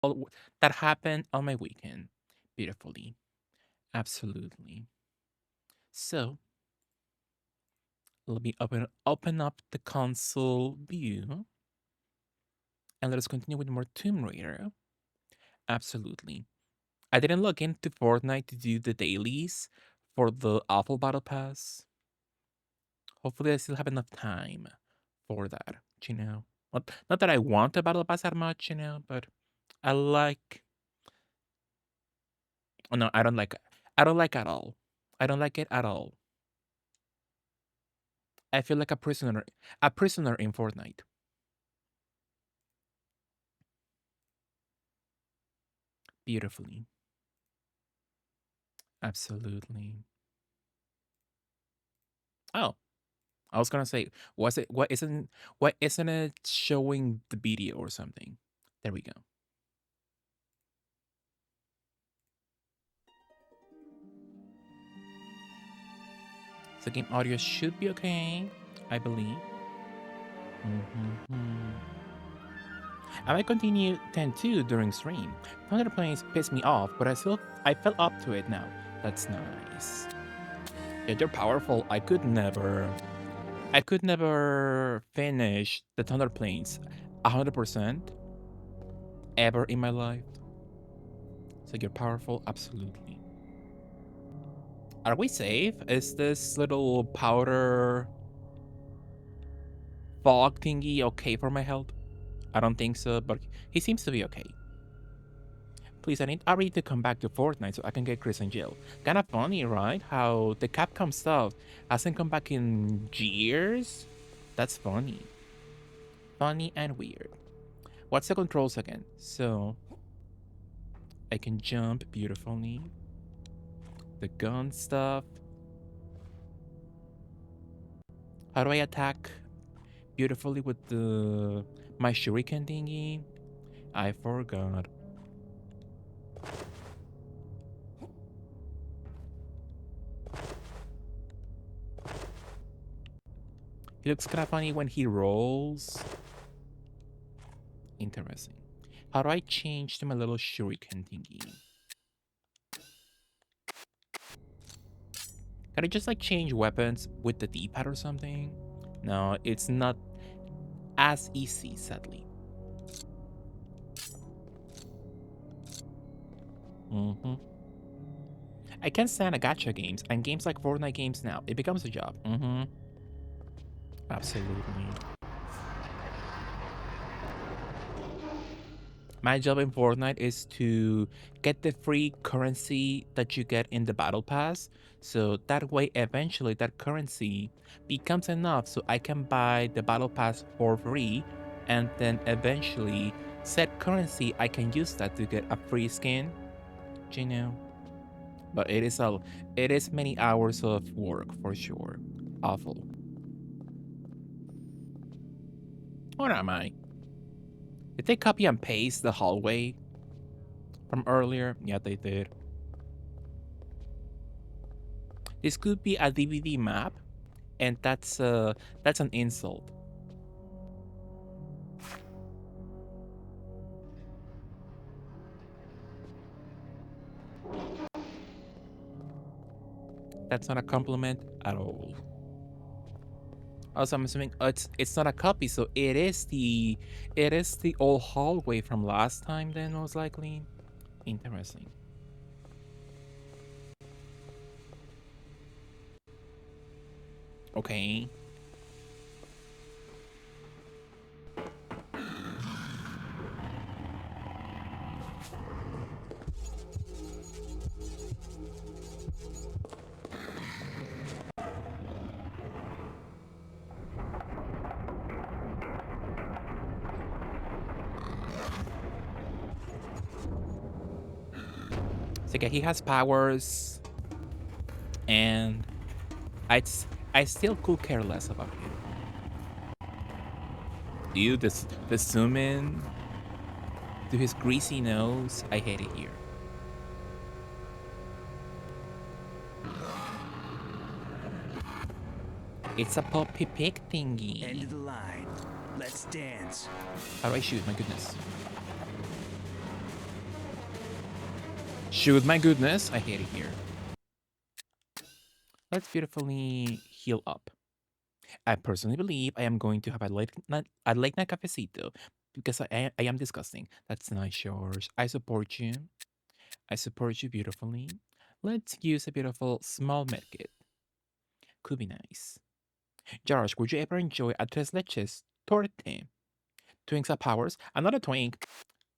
all that happened on my weekend beautifully. Absolutely. So let me open up the console view and let us continue with more Tomb Raider. Absolutely. I didn't log into Fortnite to do the dailies for the awful battle pass. Hopefully I still have enough time for that, you know. Not that I want a battle pass that much, you know, but I like oh no, I don't like at all. I don't like it at all. I feel like a prisoner in Fortnite. Beautifully. Absolutely. Oh, I was gonna say, was it what isn't it showing the video or something? There we go. So game audio should be okay, I believe. Mhm. I might continue 10-2 during stream. Thunder Plains pissed me off, but I fell up to it now. That's nice. Yeah, they're powerful. I could never finish the Thunder Plains 100% ever in my life. So you're powerful, absolutely. Are we safe? Is this little powder fog thingy okay for my health? I don't think so, but he seems to be okay. Please, I need Ari to come back to Fortnite so I can get Chris in jail. Kinda funny, right? How the Capcom stuff hasn't come back in years? That's funny. Funny and weird. What's the controls again? So, I can jump beautifully. The gun stuff. How do I attack beautifully with the my shuriken thingy? I forgot. He looks kind of funny when he rolls. Interesting. How do I change to my little shuriken thingy? Can I just like change weapons with the D-pad or something? No, it's not as easy, sadly. hmm I can't stand a gacha games and games like Fortnite games now. It becomes a job. Absolutely. My job in Fortnite is to get the free currency that you get in the battle pass. So that way, eventually, that currency becomes enough so I can buy the battle pass for free. And then eventually, said currency, I can use that to get a free skin, you know? But it is many hours of work for sure. Awful. What am I? Did they copy and paste the hallway from earlier? Yeah, they did. This could be a DVD map, and that's an insult. That's not a compliment at all. Also, I'm assuming it's not a copy, so it is the old hallway from last time. Then most likely, interesting. Okay. So yeah, he has powers, and I I still could care less about him. Dude, the zoom in to his greasy nose, I hate it here. It's a poppy pig thingy. End of the line. Let's dance. How do I shoot? My goodness. Shoot, my goodness. I hate it here. Let's beautifully heal up. I personally believe I am going to have a late night cafecito because I am disgusting. That's nice, George. I support you. I support you beautifully. Let's use a beautiful small medkit. Could be nice. Josh, would you ever enjoy a tres leches torte? Twinks have powers. I'm not a twink.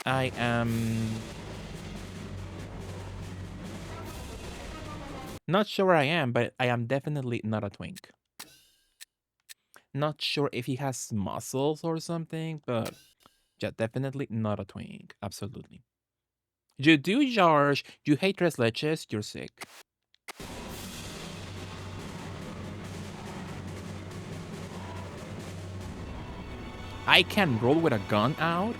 I am not sure I am, but I am definitely not a twink. Not sure if he has muscles or something, but yeah, definitely not a twink. Absolutely. You do, George. You hate tres leches. You're sick. I can roll with a gun out?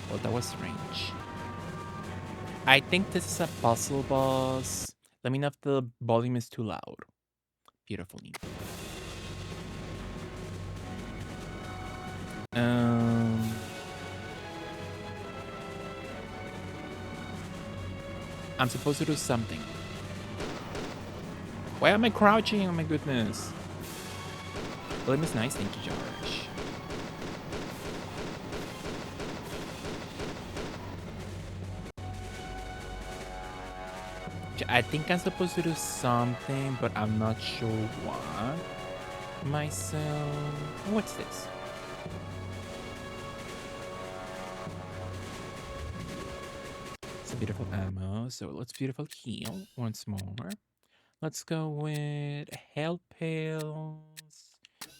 Well, that was strange. I think this is a puzzle boss. Let me know if the volume is too loud. Beautifully. I'm supposed to do something. Why am I crouching? Oh my goodness. Well, it was nice. Thank you, George. I think I'm supposed to do something, but I'm not sure what. Myself. What's this? It's a beautiful ammo, so let's beautiful heal once more. Let's go with health pills.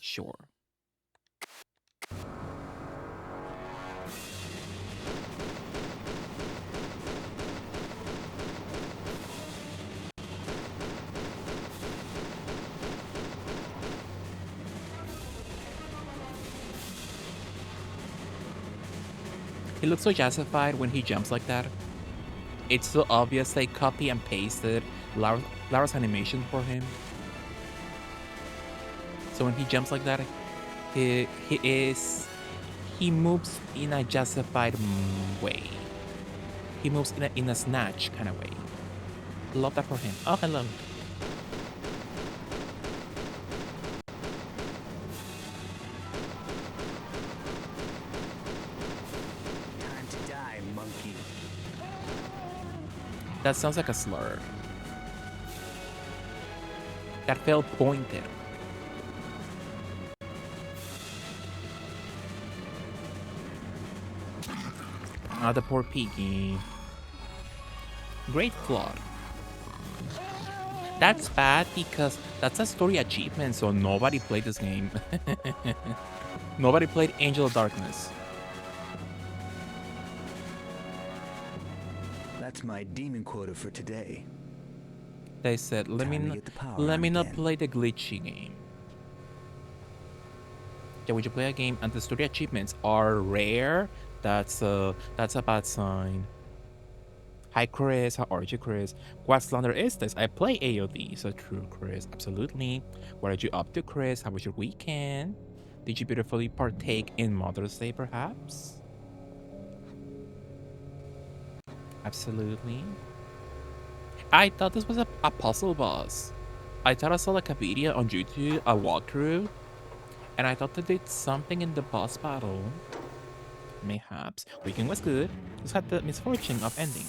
Sure. He looks so justified when he jumps like that. It's so obvious they copy and pasted Lara's animation for him. So when he jumps like that, he moves in a justified way. He moves in a snatch kind of way. Love that for him. Oh, hello. Time to die, monkey. That sounds like a slur. That felt pointed. Ah, the poor piggy. Great plot. That's bad because that's a story achievement, so nobody played this game. Nobody played Angel of Darkness. That's my demon quota for today. They said, let me not play the glitchy game. Yeah, would you play a game and the story achievements are rare? That's a bad sign. Hi Chris, how are you Chris? What slander is this? I play AOD, so true Chris, absolutely. What are you up to Chris? How was your weekend? Did you beautifully partake in Mother's Day perhaps? Absolutely. I thought this was a puzzle boss. I thought I saw like a video on YouTube, a walkthrough, and I thought they did something in the boss battle. Mayhaps. Weekend was good. Just had the misfortune of ending.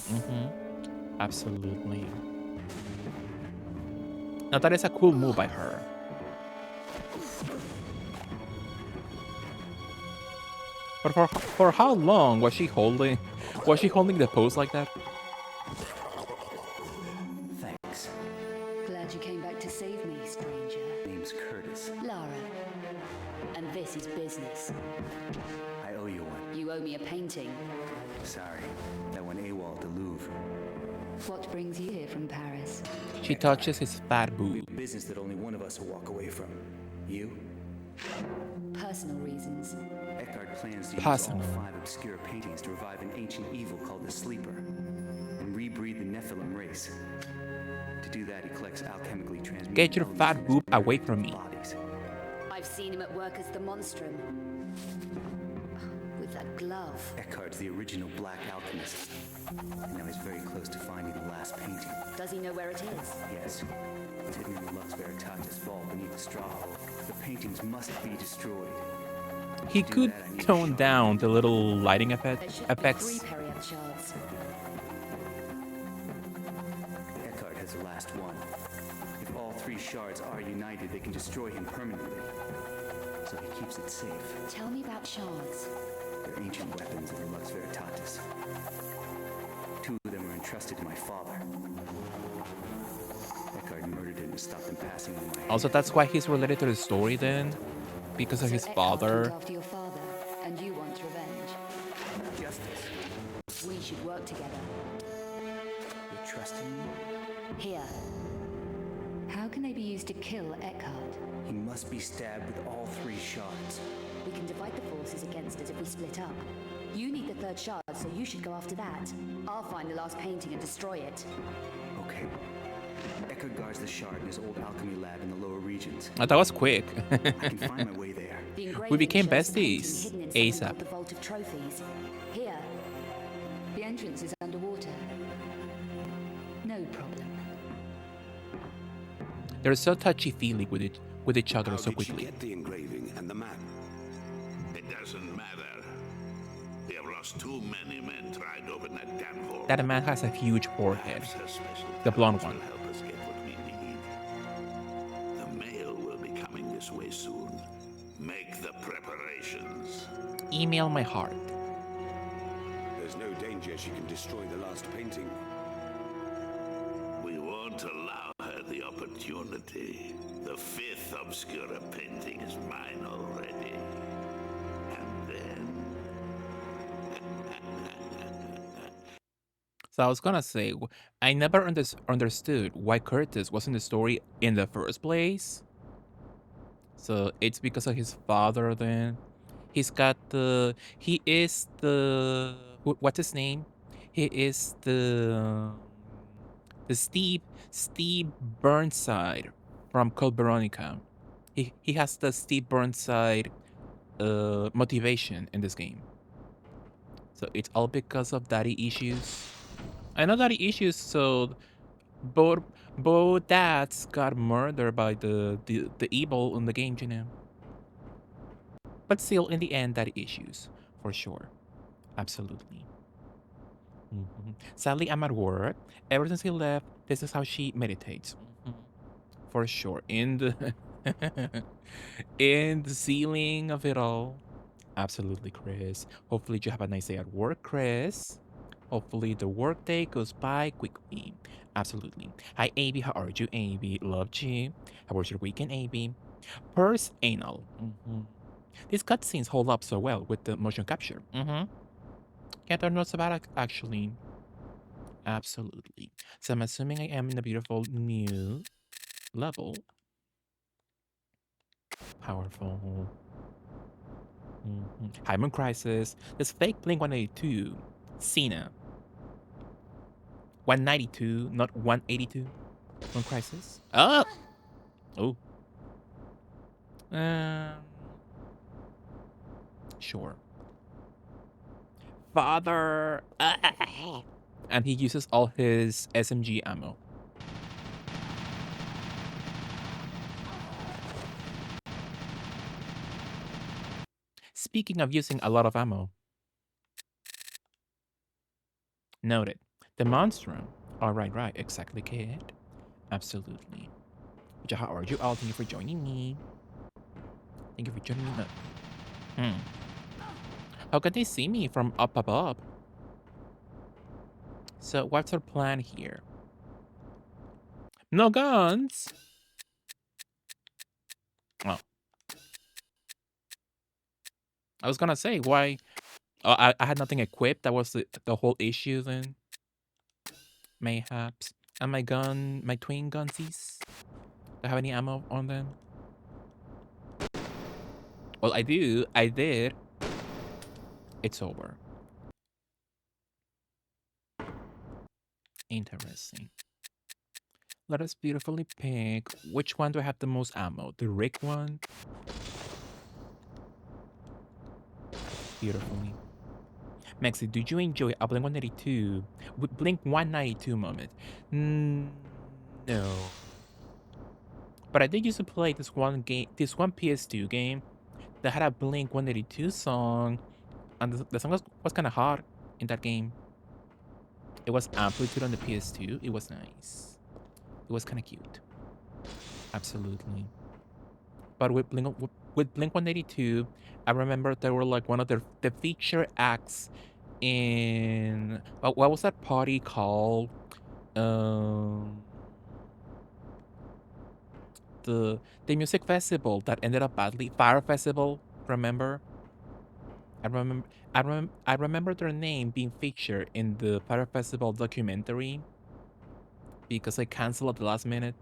Absolutely. Now that is a cool move by her. But for how long was she holding the pose like that? Thanks. Glad you came back to save me, stranger. Name's Curtis. Lara. And this is business. I owe you one. You owe me a painting. Sorry. That went AWOL at the Louvre. What brings you here from Paris? She touches his fat boob. Business that only one of us will walk away from. You? Personal reasons. Eckhart plans to use Passing all on. 5 obscure paintings to revive an ancient evil called the Sleeper and rebreed the Nephilim race. To do that, he collects alchemically transmuted Get your elements fat from his boob away marionette from me. bodies. I've seen him at work as the monstrum. With that glove. Eckhart's the original black alchemist, and now he's very close to finding the last painting. Does he know where it is? Yes, it's hidden in the Lux Veritatis vault beneath the straw. The paintings must be destroyed. He To do could that, I need a tone shard. down the little lighting There should be 3 effects. Periapt shards. Eckhart has the last one. If all 3 shards are united, they can destroy him permanently. So he keeps it safe. Tell me about shards. They're ancient weapons of the Lux Veritatis. 2 of them were entrusted to my father. Eckhart murdered him to stop them passing into my Also, hand. that's why he's related to the story then, because of So his Eckhart father. went after your father, and you want revenge. Justice. We should work together. You're trusting me? Here. How can they be used to kill Eckhart? He must be stabbed with all 3 shards. We can divide the forces against us if we split up. You need the 3rd shard, so you should go after that. I'll find the last painting and destroy it. Okay. Eckhart guards the shard in his old alchemy lab in the lower regions. Oh, that was quick. I can find my way there. The engraving became shows the painting besties hidden in something ASAP. called the Vault of Trophies. Here. The entrance is underwater. No problem. They're so touchy-feely with each other How so did she quickly. get the engraving and the map? It doesn't matter. We have lost too many men trying to open that damn vault. That man has a huge forehead. Perhaps her special The blonde talents one. will help us get what we need. The mail will be coming this way soon. Make the preparations. Email my heart. There's no danger she can destroy the last painting. We won't allow her the opportunity. The 5th Obscura painting is mine already. And then... So I was gonna say, I never understood why Curtis was in the story in the first place. So it's because of his father then. He is the, what's his name? He is the Steve Burnside from Code Veronica. He has the Steve Burnside motivation in this game. So it's all because of daddy issues. I know daddy issues, so both dads got murdered by the evil in the game, you know. But still, in the end, daddy issues, for sure. Absolutely. Sadly, I'm at work. Ever since he left, this is how she meditates. For sure. In the in the ceiling of it all. Absolutely, Chris. Hopefully you have a nice day at work, Chris. Hopefully the workday goes by quickly. Absolutely. Hi, Abby. How are you, Abby? Loved you. How was your weekend, Abby? Purse anal. These cutscenes hold up so well with the motion capture. Yeah, they're not so bad, actually. Absolutely. So I'm assuming I am in a beautiful new level. Powerful. High Moon Crisis. This fake Blink 182. Cena. 192, not 182. Moon Crisis. Oh! Oh. Sure. Father. And he uses all his SMG ammo. Speaking of using a lot of ammo. Noted. The monstrum. Oh, right. Exactly, kid. Absolutely. How are you all? Thank you for joining me. Thank you for joining me. How can they see me from up above? So what's our plan here? No guns. Oh. I was gonna say, why? Oh, I had nothing equipped. That was the whole issue then. Mayhaps. And my twin gunsies. Do I have any ammo on them? Well, I do. I did. it's over. Interesting. Let us beautifully pick which one do I have the most ammo. The Rick one? Beautifully. Maxi, did you enjoy a Blink 182 with Blink 192 moment? No. But I did used to play this one game, this one PS2 game that had a Blink 182 song, and the song was kind of hard in that game. It was Amplitude on the PS2. It was nice. It was kind of cute. Absolutely. But with Blink 182, I remember there were like one of the feature acts in what was that party called? Um, the music festival that ended up badly. Fire Festival. Remember? I remember. I remember their name being featured in the Fire Festival documentary because I canceled at the last minute.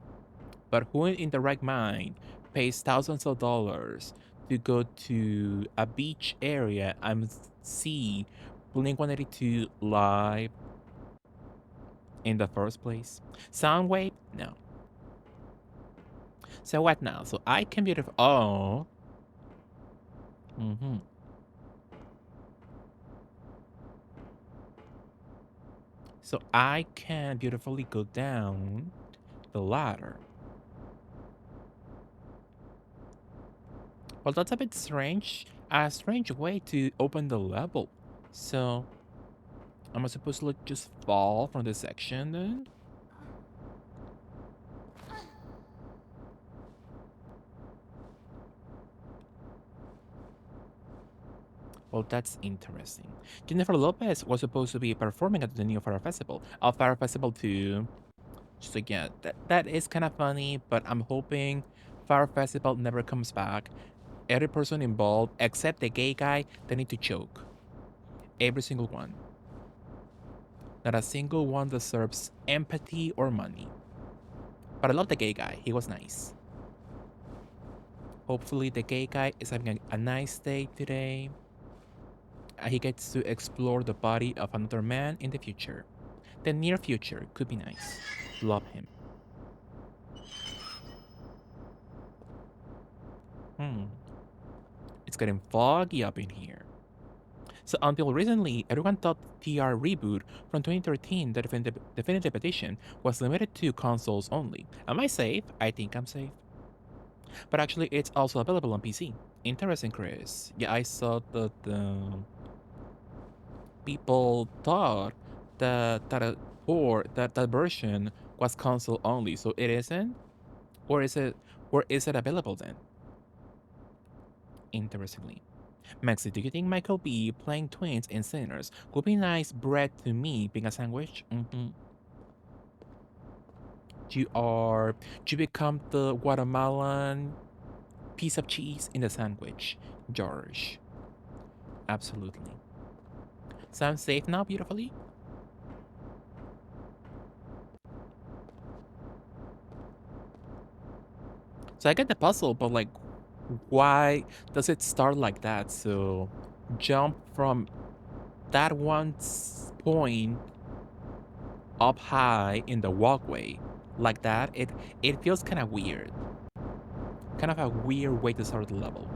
But who in the right mind pays thousands of dollars to go to a beach area and see Blink 182 live in the first place? Soundwave? No. So what now? So I can beautiful. Oh. Mm-hmm. So I can beautifully go down the ladder. Well, that's a bit strange. A strange way to open the level. So, am I supposed to like, just fall from this section then? Well, that's interesting. Jennifer Lopez was supposed to be performing at the New Fire Festival. Fire Festival 2. So yeah, that is kind of funny, but I'm hoping Fire Festival never comes back. Every person involved, except the gay guy, they need to choke. Every single one. Not a single one deserves empathy or money. But I love the gay guy. He was nice. Hopefully the gay guy is having a nice day today. He gets to explore the body of another man in the future. The near future could be nice. Love him. It's getting foggy up in here. So until recently, everyone thought TR Reboot from 2013, the definitive edition, was limited to consoles only. Am I safe? I think I'm safe. But actually, it's also available on PC. Interesting, Chris. Yeah, I saw that people thought that version was console only, so it isn't? Or is it available then? Interestingly. Maxi, do you think Michael B playing twins in Sinners would be nice bread to me being a sandwich? You become the Guatemalan piece of cheese in the sandwich, George. Absolutely. So I'm safe now, beautifully? So I get the puzzle, but like, why does it start like that? So jump from that one point up high in the walkway like that, it feels kind of weird. Kind of a weird way to start the level.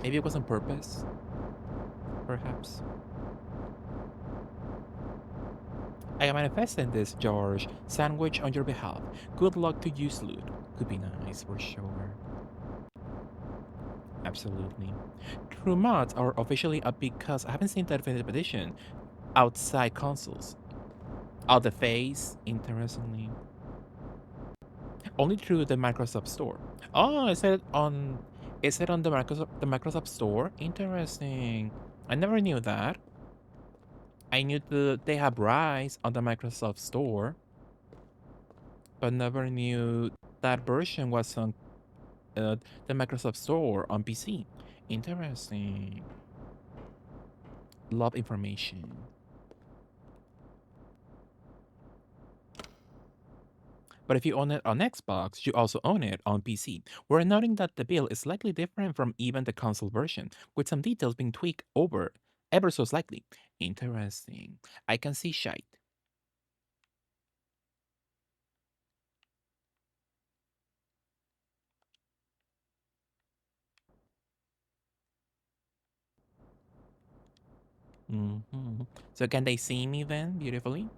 Maybe it was on purpose, perhaps. I am manifesting this, George. Sandwich on your behalf. Good luck to you, Sloot. Could be nice for sure. Absolutely. True mods are officially up because I haven't seen that definitive edition outside consoles. Oh, the face, interestingly. Only through the Microsoft Store. Oh, is it on the Microsoft Store? Interesting. I never knew that. I knew they have Rise on the Microsoft Store, but never knew that version was on the Microsoft Store on PC. Interesting. Love information. But if you own it on Xbox, you also own it on PC. We're noting that the build is slightly different from even the console version, with some details being tweaked over ever so slightly. Interesting. I can see shite. So can they see me then beautifully?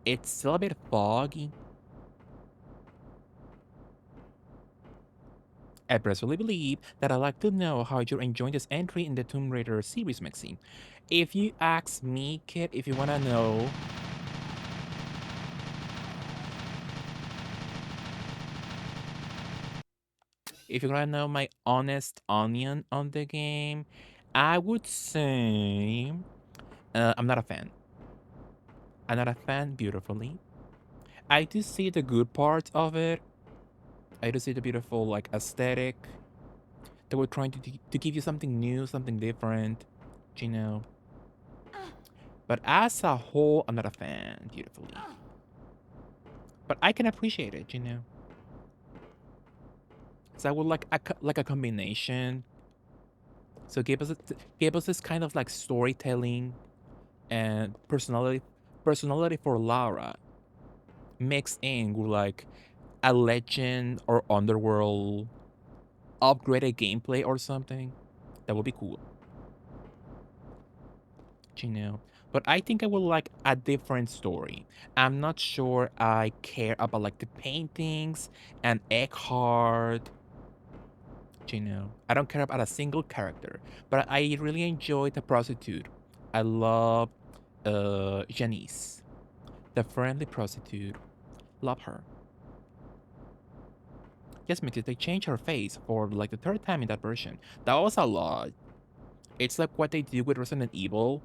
It's still a bit foggy. I personally believe that I'd like to know how you're enjoying this entry in the Tomb Raider series, Maxine. If you ask me, kid, if you wanna know, if you wanna know my honest onion on the game, I would say I'm not a fan. I'm not a fan beautifully. I do see the good parts of it. I do see the beautiful like aesthetic. They were trying to give you something new, something different, you know. But as a whole, I'm not a fan beautifully. But I can appreciate it, you know. So I would like a combination. So give us this kind of like storytelling and personality for Lara mixed in with like a legend or underworld upgraded gameplay or something. That would be cool, you know. But I think I would like a different story. I'm not sure I care about like the paintings and Eckhart. You know, I don't care about a single character, but I really enjoy the prostitute. I love Janice, the friendly prostitute. Love her. Yes, because they changed her face for like the third time in that version. That was a lot. It's like what they do with Resident Evil.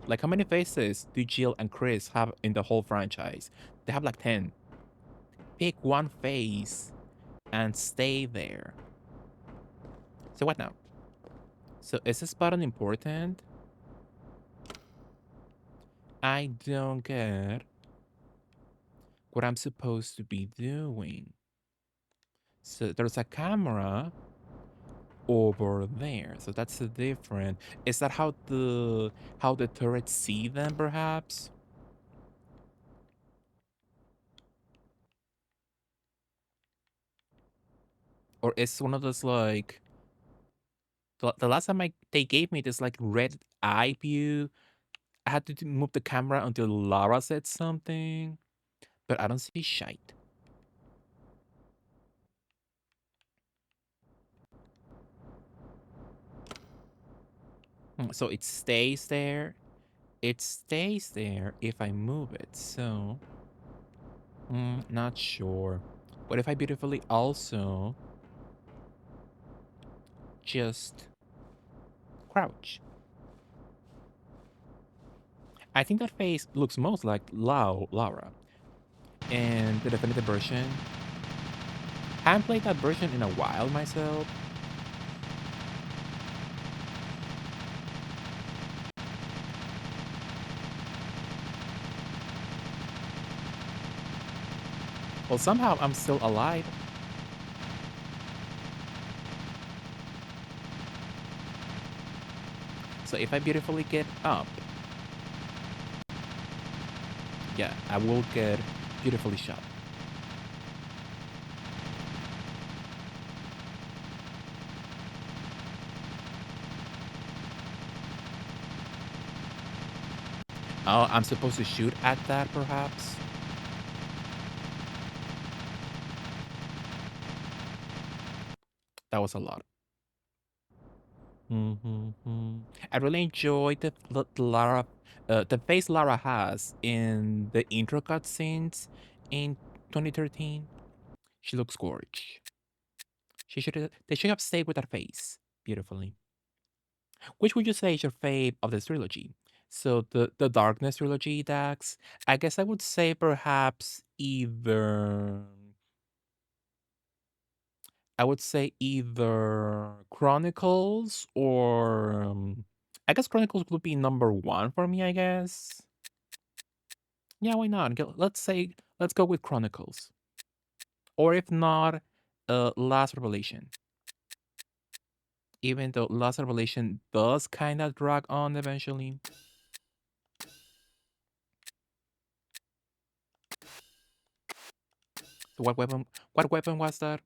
Like, how many faces do Jill and Chris have in the whole franchise? They have like 10. Pick one face and stay there. So, what now? So, is this button important? I don't get what I'm supposed to be doing. So, there's a camera over there. So, that's the different. Is that how the turrets see them, perhaps? Or is one of those like the last time they gave me this like red eye view, I had to move the camera until Lara said something, but I don't see shite. So it stays there. It stays there if I move it. So, not sure. What if I beautifully also just crouch? I think that face looks most like Lara. And the definitive version, haven't played that version in a while myself. Well, somehow I'm still alive. So if I beautifully get up, yeah, I will get beautifully shot. Oh, I'm supposed to shoot at that, perhaps? That was a lot. I really enjoyed the Lara, the face Lara has in the intro cutscenes in 2013. She looks gorgeous. They should have stayed with her face beautifully. Which would you say is your fave of this trilogy? So the Darkness trilogy, Dax. I guess I would say perhaps either. I would say either Chronicles or I guess Chronicles would be number one for me. I guess. Yeah, why not? Let's go with Chronicles, or if not, Last Revelation. Even though Lost Revelation does kind of drag on eventually. So what weapon was that?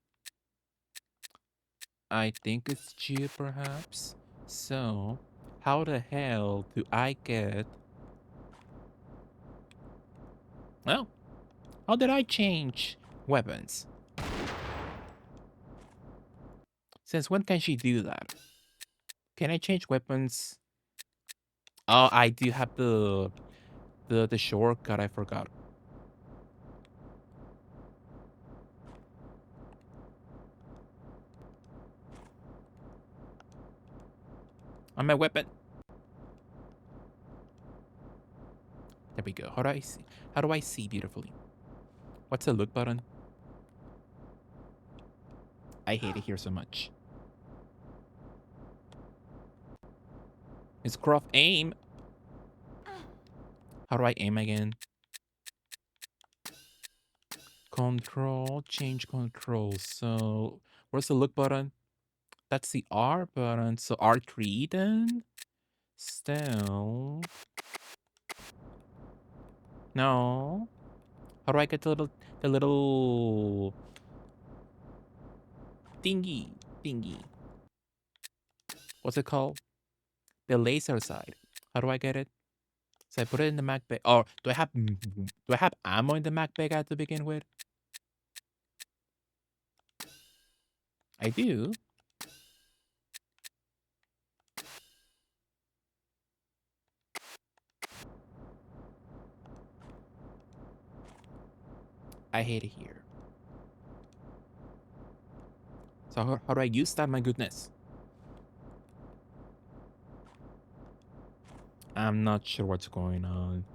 I think it's G perhaps. So, how the hell do I get... Well, how did I change weapons? Since when can she do that? Can I change weapons? Oh, I do have the shortcut. I forgot. On my weapon. There we go. How do I see? How do I see beautifully? What's the look button? I hate it here so much. It's Croft aim. How do I aim again? Control, change control. So where's the look button? That's the R button. So R3 then? Still. No. How do I get the little thingy? What's it called? The laser side. How do I get it? So I put it in the Mac bag. Or do I have ammo in the Mac bag to begin with? I do. I hate it here. So how do I use that? My goodness. I'm not sure what's going on.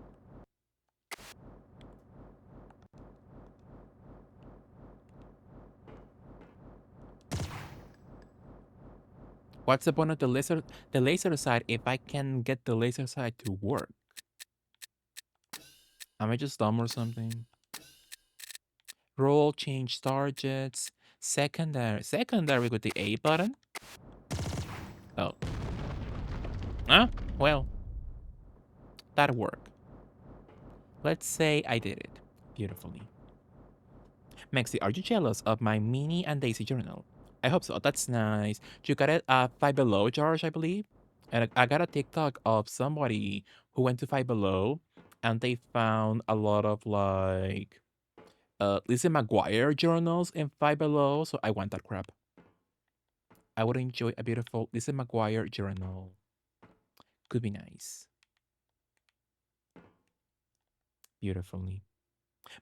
What's the point of the laser side if I can get the laser side to work? Am I just dumb or something? Roll, change targets, secondary with the A button? Oh. Huh? Well, that'll work. Let's say I did it beautifully. Maxi, are you jealous of my Minnie and Daisy journal? I hope so. That's nice. You got it at Five Below, George, I believe. And I got a TikTok of somebody who went to Five Below, and they found a lot of like Lizzie McGuire journals in Five Below. So I want that crap. I would enjoy a beautiful Lizzie McGuire journal. Could be nice. Beautifully.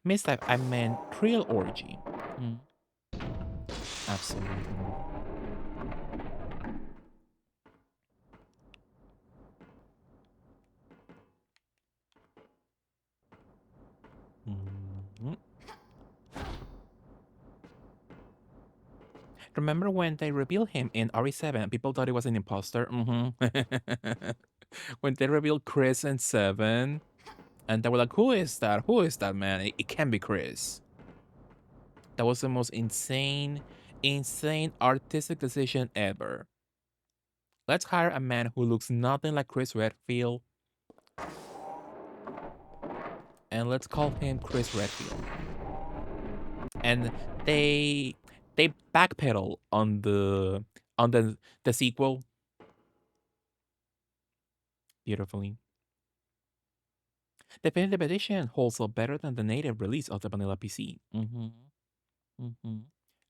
Mistype, I meant Thrill Orgy. Mm, absolutely. Mhm. Remember when they revealed him in RE7? People thought he was an imposter. When they revealed Chris in 7, and they were like, who is that? Who is that, man? It can't be Chris. That was the most insane artistic decision ever. Let's hire a man who looks nothing like Chris Redfield, and let's call him Chris Redfield. And they backpedal on the sequel beautifully. Definitive edition holds up better than the native release of the vanilla PC.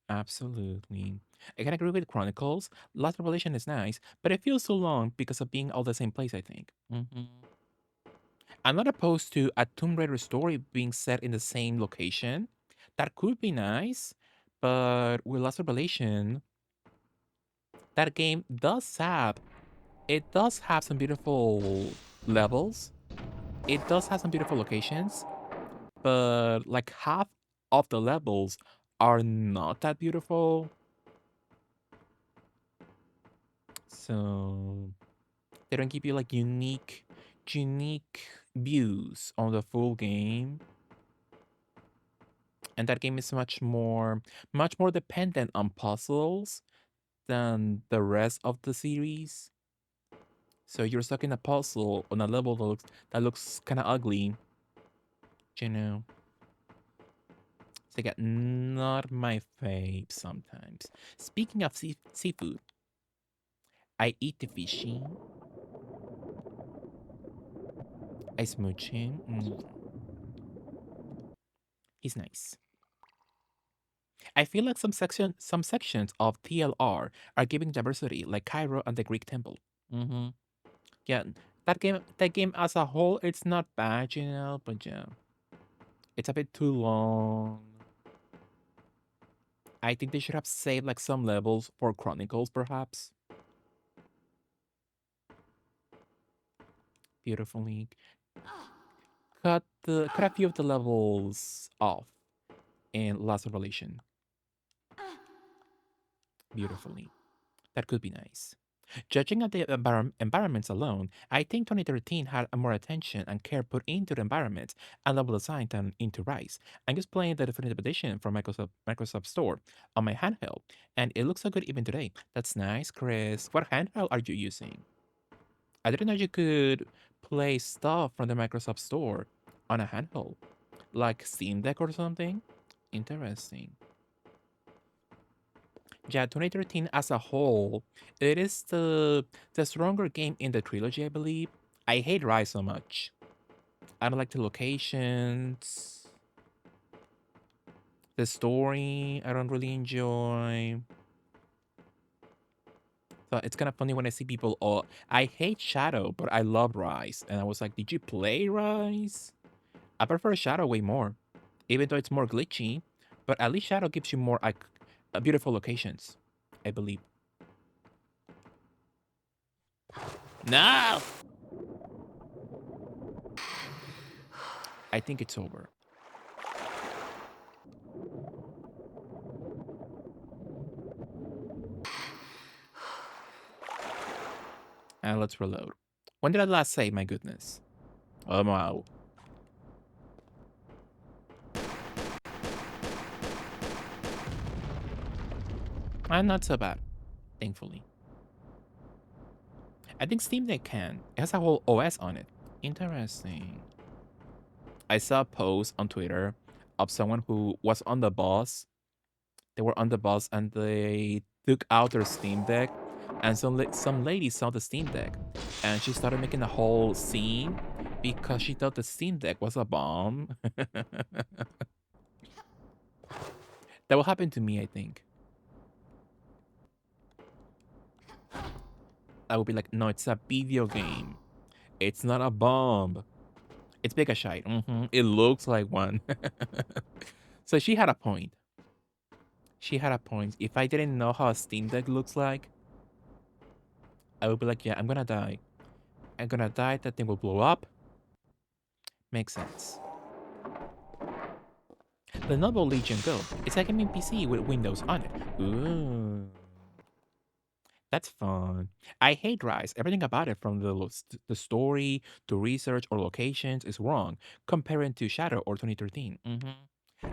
Absolutely. I can agree with Chronicles. Lost Revelation is nice, but it feels so long because of being all the same place, I think. I'm not opposed to a Tomb Raider story being set in the same location. That could be nice, but with Lost Revelation, that game does have some beautiful levels. It does have some beautiful locations, but like half of the levels are not that beautiful. So they don't give you like unique views on the full game. And that game is much more dependent on puzzles than the rest of the series. So you're stuck in a puzzle on a level that looks kind of ugly, you know. It's like not my fave sometimes. Speaking of seafood, I eat the fishy. I smooch him. He's nice. I feel like some sections of TLR are giving diversity, like Cairo and the Greek temple. Mm-hmm. Yeah, that game as a whole, it's not bad, but yeah, it's a bit too long. I think they should have saved like some levels for Chronicles, perhaps. Beautifully. Cut a few of the levels off in Last Revelation. Beautifully. That could be nice. Judging at the environments alone, I think 2013 had more attention and care put into the environments and level design than into Rise. I'm just playing the definitive edition from Microsoft Store on my handheld, and it looks so good even today. That's nice, Chris. What handheld are you using? I didn't know you could play stuff from the Microsoft Store on a handheld, like Steam Deck or something. Interesting. Yeah, 2013 as a whole, it is the stronger game in the trilogy, I believe. I hate Rise so much. I don't like the locations, the story. I don't really enjoy. So it's kind of funny when I see people. Oh, I hate Shadow, but I love Rise, and I was like, did you play Rise? I prefer Shadow way more, even though it's more glitchy. But at least Shadow gives you more like beautiful locations, I believe. No, I think it's over. And let's reload. When did I last say, my goodness? Oh, wow. I'm not so bad, thankfully. I think Steam Deck can. It has a whole OS on it. Interesting. I saw a post on Twitter of someone who was on the bus. They were on the bus and they took out their Steam Deck, and some lady saw the Steam Deck, and she started making a whole scene because she thought the Steam Deck was a bomb. That will happen to me, I think. I would be like, no, it's a video game. It's not a bomb. It's big as shite. It looks like one. So she had a point. She had a point. If I didn't know how a Steam Deck looks like, I would be like, yeah, I'm gonna die. I'm gonna die. That thing will blow up. Makes sense. The Noble Legion Go. It's like a gaming PC with Windows on it. Ooh. That's fun. I hate Rise. Everything about it, from the story to research or locations, is wrong comparing to Shadow or 2013.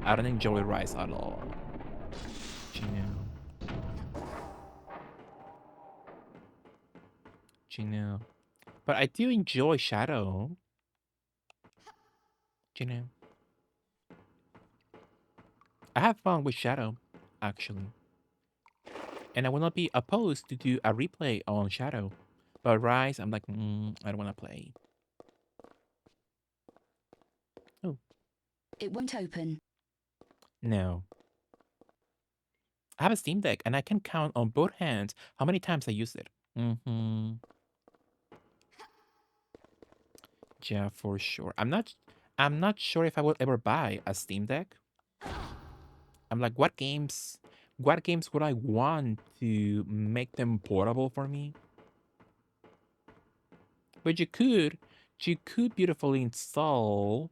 I don't enjoy Rise at all. You know, you know. But I do enjoy Shadow. You know, I have fun with Shadow, actually, and I will not be opposed to do a replay on Shadow. But Rise, I'm like, I don't want to play. Oh It won't open. no, I have a Steam Deck, and I can count on both hands how many times I used it. Yeah, for sure. I'm not sure if I will ever buy a Steam Deck. I'm like, what games would I want to make them portable for me? But you could beautifully install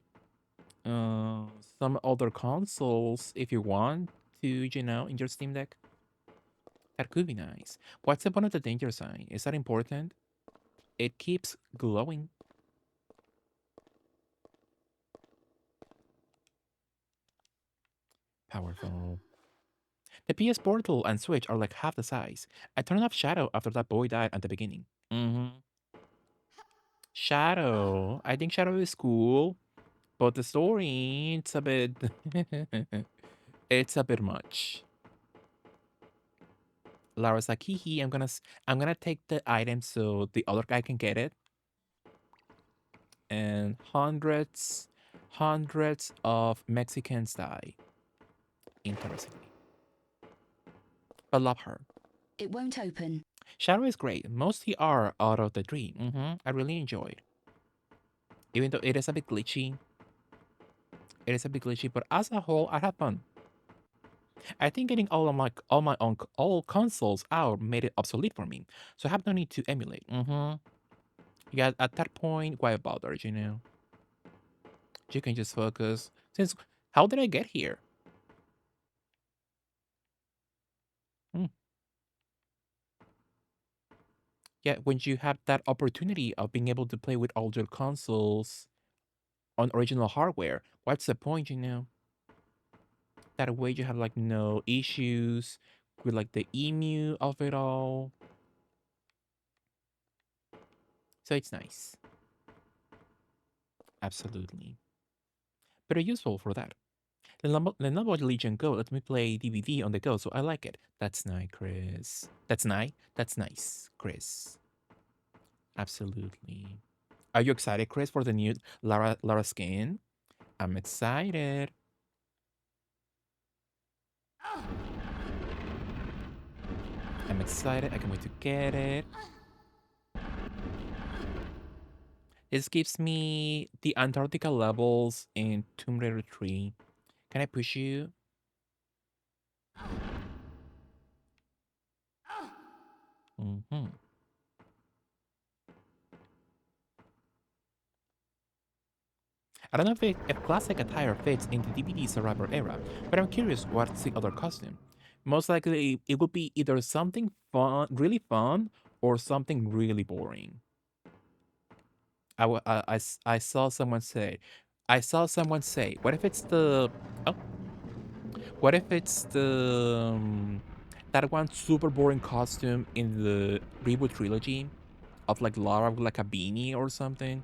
uh, some other consoles if you want to, in your Steam Deck. That could be nice. What's the point of the danger sign? Is that important? It keeps glowing. Powerful. The PS Portal and Switch are like half the size. I turned off Shadow after that boy died at the beginning. Shadow. I think Shadow is cool, but the story, it's a bit... it's a bit much. Lara's like, hee, I'm gonna take the item so the other guy can get it. And hundreds of Mexicans die. Interestingly. But love her. It won't open. Shadow is great. Mostly are out of the dream. I really enjoyed. Even though it is a bit glitchy. It is a bit glitchy, but as a whole, I had fun. I think getting all consoles out made it obsolete for me, so I have no need to emulate. Yeah, at that point, why bother? You know, you can just focus. Since how did I get here? Yeah, when you have that opportunity of being able to play with all your consoles on original hardware, what's the point? You know, that way you have like no issues with like the emu of it all. So it's nice. Absolutely. Very useful for that. Lenovo Legion Go lets me play DVD on the go, so I like it. That's nice, Chris. That's nice. That's nice, Chris. Absolutely. Are you excited, Chris, for the new Lara skin? I'm excited. I'm excited. I can't wait to get it. This gives me the Antarctica levels in Tomb Raider 3. Can I push you? I don't know if classic attire fits into DVD Survivor era, but I'm curious what's the other costume. Most likely, it would be either something fun, really fun, or something really boring. I saw someone say, what if it's the, oh, what if it's the, that one super boring costume in the reboot trilogy of like Lara with like a beanie or something?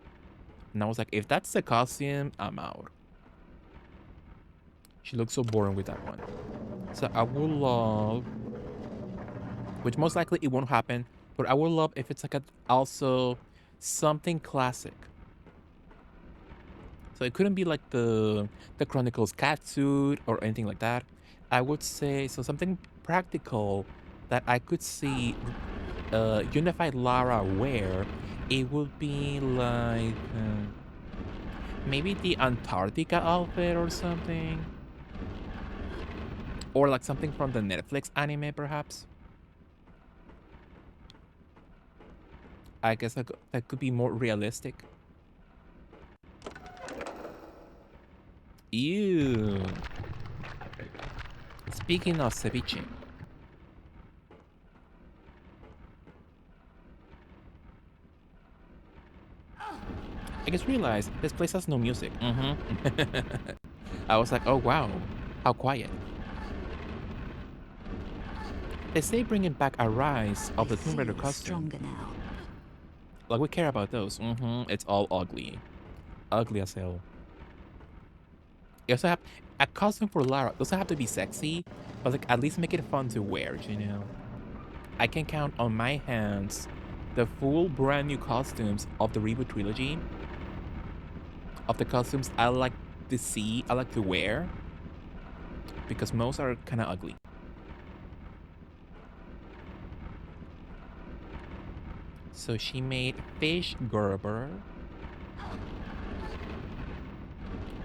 And I was like, if that's the costume, I'm out. She looks so boring with that one. So I would love, which most likely it won't happen, but I would love if it's like also something classic. So it couldn't be like the Chronicles cat suit or anything like that. I would say so something practical that I could see Unified Lara wear. It would be like maybe the Antarctica outfit or something. Or like something from the Netflix anime, perhaps. I guess that could be more realistic. Ew. Speaking of ceviche. I just realized this place has no music. I was like, oh wow, how quiet. They say bringing back a rise of the Tomb Raider costume. Stronger now. Like we care about those. It's all ugly. Ugly as hell. You also have a costume for Lara. Doesn't have to be sexy, but like at least make it fun to wear, you know? I can count on my hands the full brand new costumes of the reboot trilogy. Of the costumes I like to see, I like to wear. Because most are kind of ugly. So she made fish Gerber.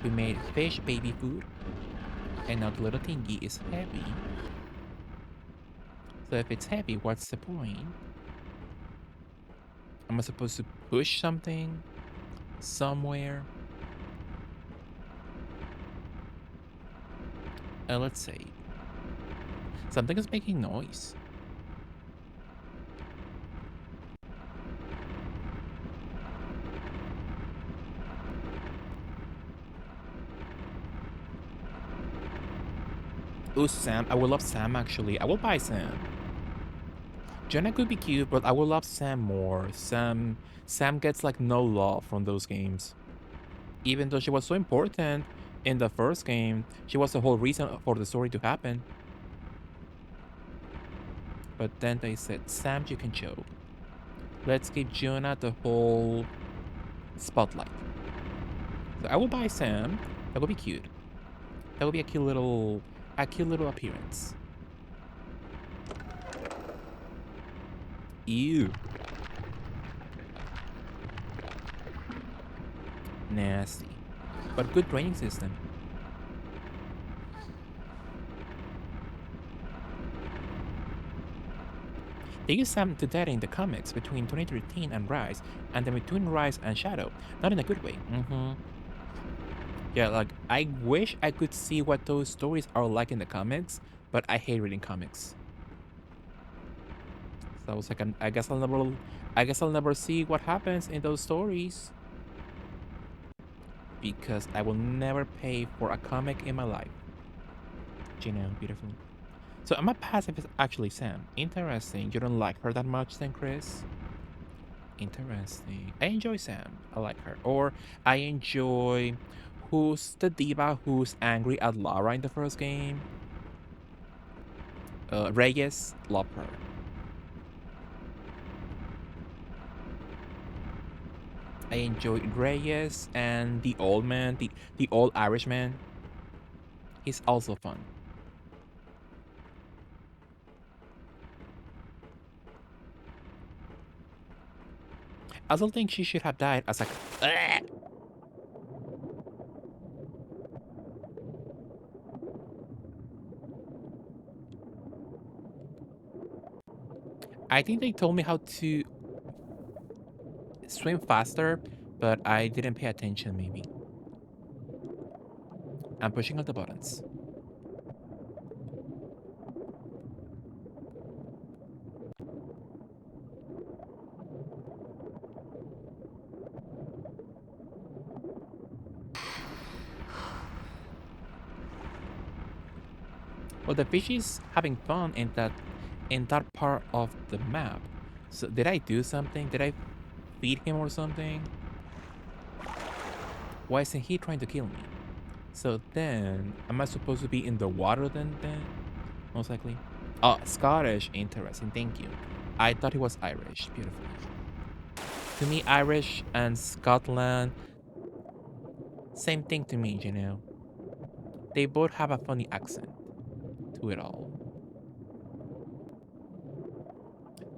We made fish baby food. And now the little thingy is heavy. So if it's heavy, what's the point? Am I supposed to push something? Somewhere? Let's see. Something is making noise. Oh, Sam. I would love Sam, actually. I will buy Sam. Jenna could be cute, but I would love Sam more. Sam gets, like, no love from those games. Even though she was so important in the first game, she was the whole reason for the story to happen. But then they said, Sam, you can choke. Let's give Jonah the whole spotlight. So I will buy Sam. That would be cute. That would be a cute little appearance. Ew. Nasty. But good training system. They used Sam to death in the comics between 2013 and Rise, and then between Rise and Shadow. Not in a good way. Yeah, like, I wish I could see what those stories are like in the comics, but I hate reading comics. So I was like, I guess I'll never see what happens in those stories. Because I will never pay for a comic in my life. You know, beautiful. So I'm a passive is actually Sam. Interesting. You don't like her that much then, Chris? Interesting. I enjoy Sam. I like her. Or I enjoy who's the diva who's angry at Lara in the first game. Reyes. Love her. I enjoy Reyes and the old man, the old Irish man. He's also fun. I also think she should have died as a... I think they told me how to swim faster, but I didn't pay attention maybe. I'm pushing all the buttons. Well, the fish is having fun in that part of the map. So did I do something? Did I feed him or something? Why isn't he trying to kill me? So then, am I supposed to be in the water then? Most likely. Oh, Scottish. Interesting. Thank you. I thought he was Irish. Beautiful. To me, Irish and Scotland, same thing to me, you know. They both have a funny accent to it all.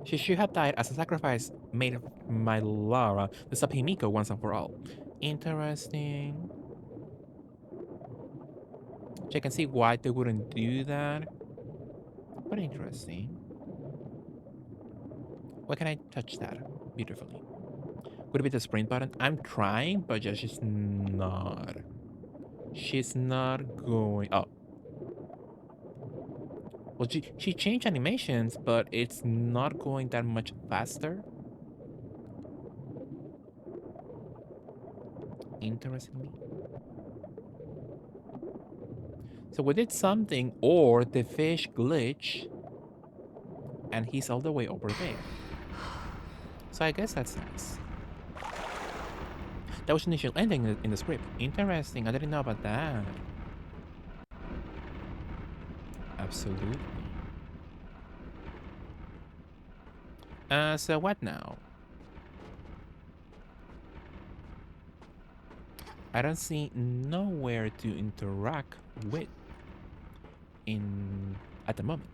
She should have died as a sacrifice made of my Lara to stop Himiko once and for all. Interesting. I can see why they wouldn't do that. But interesting. Why can I touch that beautifully? Would it be the sprint button? I'm trying, but just she's not. She's not going. Oh. Well, she changed animations, but it's not going that much faster. Interestingly. So we did something, or the fish glitch, and he's all the way over there. So I guess that's nice. That was the initial ending in the script. Interesting. I didn't know about that. Absolutely. So what now? I don't see nowhere to interact with at the moment.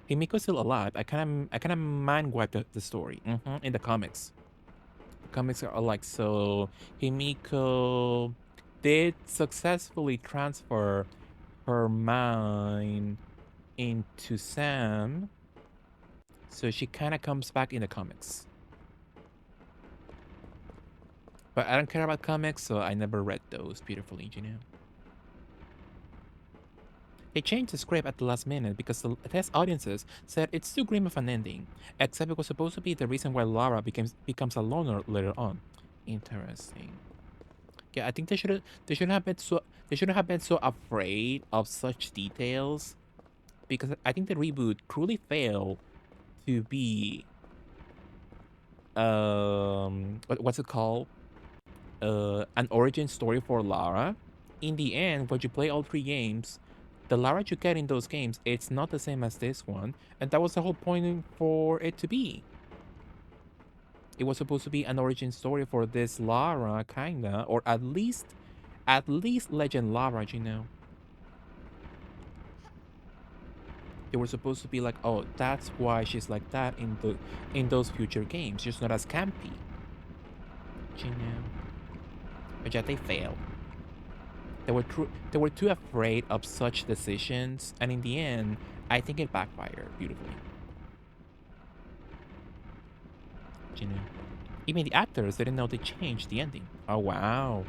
Himiko's still alive. I kind of mind wipe the story in the comics. The comics are like, so Himiko did successfully transfer her mind into Sam, so she kind of comes back in the comics. But I don't care about comics, so I never read those beautifully, you know. They changed the script at the last minute because the test audiences said it's too grim of an ending, except it was supposed to be the reason why Lara becomes a loner later on. Interesting. Yeah, I think they should have they shouldn't have been so afraid of such details, because I think the reboot truly failed to be what's it called? An origin story for Lara. In the end, when you play all 3 games, the Lara you get in those games, it's not the same as this one, and that was the whole point for it to be. It was supposed to be an origin story for this Lara, kinda, or at least Legend Lara, you know. They were supposed to be like, oh, that's why she's like that in those future games, just not as campy, you know. But yeah, they failed. They were too afraid of such decisions, and in the end, I think it backfired beautifully. You know, even the actors didn't know they changed the ending. Oh wow.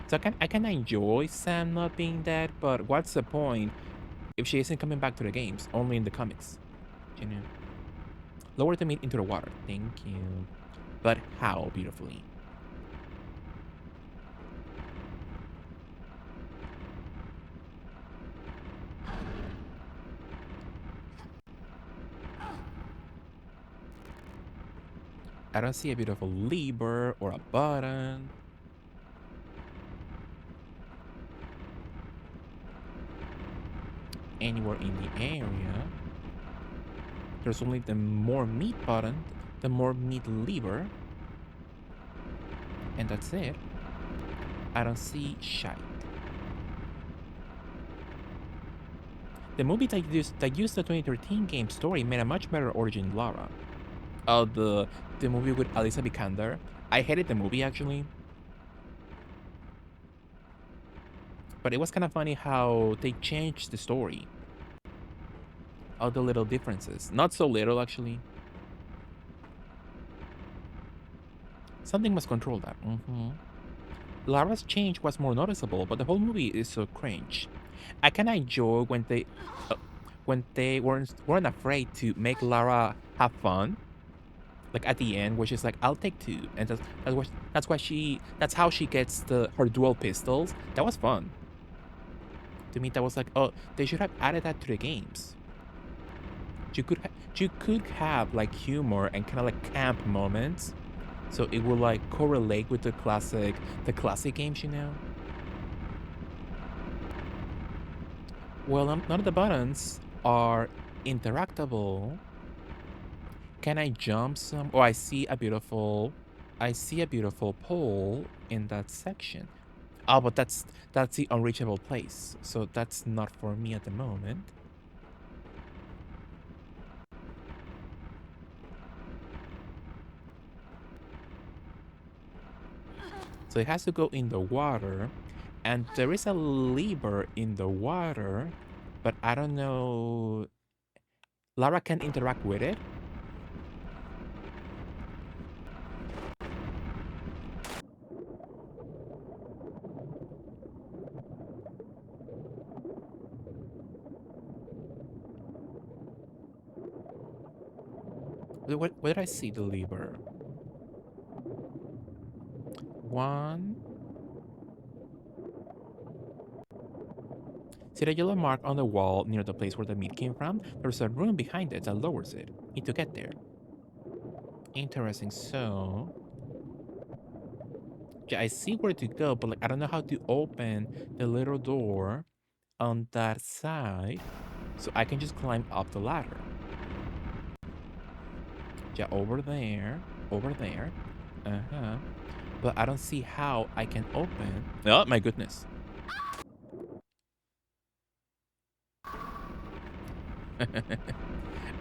So I can enjoy Sam not being dead, but what's the point if she isn't coming back to the games, only in the comics? You know. Lower the meat into the water. Thank you. But how beautifully. I don't see a beautiful lever or a button. Anywhere in the area. There's only the more meat button, the more meat lever. And that's it. I don't see shite. The movie that used the 2013 game story made a much better origin Lara. The movie with Alicia Vikander. I hated the movie actually. But it was kind of funny how they changed the story. All the little differences. Not so little actually. Something must control that. Lara's change was more noticeable, but the whole movie is so cringe. I kinda enjoy when they weren't afraid to make Lara have fun. Like at the end, where she's like, "I'll take 2," and that's how she gets her dual pistols. That was fun. To me, that was like, oh, they should have added that to the games. You could have like humor and kind of like camp moments, so it will like correlate with the classic games, you know. Well, none of the buttons are interactable. Can I jump some? Oh, I see a beautiful pole in that section. Oh, but that's the unreachable place, so that's not for me at the moment. So it has to go in the water, and there is a lever in the water, but I don't know. Lara can interact with it. Where did I see the lever? 1. See the yellow mark on the wall near the place where the meat came from? There's a room behind it that lowers it. Need to get there. Interesting. So yeah, I see where to go, but like I don't know how to open the little door on that side, so I can just climb up the ladder. Yeah, over there. But I don't see how I can open. Oh my goodness.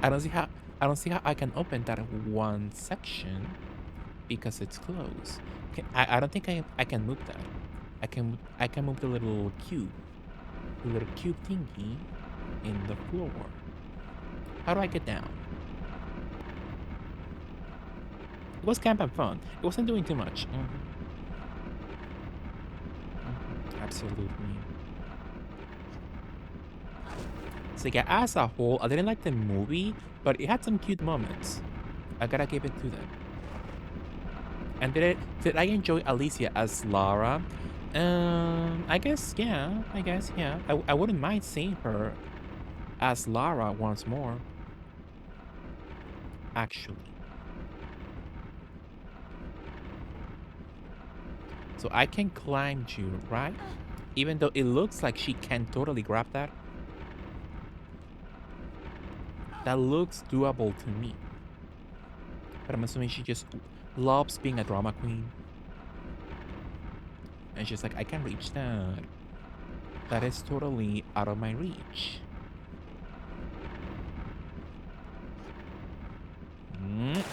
I don't see how I can open that one section because it's closed. I don't think I can move that. I can move the little cube thingy in the floor. How do I get down? It was camp and fun. It wasn't doing too much. Absolutely. So yeah, as a whole, I didn't like the movie, but it had some cute moments. I gotta give it to them. And did I enjoy Alicia as Lara? I guess, yeah. I guess, yeah. I wouldn't mind seeing her as Lara once more, actually. So I can climb you, right? Even though it looks like she can totally grab that. That looks doable to me. But I'm assuming she just loves being a drama queen. And she's like, I can reach that. That is totally out of my reach. Mm.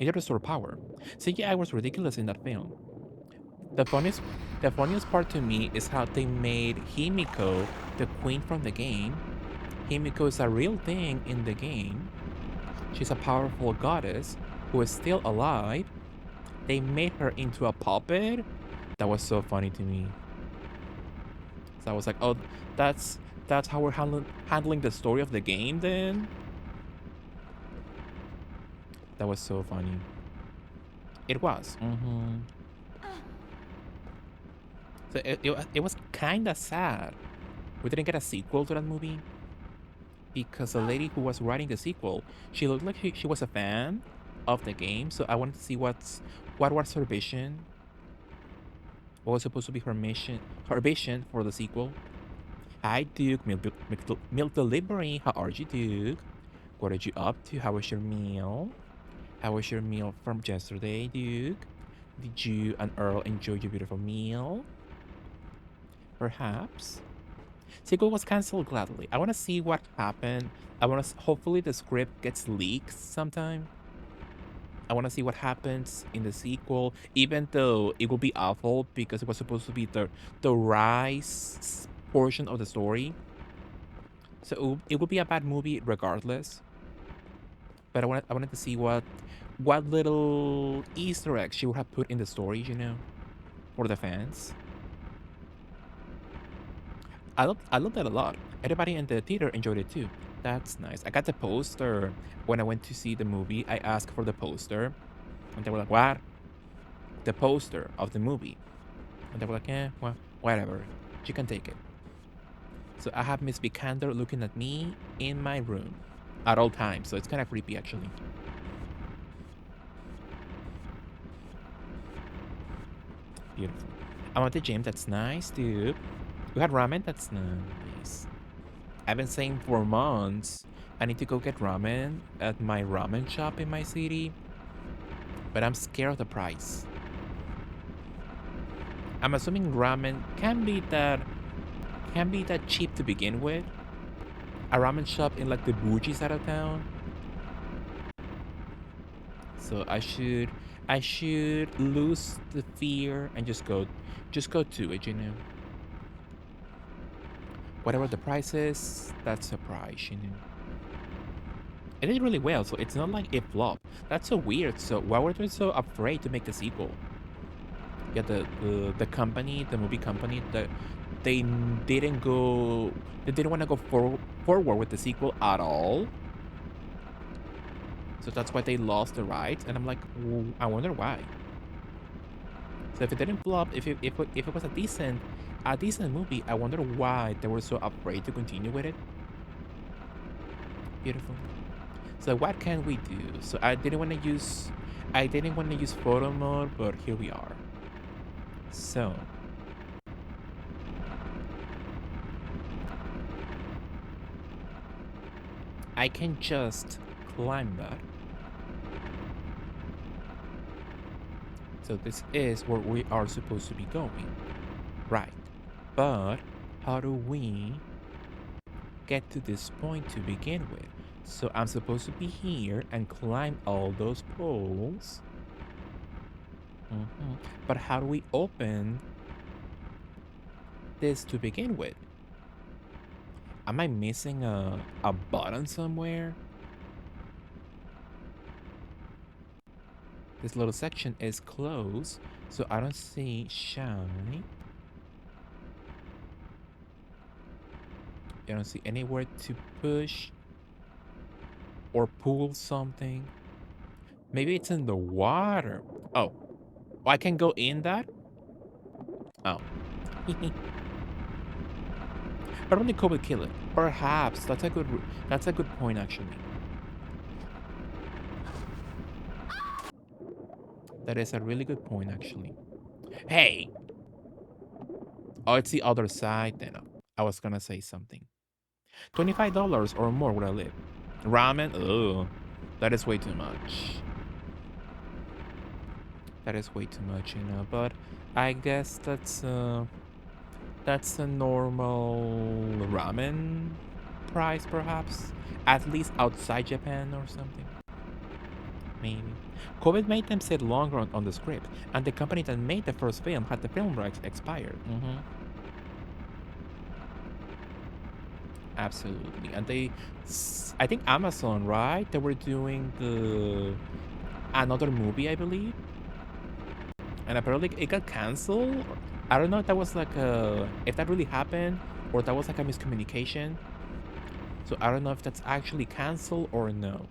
It restored power. CGI was ridiculous in that film. The funniest, the funniest part to me is how they made Himiko the queen from the game. Himiko is a real thing in the game. She's a powerful goddess who is still alive. They made her into a puppet. That was so funny to me. So I was like, oh, that's how we're handling the story of the game then? That was so funny. It was. So it was kind of sad. We didn't get a sequel to that movie because the lady who was writing the sequel, she looked like she was a fan of the game. So I wanted to see what was her vision. What was supposed to be her vision for the sequel. Hi, Duke. Milk delivery. How are you, Duke? What are you up to? How was your meal? How was your meal from yesterday, Duke? Did you and Earl enjoy your beautiful meal? Perhaps? Sequel was cancelled gladly. I want to see what happened. I want to. Hopefully, the script gets leaked sometime. I want to see what happens in the sequel, even though it will be awful because it was supposed to be the rise portion of the story. So it would be a bad movie regardless. But I wanted to see what little Easter eggs she would have put in the story, for the fans. I loved that a lot. Everybody in the theater enjoyed it too. That's nice. I got the poster when I went to see the movie. I asked for the poster, and they were like, "What?" The poster of the movie, and they were like, "Eh, well, whatever. You can take it." So I have Miss Vikander looking at me in my room at all times. So it's kind of creepy, actually. Beautiful. I want the gym. That's nice, dude. You had ramen? That's nice. I've been saying for months I need to go get ramen at my ramen shop in my city, but I'm scared of the price. I'm assuming ramen can be that cheap to begin with. A ramen shop in like the bougie side of town. So I should lose the fear and just go to it. Whatever the price is, that's a price. It did really well, so it's not like it flopped. That's so weird. So why were they so afraid to make the sequel? Yeah, the company, the movie company, they didn't go, they didn't want to go forward with the sequel at all. So that's why they lost the rights, and I'm like, I wonder why. So if it didn't flop, if it was a decent movie, I wonder why they were so afraid to continue with it. Beautiful. So what can we do? So I didn't want to use photo mode, but here we are. So I can just climb that. So this is where we are supposed to be going. Right. But how do we get to this point to begin with? So I'm supposed to be here and climb all those poles. But how do we open this to begin with? Am I missing a button somewhere? This little section is closed, so I don't see shine. I don't see anywhere to push or pull something. Maybe it's in the water. Oh, I can go in that? Oh. But only Kobe kill it. Perhaps. That's a good point actually. That is a really good point actually. Hey! Oh, it's the other side then. I was gonna say something. $25 or more where I live. Ramen? Ugh. That is way too much. That is way too much, you know, but I guess that's a normal ramen price perhaps. At least outside Japan or something. Maybe. COVID made them sit longer on the script, and the company that made the first film had the film rights expired. Absolutely. And I think Amazon, right? They were doing another movie, I believe. And apparently it got canceled. I don't know if that was like if that really happened or that was like a miscommunication. So I don't know if that's actually canceled or no.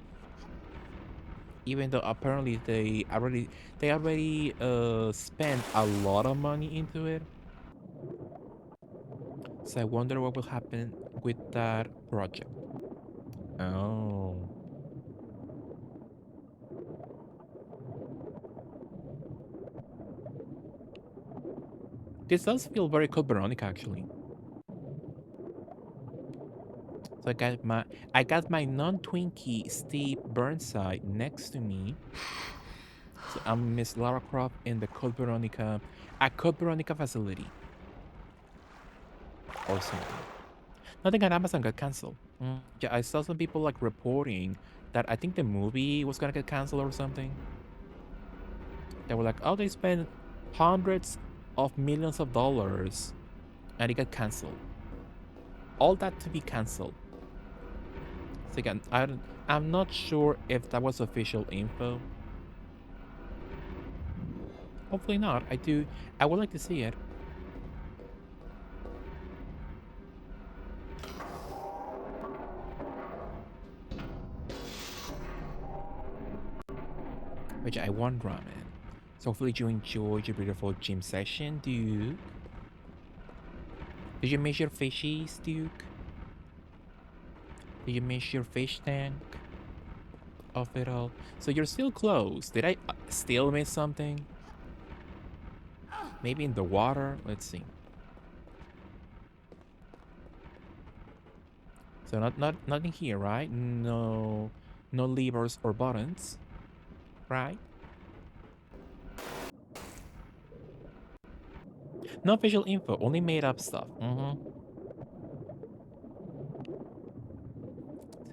Even though apparently they already spent a lot of money into it. So I wonder what will happen with that project. Oh. This does feel very Code Veronica actually. So I got my non-Twinkie Steve Burnside next to me. So I'm Miss Lara Croft in the Code Veronica facility or something. Nothing at Amazon got canceled. Yeah, I saw some people like reporting that I think the movie was gonna get canceled or something. They were like, oh, they spent hundreds of millions of dollars and it got canceled. All that to be canceled. So again, I'm not sure if that was official info. Hopefully not. I would like to see it. But yeah, I want ramen. So hopefully you enjoyed your beautiful gym session, Duke. Did you miss your fishies, Duke? Did you miss your fish tank of it all? So you're still close. Did I still miss something? Maybe in the water? Let's see. So nothing here, right? No levers or buttons, right? No official info, only made up stuff. So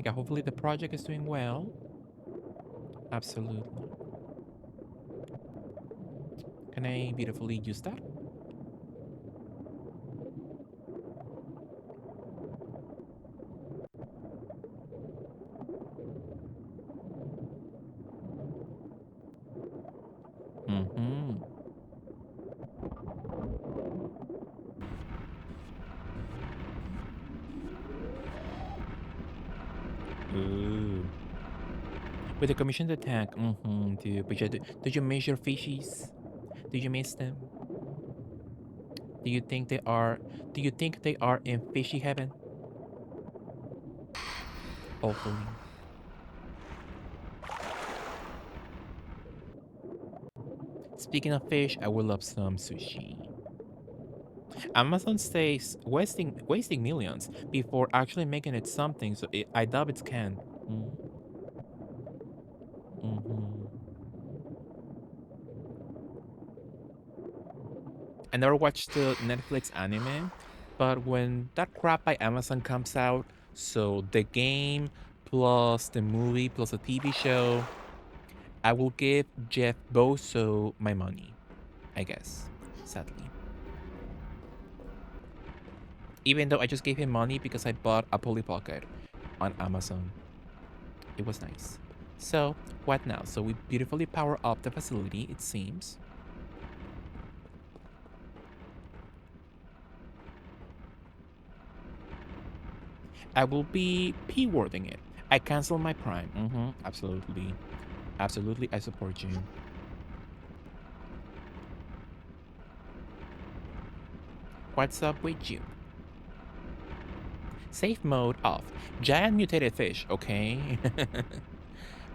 yeah, hopefully the project is doing well. Absolutely. Can I beautifully use that? Ooh. With the commission the tank. Dude. But yeah, did you miss your fishies? Did you miss them? Do you think they are in fishy heaven? Hopefully. Speaking of fish, I would love some sushi. Amazon stays wasting millions before actually making it something, so I doubt it can. I never watched the Netflix anime, but when that crap by Amazon comes out, so the game plus the movie plus the TV show, I will give Jeff Bezos my money, I guess, sadly. Even though I just gave him money because I bought a Polly Pocket on Amazon. It was nice. So, what now? So we beautifully power up the facility, it seems. I will be P-wording it. I cancel my Prime. Absolutely. Absolutely, I support you. What's up with you? Safe mode off. Giant mutated fish, okay?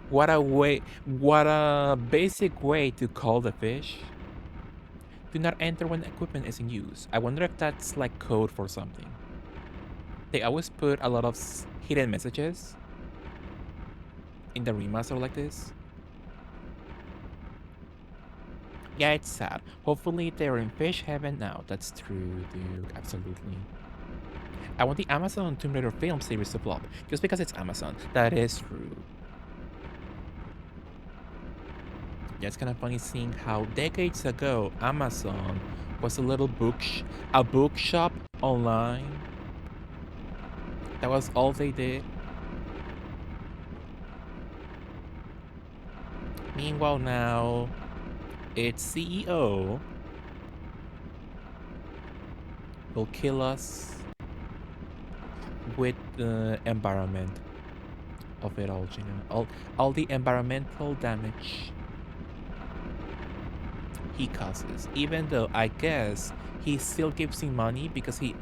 What a basic way to call the fish. Do not enter when equipment is in use. I wonder if that's like code for something. They always put a lot of hidden messages in the remaster like this. Yeah, it's sad. Hopefully they're in fish heaven now. That's true, dude. Absolutely. I want the Amazon Tomb Raider film series to flop, just because it's Amazon. That is true. Yeah, it's kind of funny seeing how decades ago Amazon was a little a bookshop online. That was all they did. Meanwhile now, its CEO will kill us with the environment of it all, you know, all the environmental damage he causes. Even though I guess he still gives him money because he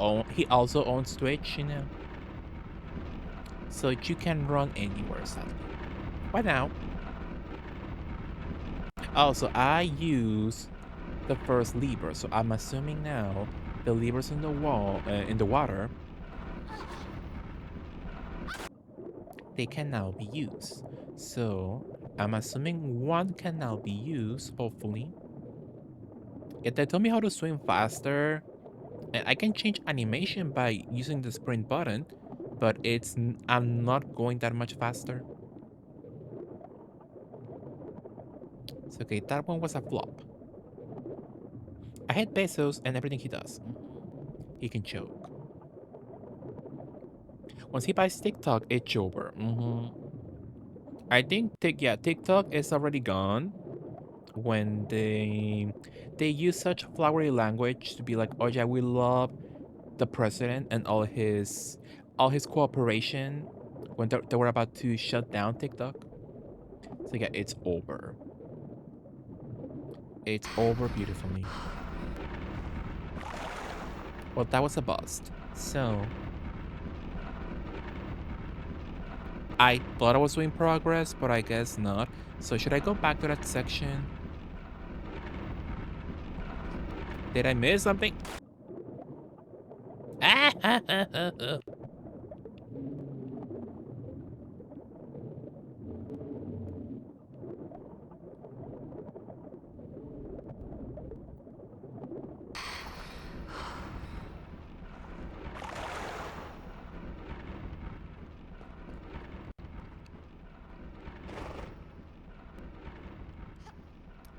also owns Twitch, you know. So you can run anywhere, sadly. Why now? Also, I use the first lever, so I'm assuming now the levers in the wall, in the water, they can now be used. So I'm assuming one can now be used, hopefully. If they told me how to swim faster, and I can change animation by using the sprint button, but I'm not going that much faster. So okay, that one was a flop. I hate Bezos and everything he does. He can choke. Once he buys TikTok, it's over. I think TikTok is already gone when they use such flowery language to be like, oh yeah, we love the president and all his cooperation when they were about to shut down TikTok. So yeah, it's over. It's over beautifully. Well, that was a bust. So I thought I was doing progress, but I guess not. So should I go back to that section? Did I miss something?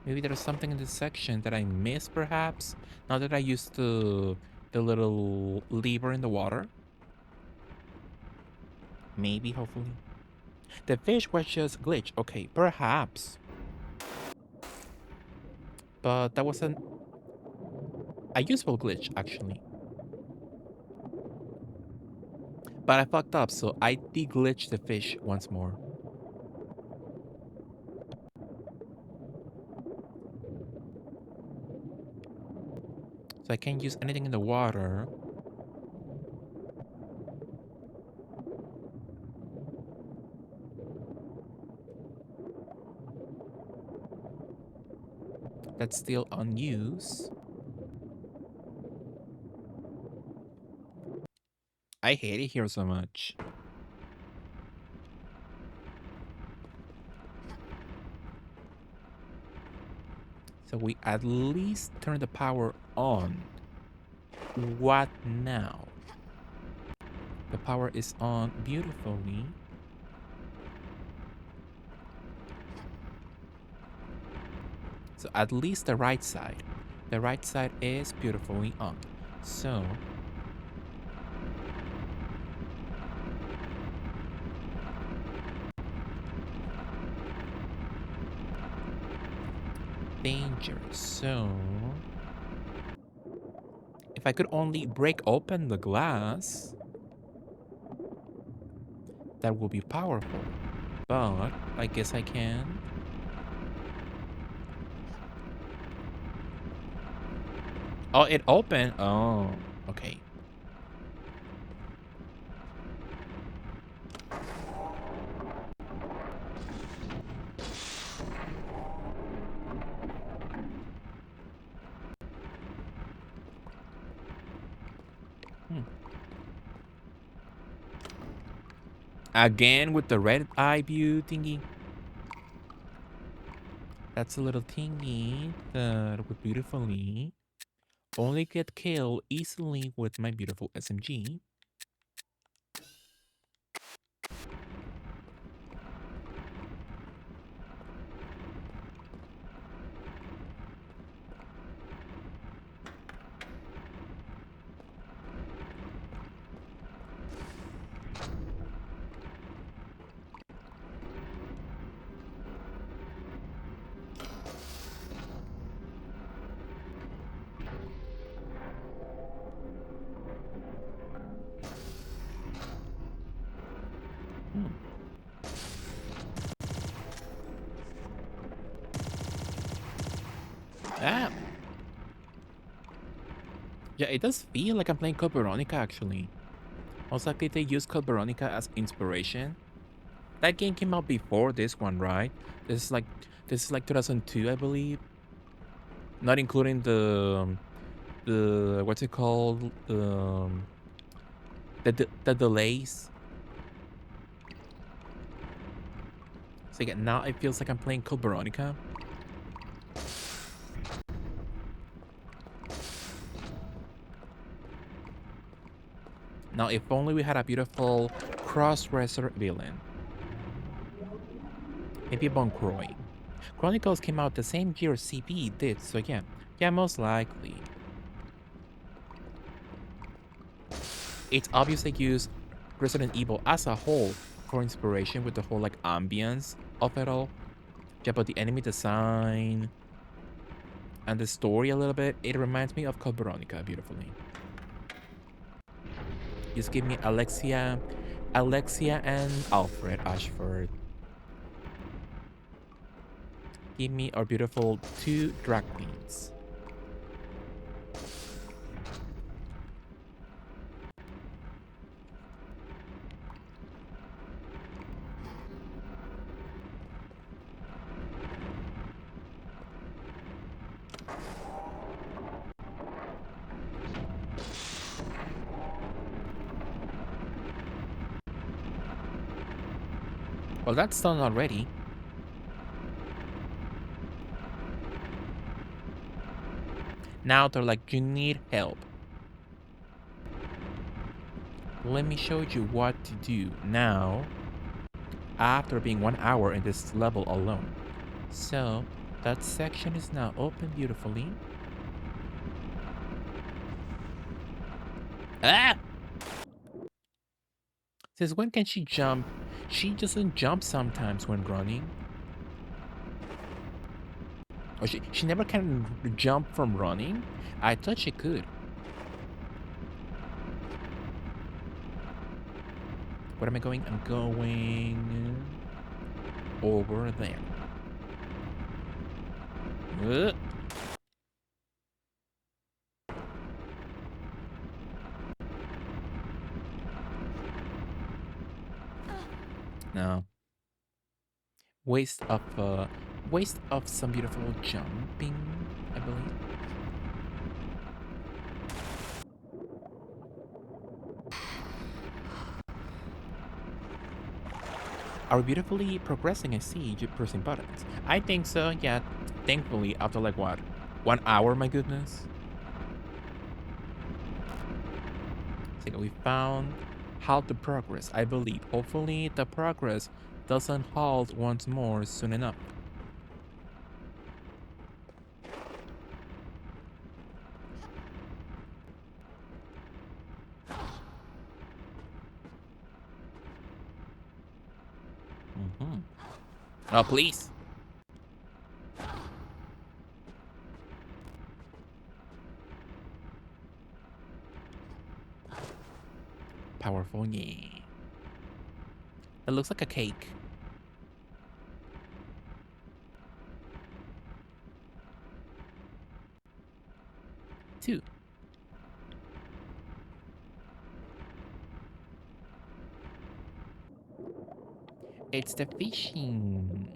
Maybe there's something in this section that I missed, perhaps? Now that I used the little lever in the water? Maybe, hopefully. The fish was just glitch. Okay, perhaps. But that was a useful glitch, actually. But I fucked up, so I de-glitched the fish once more. So I can't use anything in the water. That's still unused. I hate it here so much. So we at least turn the power on. What now? The power is on beautifully. So at least the right side. The right side is beautifully on. So danger. So if I could only break open the glass, that would be powerful. But I guess I can. Oh, it opened. Oh, okay. Hmm. Again with the red eye view thingy. That's a little thingy that would beautifully only get killed easily with my beautiful SMG. Hmm. Ah, yeah, it does feel like I'm playing Code Veronica actually. Most likely they use Code Veronica as inspiration. That game came out before this one, right? This is like 2002, I believe. Not including the what's it called? The delays. So again, now it feels like I'm playing Code Veronica. Now, if only we had a beautiful cross-dresser villain. Maybe Bon Croy. Chronicles came out the same year CP did, so yeah, most likely. It's obvious they used Resident Evil as a whole for inspiration with the whole like ambience of it all. Yeah, but the enemy design and the story a little bit, it reminds me of Code Veronica beautifully. Just give me Alexia and Alfred Ashford. Give me our beautiful two drag queens. Well, that's done already. Now they're like, you need help. Let me show you what to do now after being 1 hour in this level alone. So, that section is now open beautifully. Ah! Says, when can she jump? She doesn't jump sometimes when running. Or she never can jump from running? I thought she could. Where am I going? I'm going over there. No. Waste of some beautiful jumping, I believe. Are we beautifully progressing? I see you pressing buttons. I think so, yeah. Thankfully, after like what? 1 hour, my goodness. So we found how to progress, I believe. Hopefully the progress doesn't halt once more soon enough. Oh, please. Powerful, yeah. It looks like a cake. 2. It's the fishing.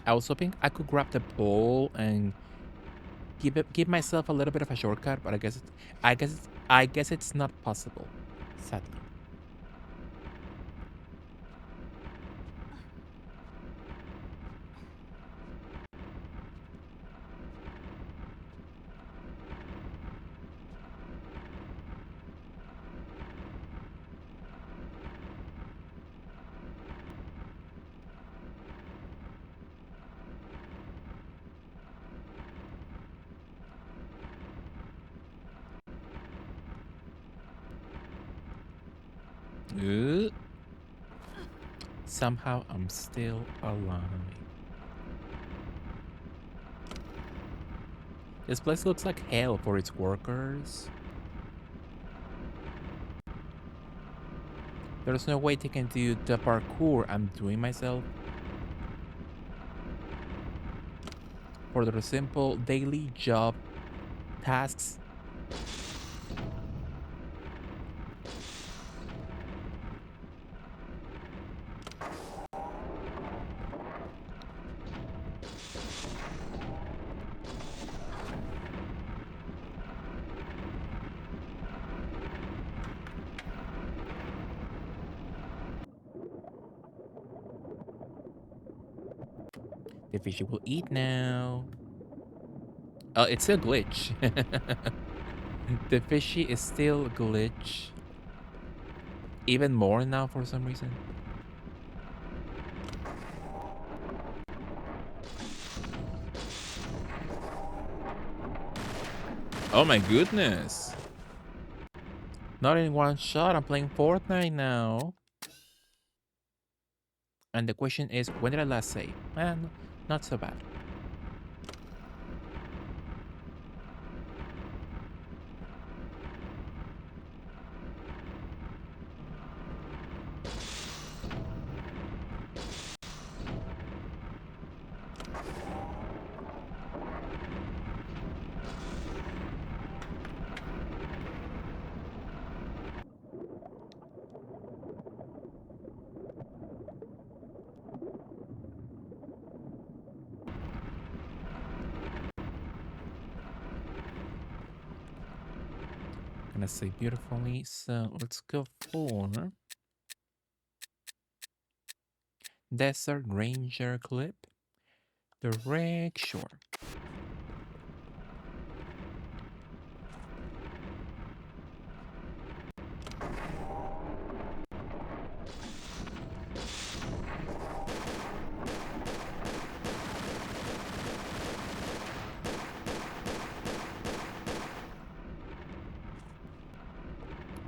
I was hoping I could grab the pole and give myself a little bit of a shortcut, but I guess it's not possible, sadly. Ugh. Somehow I'm still alive. This place looks like hell for its workers. There's no way they can do the parkour I'm doing myself. For their simple daily job tasks. The fishy will eat now. Oh, it's a glitch. The fishy is still a glitch. Even more now for some reason. Oh my goodness. Not in one shot. I'm playing Fortnite now. And the question is, when did I last save? Not so bad. Gonna say beautifully, so let's go for Desert Ranger clip. The wreck shore.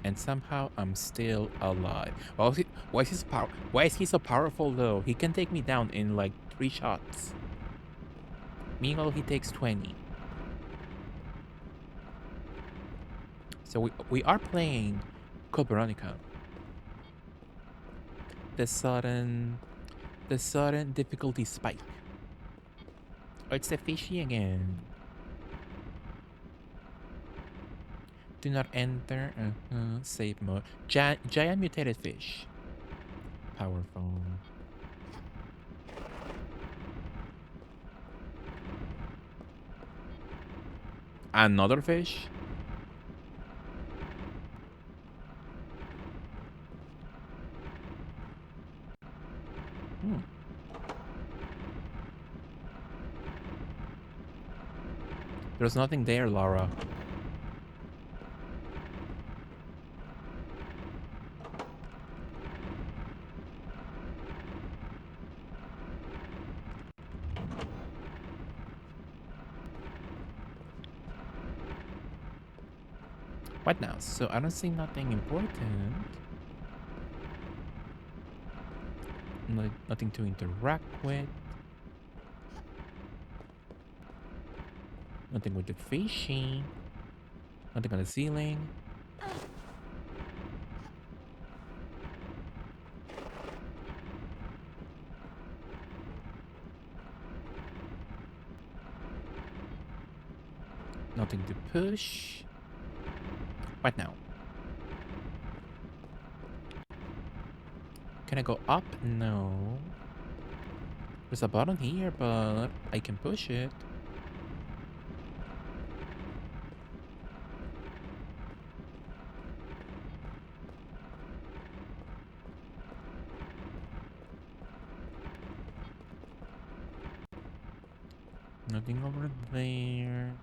And somehow I'm still alive. Why is he so powerful though? He can take me down in like 3 shots. Meanwhile, he takes 20. So we are playing Code Veronica. The sudden difficulty spike. Oh, it's the fishy again. Do not enter save mode. Giant mutated fish. Powerful. Another fish? There's nothing there, Laura. What now? So I don't see nothing important. Nothing to interact with. Nothing with the fishy. Nothing on the ceiling. Nothing to push. What now? Can I go up? No. There's a button here, but I can push it. Nothing over there.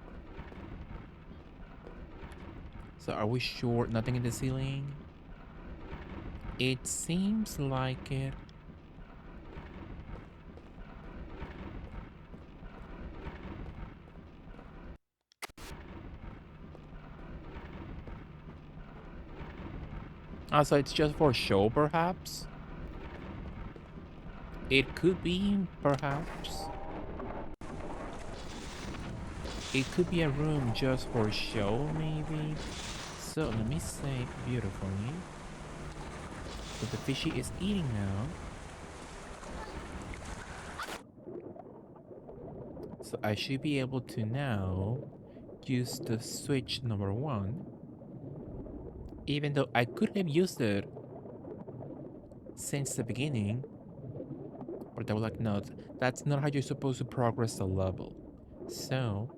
So are we sure nothing in the ceiling? It seems like it. Ah, so it's just for show, perhaps? It could be, perhaps. It could be a room just for show, maybe. So let me say beautifully. So the fishy is eating now. So I should be able to now use the switch number 1. Even though I could have used it since the beginning. But they were like, no, that's not how you're supposed to progress the level. So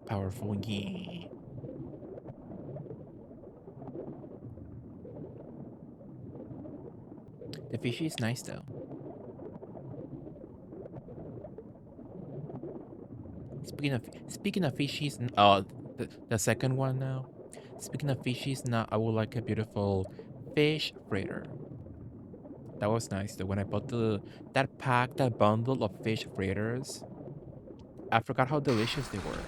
powerful, yeah. The fishy is nice though. Speaking of fishies, the second one now. Speaking of fishies, now I would like a beautiful fish fritter. That was nice though. When I bought that bundle of fish fritters, I forgot how delicious they were.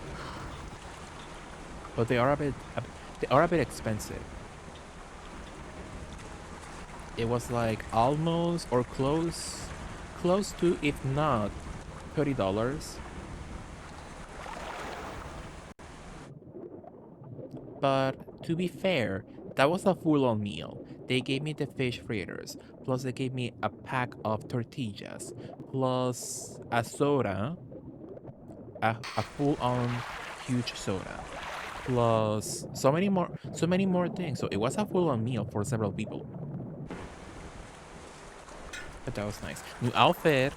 But they are a bit expensive. It was like almost or close to, if not $30. But to be fair, that was a full-on meal. They gave me the fish fritters, plus they gave me a pack of tortillas, plus a soda, a full-on huge soda, plus so many more things. So it was a full-on meal for several people. But that was nice. New outfit.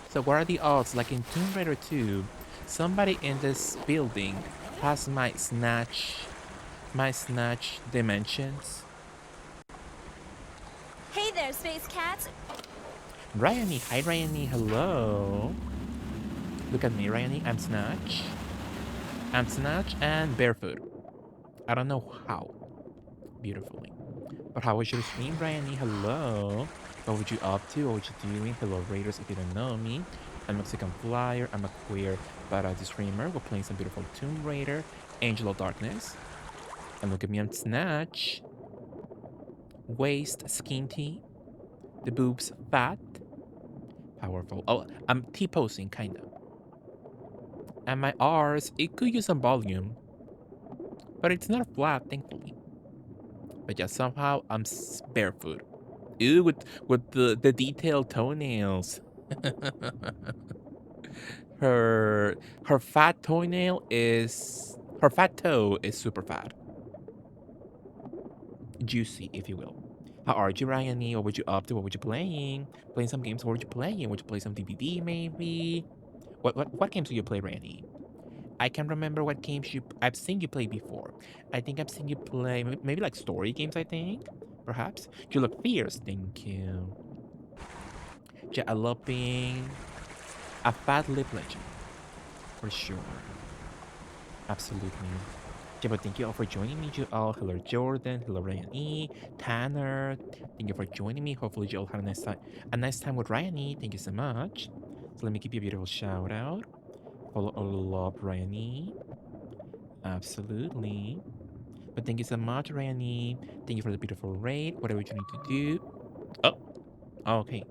So what are the odds? Like in Tomb Raider 2, somebody in this building has my snatch dimensions. Hey there, Space Cat! Ryanie, hi Ryanie, hello. Look at me, Ryanie, I'm Snatch. I'm Snatch and barefoot. I don't know how. Beautifully. But how was your stream, Ryanie? Hello. What were you up to? What were you doing? Hello, Raiders, if you don't know me. I'm a Mexican flyer. I'm a queer badass streamer. We're playing some beautiful Tomb Raider, Angel of Darkness. And look at me, I'm Snatch. Waist skinty. The boobs fat. Powerful. Oh, I'm T-posing, kind of. And my R's, it could use some volume. But it's not flat, thankfully. But yeah, somehow I'm barefoot. Ew, with the detailed toenails. her fat toenail is her fat toe is super fat. Juicy, if you will. How are you, Ryan? What were you up to? What were you playing? Playing some games? What were you playing? Would you play some DVD maybe? What games do you play, Randy? I can't remember what games I've seen you play before. I think I've seen you play maybe like story games, I think. Perhaps. You look fierce, thank you. Yeah, I love being a fat lip legend. For sure. Absolutely. Yeah, but thank you all for joining me, you all. Hello, Jordan. Hello, Ryan E. Tanner. Thank you for joining me. Hopefully, you all have a nice time with Ryan E. Thank you so much. So let me give you a beautiful shout out. Follow all love, Ryan E. Absolutely. But thank you so much, Ryan E. Thank you for the beautiful raid. Whatever you need to do. Oh, okay.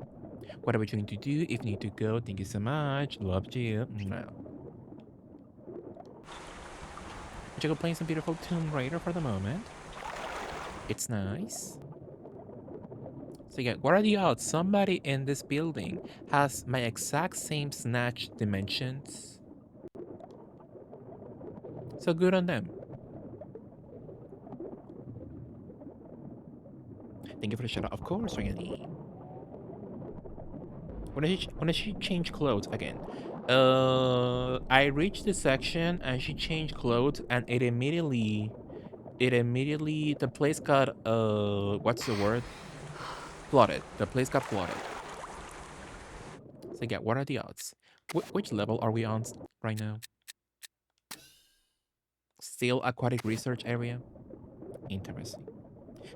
Whatever you need to do, if you need to go, thank you so much. Love you. Mwah. But you go playing some beautiful Tomb Raider for the moment. It's nice. So yeah, what are the odds somebody in this building has my exact same snatch dimensions? So good on them. Thank you for the shout out. Of course, Ryan. When did she change clothes again? I reached the section and she changed clothes and it immediately the place got what's the word? Flooded. The place got flooded. So yeah, what are the odds? Which level are we on right now? Still aquatic research area? Interesting.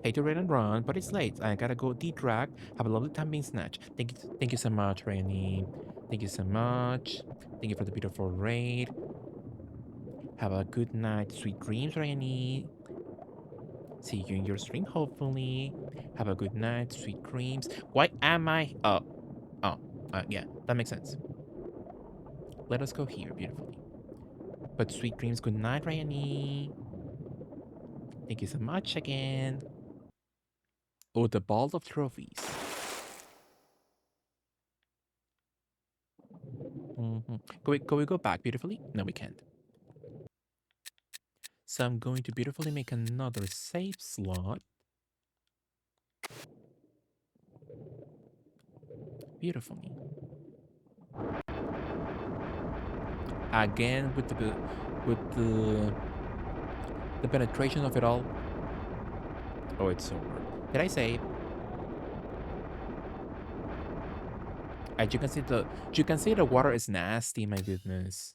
Hate to read and run, but it's late. I gotta go de-drag. Have a lovely time being snatched. Thank you so much, Rainy. Thank you so much. Thank you for the beautiful raid. Have a good night. Sweet dreams, Rainy. See you in your stream, hopefully. Have a good night. Sweet dreams. Why am I... yeah, that makes sense. Let us go here beautifully. But sweet dreams, good night, Rainy. Thank you so much again. Oh, the ball of trophies. Can we go back beautifully? No, we can't. So I'm going to beautifully make another save slot. Beautifully. Again with the penetration of it all. Oh, it's over. Did I save? As you can see the water is nasty. My goodness,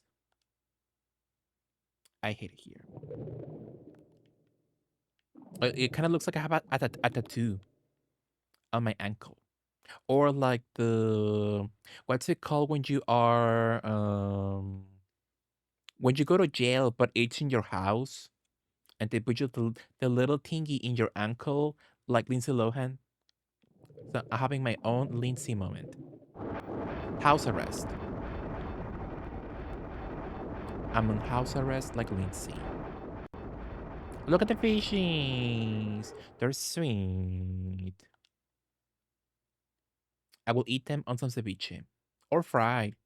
I hate it here. It kind of looks like I have a tattoo on my ankle, or like the what's it called when you are when you go to jail but it's in your house and they put you the little thingy in your ankle like Lindsay Lohan. So I'm having my own Lindsay moment. House arrest. I'm on house arrest like Lindsay. Look at the fishies. They're sweet. I will eat them on some ceviche or fried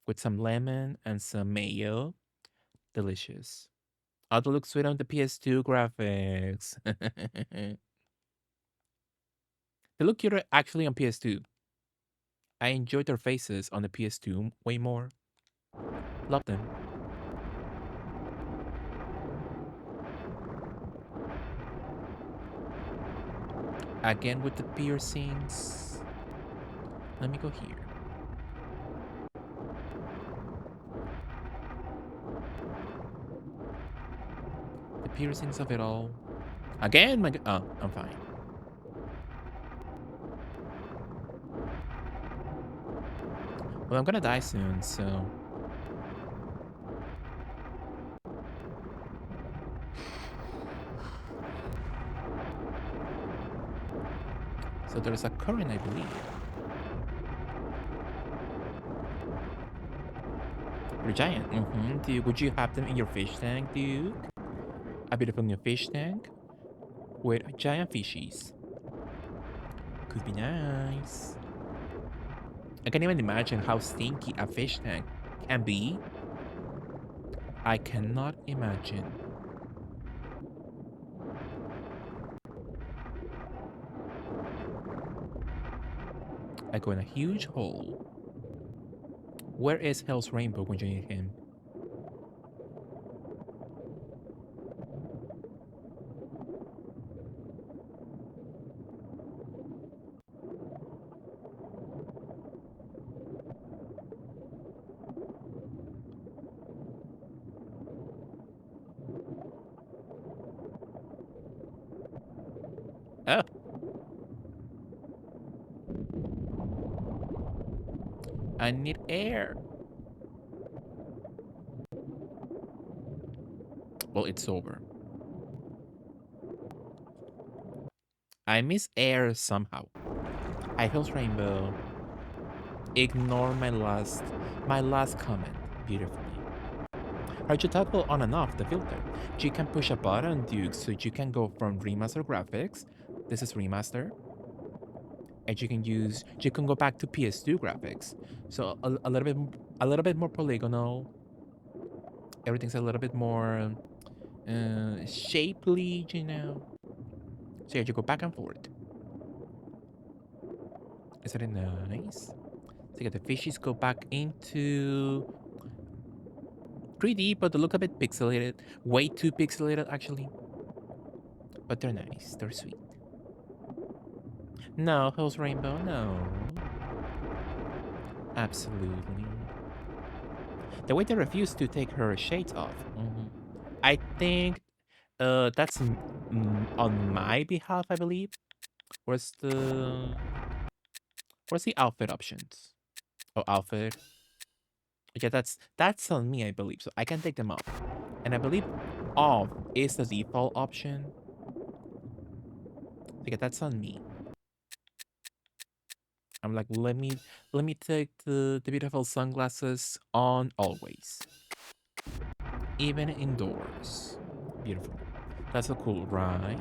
with some lemon and some mayo. Delicious. Oh, they look sweet on the PS2 graphics. They look cuter actually on PS2. I enjoy their faces on the PS2 way more. Love them. Again with the piercings. Let me go here. The piercings of it all. Again, oh, I'm fine. Well, I'm gonna die soon, so... So there's a current, I believe. You're giant. Dude, would you have them in your fish tank, dude? A beautiful new fish tank with giant fishies. Could be nice. I can't even imagine how stinky a fish tank can be. I cannot imagine. I go in a huge hole. Where is Hell's Rainbow when you need him? I need air. Well, it's over. I miss air somehow. I Hills Rainbow. Ignore my last comment beautifully. Hard to toggle on and off the filter. You can push a button, Duke, so you can go from remaster graphics. This is remaster. And you can go back to PS2 graphics. So a little bit more polygonal. Everything's a little bit more shapely, you know. So yeah, you go back and forth. Isn't it nice? So yeah, the fishies go back into 3D, but they look a bit pixelated. Way too pixelated, actually. But they're nice. They're sweet. No, Hills Rainbow, no. Absolutely. The way they refuse to take her shades off. I think that's on my behalf, I believe. Where's the outfit options? Oh, outfit. Yeah, that's on me, I believe. So I can take them off. And I believe off is the default option. Yeah, that's on me. I'm like, let me take the beautiful sunglasses on always. Even indoors. Beautiful. That's so cool, right?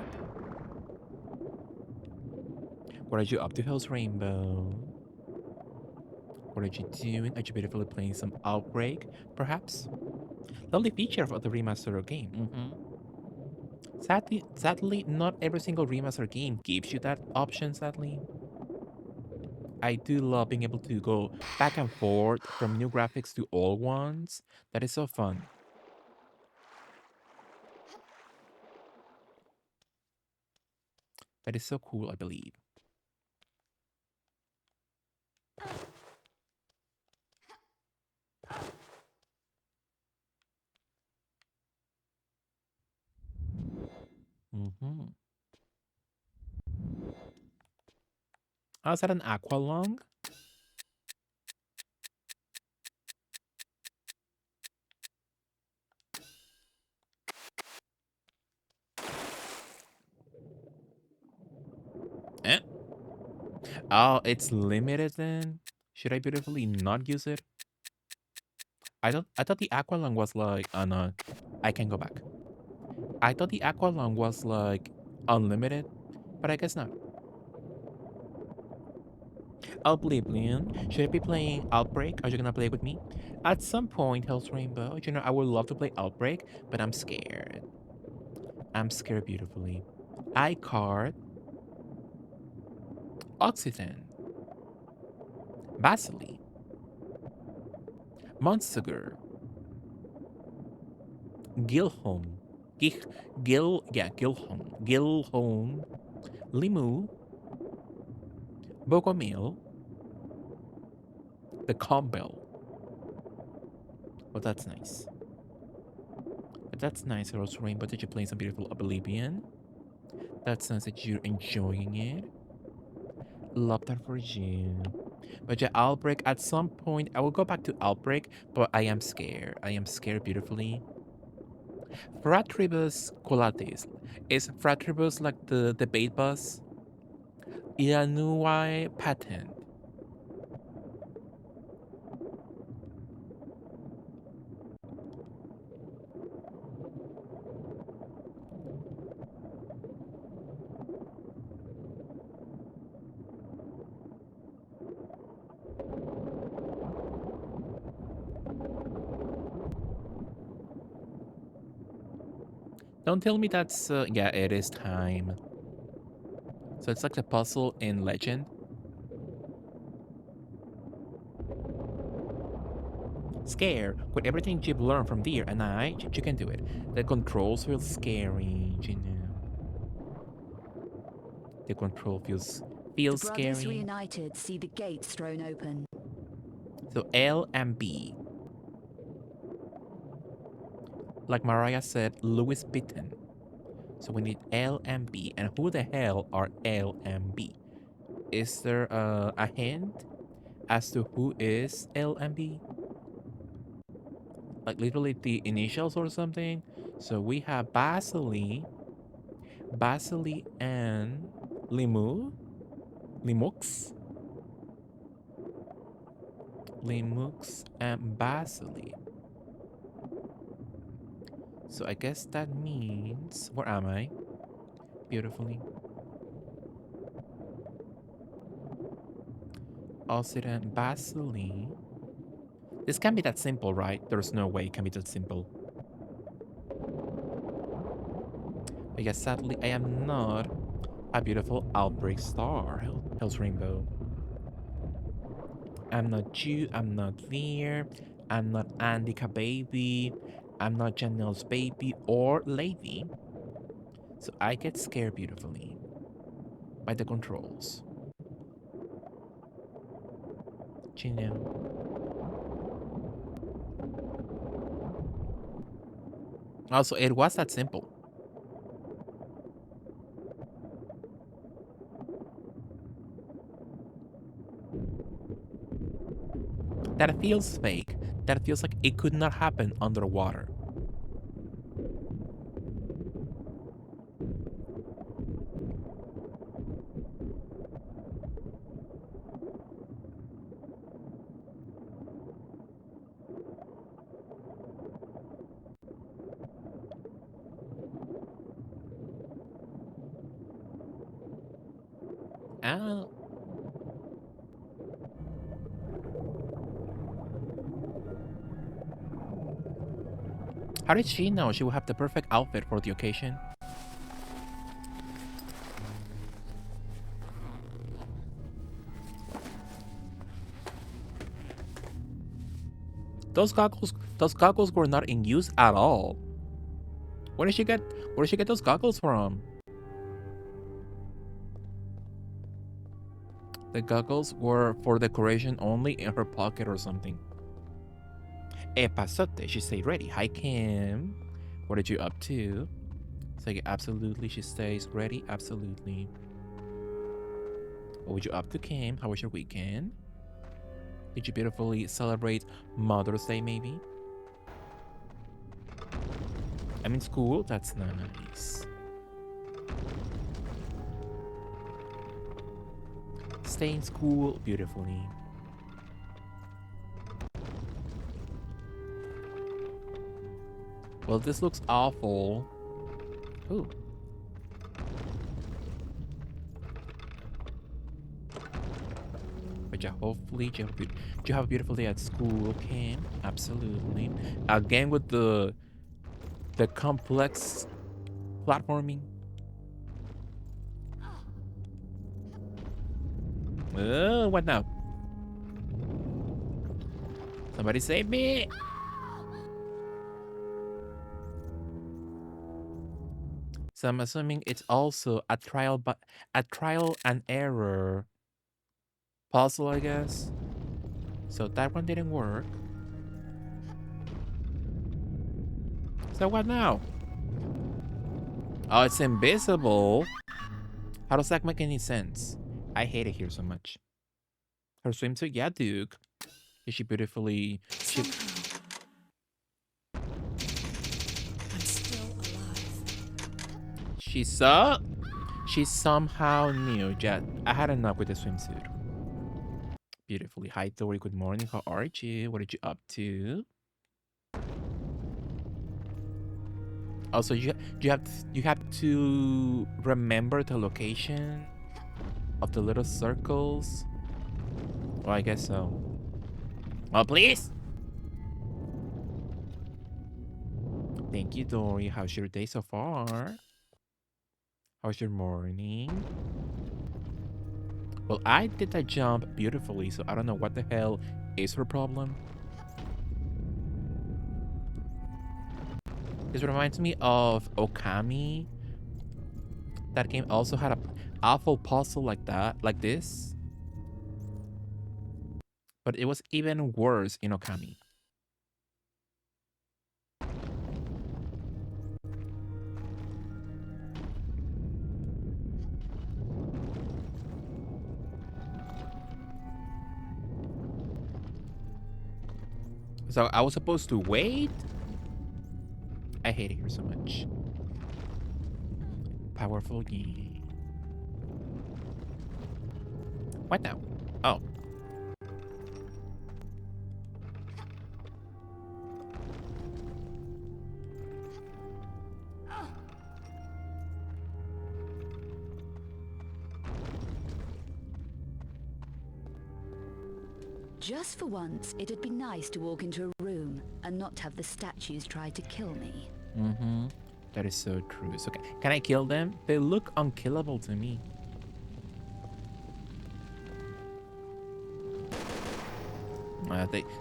What are you up to, Hills Rainbow? What are you doing? Are you beautifully playing some Outbreak, perhaps? Lovely feature of the remastered game. Sadly, not every single remaster game gives you that option, sadly. I do love being able to go back and forth from new graphics to old ones. That is so fun. That is so cool, I believe. Oh, is that an aqualung? Eh? Oh, it's limited then? Should I beautifully not use it? I thought the aqualung was like, oh no, I can go back. I thought the aqualung was like unlimited, but I guess not. Oblivion. Should I be playing Outbreak? Are you gonna play with me? At some point, Hell's Rainbow. You know, I would love to play Outbreak, but I'm scared. I'm scared beautifully. iCard. Oxygen. Basily. Monsugar. Gilhome. Gilhome. Gilhome. Limu. Bogomil. The Combel. Well, that's nice. But that's nice, Rose Rainbow, that you're playing some beautiful Oblivion. That sounds that you're enjoying it. Love that for you. But yeah, Outbreak, at some point, I will go back to Outbreak, but I am scared. I am scared beautifully. Fratribus Colates. Is Fratribus like the debate bus? Ianuai patent. Don't tell me that's... yeah, it is time. So it's like the puzzle in Legend. Scare. With everything you've learned from Deer and I, you can do it. The controls feel scary, you know. The control feels The brothers scary. reunited see the gates thrown open. So L and B. Like Mariah said, Louis Bitten. So we need L and B. And who the hell are L and B? Is there a hint? as to who is L and B? Like literally the initials or something? So we have Basili, and Limux, and Basili. So I guess that means, where am I? Beautifully. Occident Basili. This can't be that simple, right? There's no way it can be that simple. But yes, sadly, I am not a beautiful outbreak star, Hell's Rainbow. I'm not you, I'm not Lear, I'm not Andika baby, I'm not Janelle's baby or lady. So I get scared beautifully by the controls. Janelle. Also, it was that simple. That feels fake. That feels like it could not happen underwater. Ah. How did she know she would have the perfect outfit for the occasion? Those goggles were not in use at all. Where did she get those goggles from? The goggles were for decoration only in her pocket or something. Pasote, she stayed ready. Hi Kim. What are you up to? So yeah, absolutely, she stays ready. Absolutely. What were you up to, Kim? How was your weekend? Did you beautifully celebrate Mother's Day, maybe? I'm in school. That's nice. Stay in school beautifully. Well, this looks awful. Ooh. But yeah, hopefully you have a beautiful day at school, Kim. Absolutely. Again with the complex platforming. What now? Somebody save me! So I'm assuming it's also a trial and error puzzle, I guess. So that one didn't work. So what now? Oh, it's invisible. How does that make any sense? I hate it here so much. Her swimsuit, yeah, Duke. Is she beautifully? I'm still alive. She somehow knew. Yeah, I had enough with the swimsuit. Beautifully. Hi, Tori. Good morning. How are you? What are you up to? Also, you have to remember the location of the little circles. Well, I guess so. Oh, please. Thank you, Dory. How's your day so far? How's your morning? Well, I did that jump beautifully, so I don't know what the hell is her problem. This reminds me of Okami. That game also had a awful puzzle like that, like this. But it was even worse in Okami. So I was supposed to wait? I hate it here so much. Powerful game. What now? Oh. Just for once, it'd be nice to walk into a room and not have the statues try to kill me. Mm-hmm. That is so true. So can I kill them? They look unkillable to me.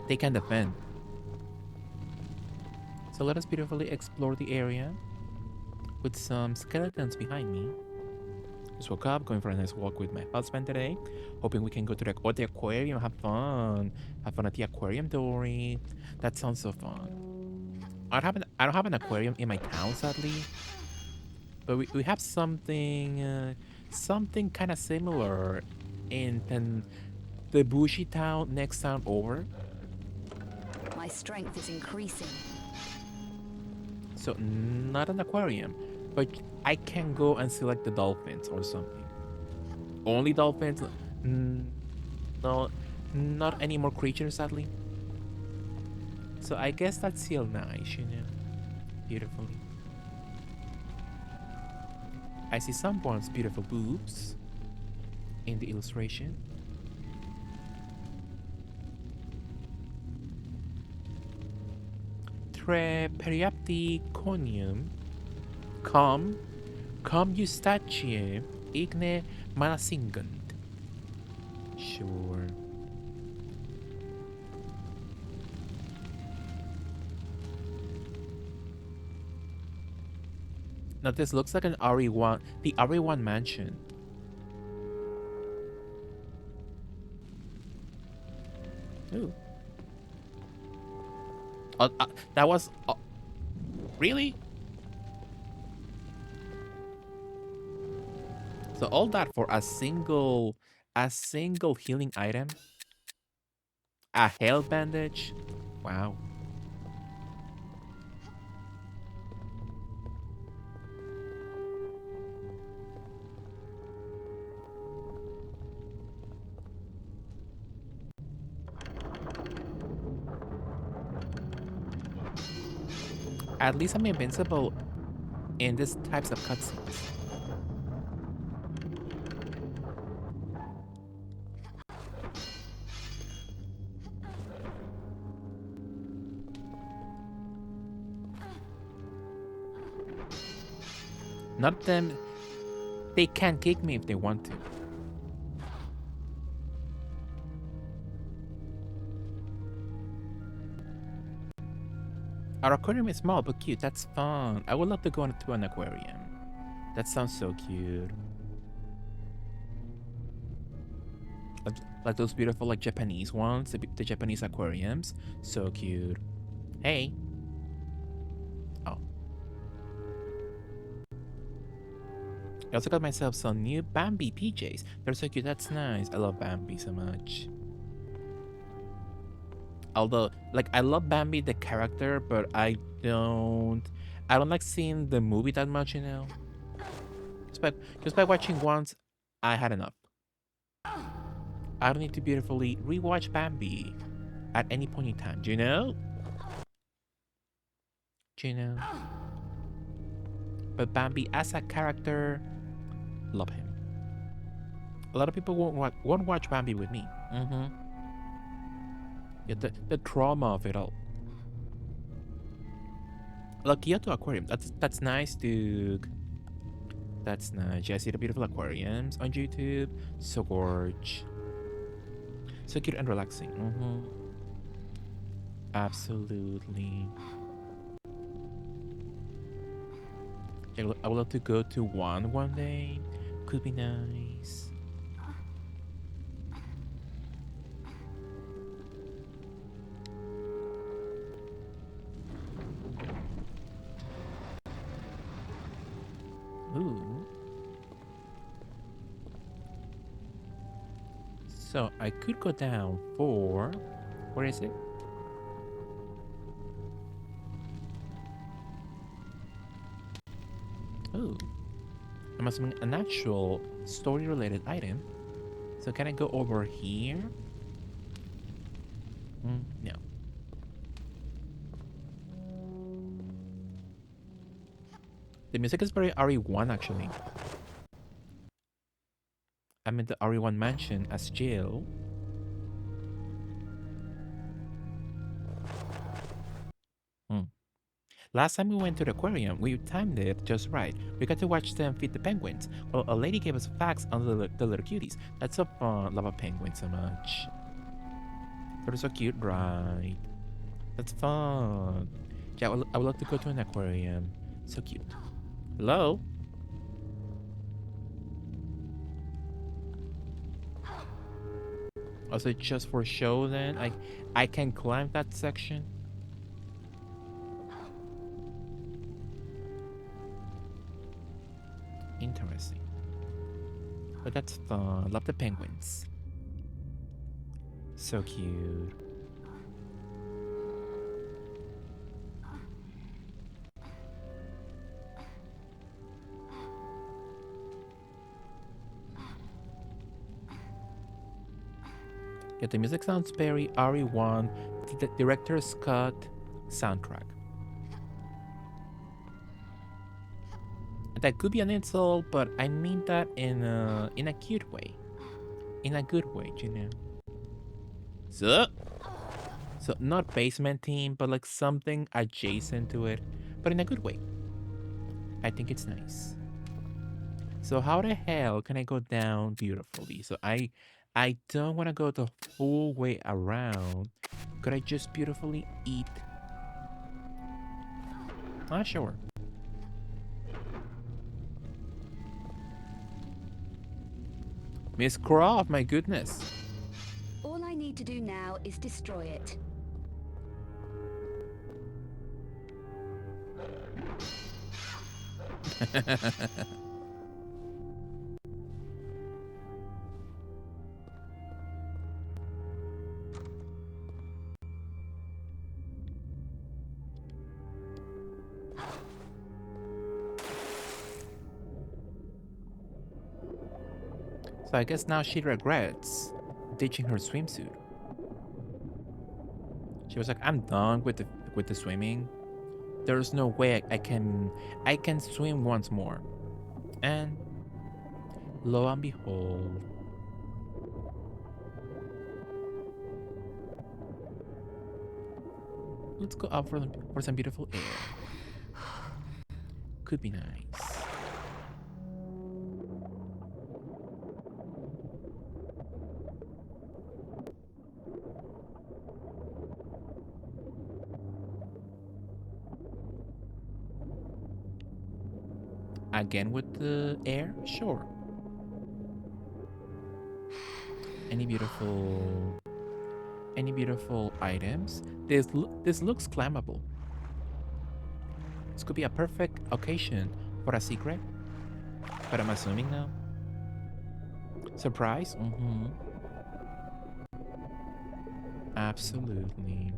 They can defend. So let us beautifully explore the area with some skeletons behind me. Just woke up, going for a nice walk with my husband today. Hoping we can go to the aquarium, have fun. Have fun at the aquarium, Dory. That sounds so fun. I don't have an aquarium in my town, sadly. But we have something kind of similar in the bushy town next town over. My strength is increasing. So not an aquarium, but I can go and select the dolphins or something. Only dolphins? No, not any more creatures, sadly. So I guess that's still nice, you know, beautifully. I see someone's beautiful boobs in the illustration. Tre periapti conium, cum eustachiae igne manasingant. Sure. Now this looks like an RE1, the RE1 mansion. Ooh. That was really? So all that for a single healing item? A hail bandage? Wow. At least I'm invincible in these types of cutscenes. Not them. They can kick me if they want to. Our aquarium is small but cute. That's fun. I would love to go into an aquarium. That sounds so cute. Like those beautiful like Japanese ones, the Japanese aquariums. So cute. Hey. Oh. I also got myself some new Bambi PJs. They're so cute. That's nice. I love Bambi so much. Although, like, I love Bambi the character, but I don't like seeing the movie that much, you know. Just by watching once, I had enough. I don't need to beautifully rewatch Bambi at any point in time. Do you know? Do you know? But Bambi as a character, love him. A lot of people won't watch Bambi with me. Yeah, the trauma of it all. Look, Kyoto Aquarium. That's nice, dude. That's nice. Yeah, I see the beautiful aquariums on YouTube. So gorge. So cute and relaxing. Absolutely. Yeah, I would love to go to one day. Could be nice. Ooh. So I could go down for, where is it? Ooh. I'm assuming an actual story-related item. So can I go over here? No. The music is very RE1 actually. I'm in the RE1 mansion as Jill. Last time we went to the aquarium, we timed it just right. We got to watch them feed the penguins. Well, a lady gave us facts on the little cuties. That's so fun. Love a penguin so much. They're so cute, right? That's fun. Yeah, I would love to go to an aquarium. So cute. Hello? Also, just for show then? I can climb that section? Interesting. But that's fun. Love the penguins. So cute. Yeah, the music sounds very RE1, the director's cut soundtrack. That could be an insult, but I mean that in a cute way. In a good way, you know. So not basement theme, but like something adjacent to it, but in a good way. I think it's nice. So how the hell can I go down beautifully? So I don't want to go the full way around. Could I just beautifully eat? Ah, sure. Miss Croft, my goodness. All I need to do now is destroy it. So I guess now she regrets ditching her swimsuit. She was like, "I'm done with the swimming. There's no way I can swim once more." And lo and behold, let's go out for some beautiful air. Could be nice. Again with the air? Sure. Any beautiful items? This looks climbable. This could be a perfect occasion for a secret. But I'm assuming now. Surprise? Mm-hmm. Absolutely.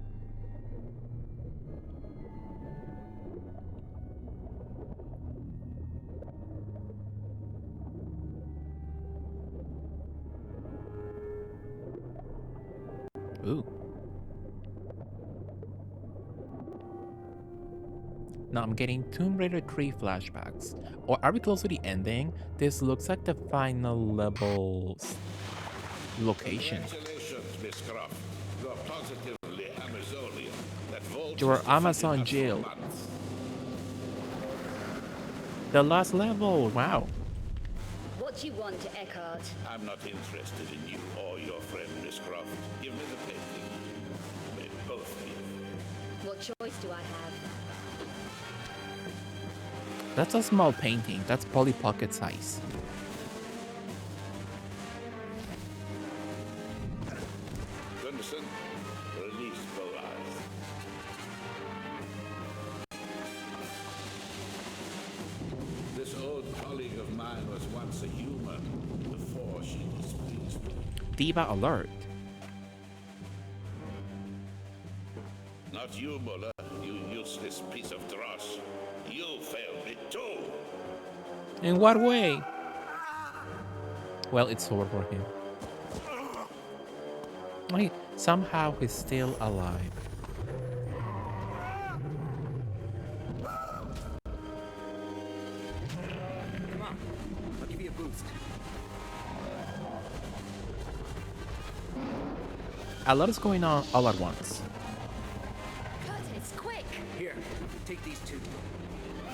Ooh. Now I'm getting Tomb Raider 3 flashbacks. Or are we close to the ending? This looks like the final level's location. Congratulations, Miss Croft. You are positively Amazonian. That vault You are is defeated Amazon us for Jill. months. The last level, wow. What do you want, Eckhart? I'm not interested in you or your friend, Miss Croft. Give me the painting. May both of you. What choice do I have? That's a small painting. That's Polly Pocket size. Gunderson, release Goliath. This old colleague of mine was once a human before she displeased me. Diva alert. Not you, Muller, you useless piece of dross. You failed me too. In what way? Well, it's over for him. Wait, somehow he's still alive. Come on, I'll give you a boost. A lot is going on all at once. Curtis, quick! Here, take these two.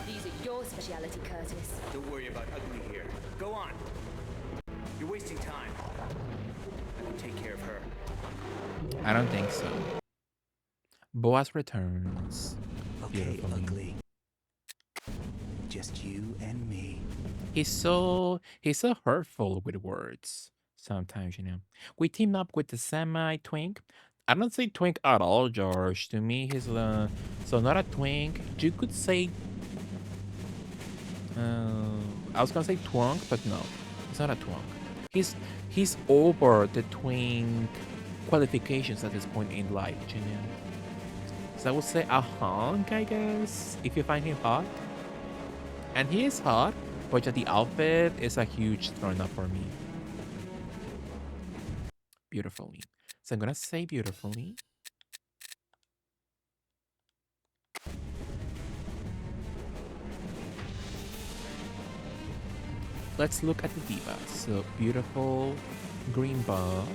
These are your speciality, Curtis. Don't worry about ugly here. Go on. You're wasting time. I can take care of her. I don't think so. Boaz returns. Okay, Beautifully. ugly. Just you and me. He's so hurtful with words. Sometimes, you know. We team up with the semi-twink. I don't say twink at all, George. To me, he's so not a twink. You could say I was gonna say twunk, but no, he's not a twunk. He's over the twink qualifications at this point in life, you know. So I would say a hunk, I guess, if you find him hot. And he is hot, but the outfit is a huge turn up for me. Beautifully. So I'm gonna say beautifully. Let's look at the diva. So beautiful green buff.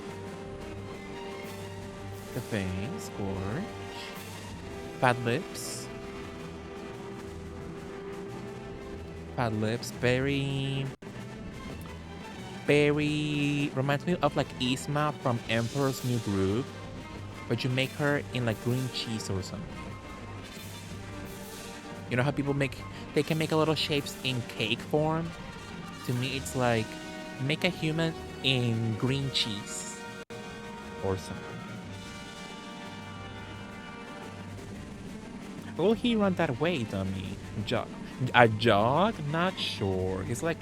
The face, gorge. Fat lips. Fat lips, very reminds me of like Isma from Emperor's New Groove, but you make her in like green cheese or something. You know how people they can make a little shapes in cake form? To me, it's like make a human in green cheese or something. Will he run that way, dummy? A jog? Not sure. He's like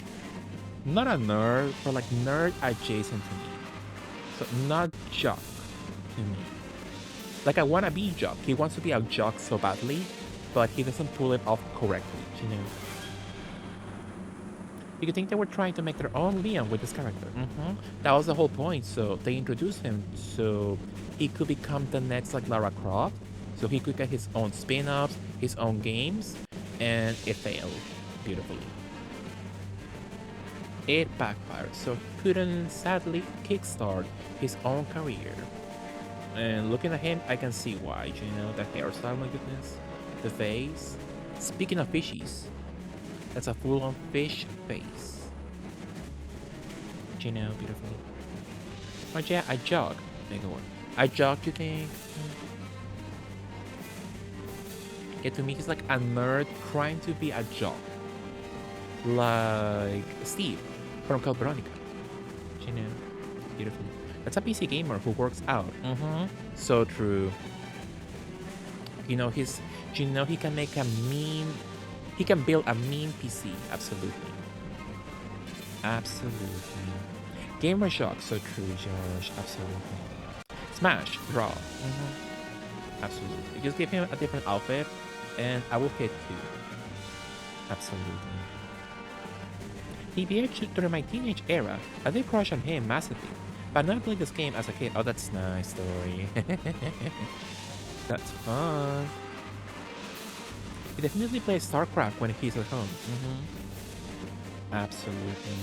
not a nerd, but like nerd adjacent to me. So not jock to me. Like I wanna be jock. He wants to be a jock so badly, but he doesn't pull it off correctly, you know. You could think they were trying to make their own Liam with this character. That was the whole point. So they introduced him so he could become the next like Lara Croft. So he could get his own spin-offs, his own games, and it failed beautifully. It backfired, so he couldn't sadly kickstart his own career. And looking at him, I can see why. You know, the hairstyle, my goodness, the face. Speaking of fishies, that's a full-on fish face. You know, beautifully. Oh yeah, I jog. Make one. I jog, you think? Yeah, to me, he's like a nerd trying to be a jock. Like Steve from Code Veronica. You know, beautifully. That's a PC gamer who works out. So true. You know, he can make a mean. He can build a mean PC. Absolutely. Absolutely. Gamer shock. So true, Josh. Absolutely. Smash. Draw. Absolutely. Just give him a different outfit, and I will hit too. Absolutely. TBH, during my teenage era, I did crush on him massively, but I played this game as a kid. Oh, that's nice story. That's fun. He definitely plays StarCraft when he's at home. Absolutely.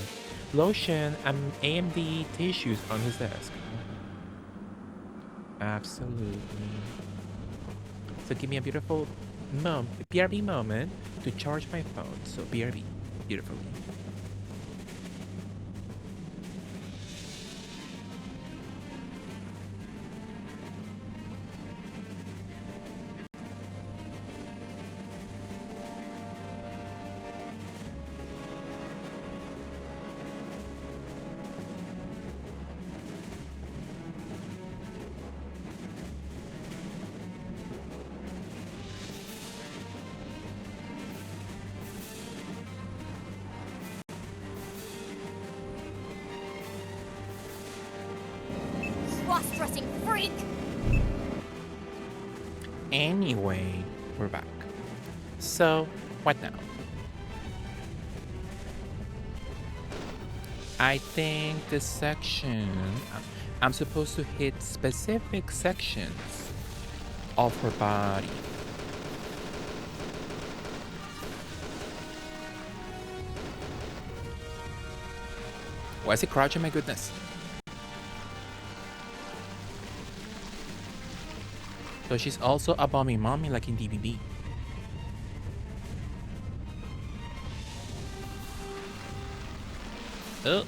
Lotion and AMD tissues on his desk. Absolutely. So give me a beautiful BRB moment to charge my phone. So BRB, beautifully. Cross-dressing freak! Anyway, we're back. So, what now? I think this section, I'm supposed to hit specific sections of her body. Why is it crouching? My goodness. So she's also a bomby mommy like in DBB. Oh.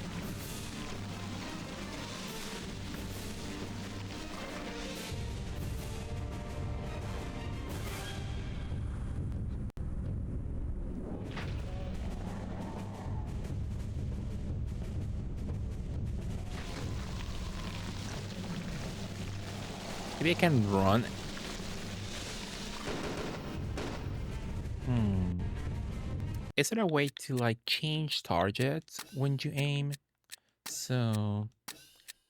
Maybe I can run. Is there a way to like change targets when you aim? So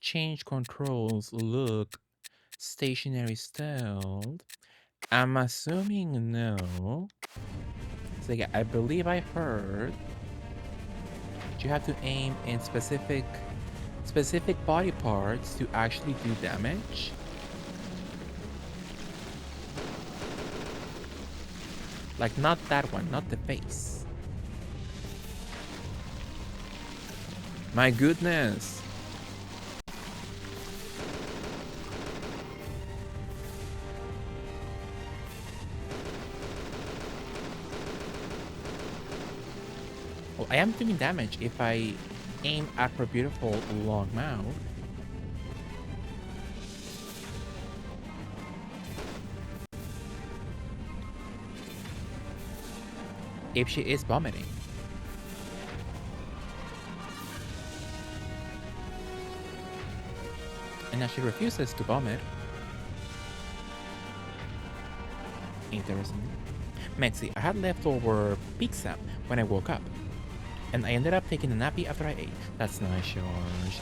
change controls, look, stationary stealth. I'm assuming no. So yeah, I believe I heard you have to aim in specific body parts to actually do damage. Like not that one, not the face. My goodness. Well, I am doing damage if I aim at her beautiful long mouth. If she is vomiting. And now she refuses to vomit. Interesting. Metzi, I had leftover pizza when I woke up. And I ended up taking a nappy after I ate. That's nice, George.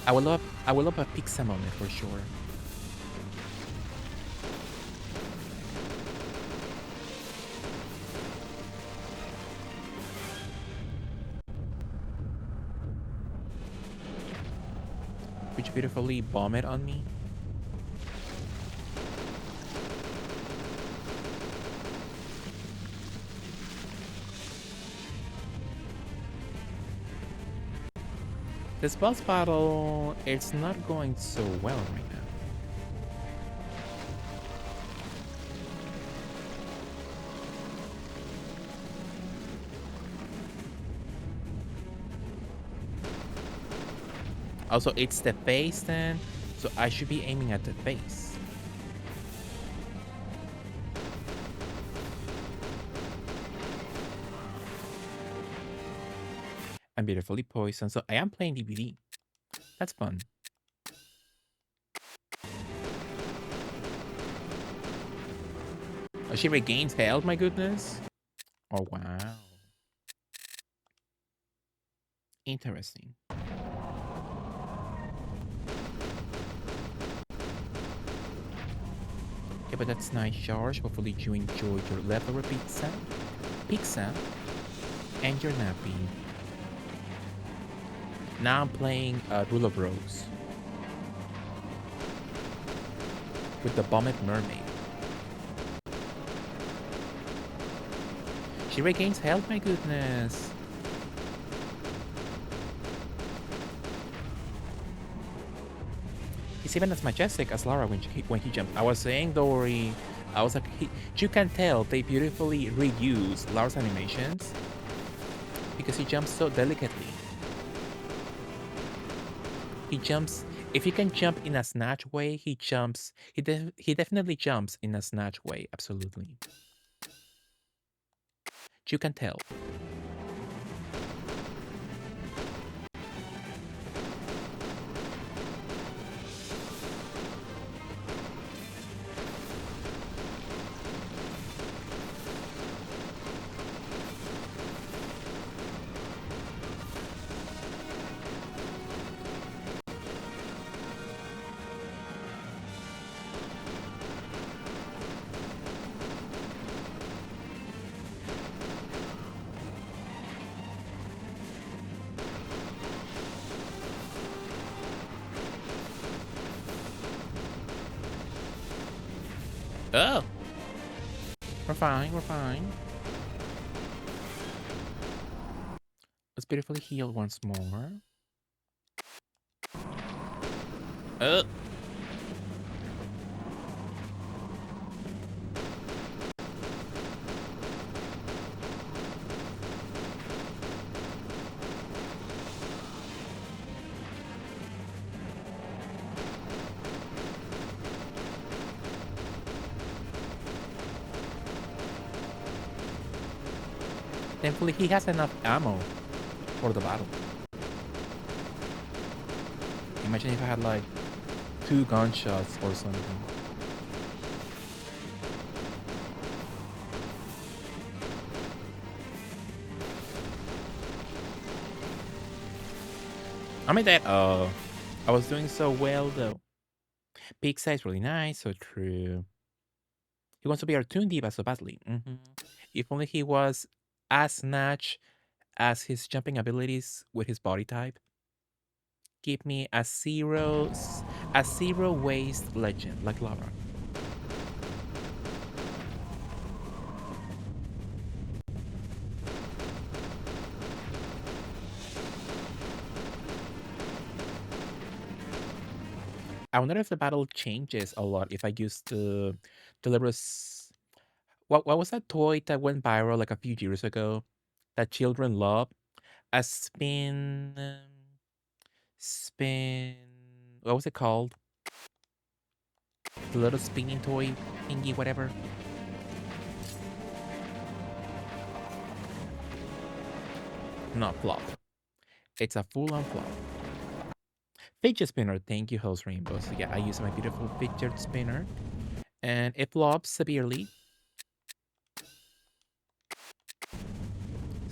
I will love a pizza moment for sure. Would you beautifully vomit on me? This boss battle, it's not going so well right now. Also, it's the face then, so I should be aiming at the face. I'm beautifully poisoned, so I am playing DVD. That's fun. Oh, she regains health, my goodness. Oh, wow. Interesting. Okay, but that's nice, George. Hopefully you enjoyed your leftover pizza, and your nappy. Now I'm playing Rule of Rose with the Vomit Mermaid. She regains health, my goodness. He's even as majestic as Lara when he jumped. I was saying, Dory, I was like, you can tell they beautifully reuse Lara's animations because he jumps so delicately. He jumps. If he can jump in a snatch way, he jumps. He definitely jumps in a snatch way. Absolutely. You can tell. Oh! We're fine, we're fine. Let's beautifully heal once more. Oh! Thankfully, he has enough ammo for the battle. Imagine if I had like 2 gunshots or something. I mean that, I was doing so well though. Big size, really nice, so true. He wants to be our Toon Diva so badly. If only he was as snatch as his jumping abilities with his body type. Give me a zero waste legend like Lara. I wonder if the battle changes a lot if I use the Delibera's. What was that toy that went viral like a few years ago that children love? A spin. What was it called? The little spinning toy thingy, whatever. Not flop. It's a full-on flop. Fidget spinner. Thank you, host Rainbow. So yeah, I use my beautiful fidget spinner, and it flops severely.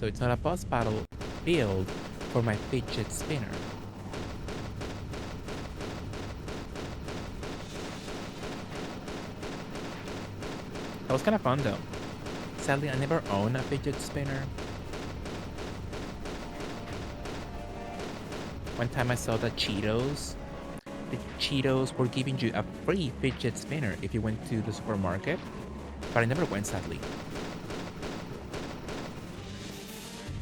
So it's not a boss battle build for my fidget spinner. That was kind of fun though. Sadly, I never owned a fidget spinner. One time I saw that the Cheetos were giving you a free fidget spinner if you went to the supermarket, but I never went sadly.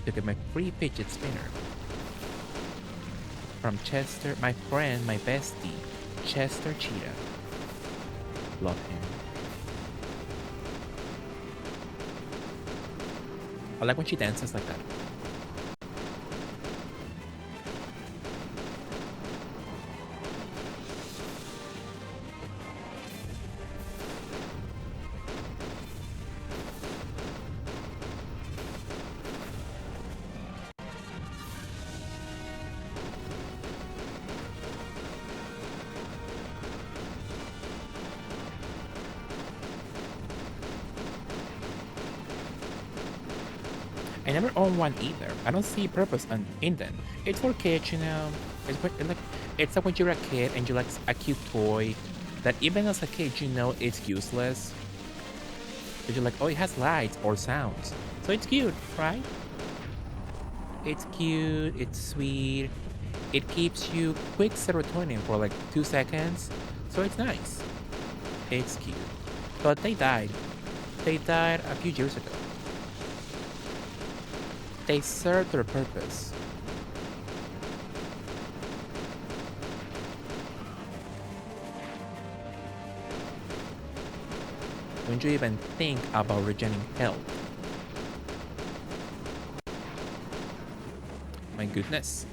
To get my free fidget spinner. From Chester, my friend, my bestie, Chester Cheetah. Love him. I like when she dances like that. I never owned one either. I don't see purpose in them. It's for kids, you know. It's like when you're a kid and you like a cute toy that even as a kid you know it's useless. But you're like, oh, it has lights or sounds, so it's cute, right? It's cute. It's sweet. It keeps you quick serotonin for like 2 seconds, so it's nice. It's cute. But they died. They died a few years ago. They served their purpose. Don't you even think about regenerating health? My goodness.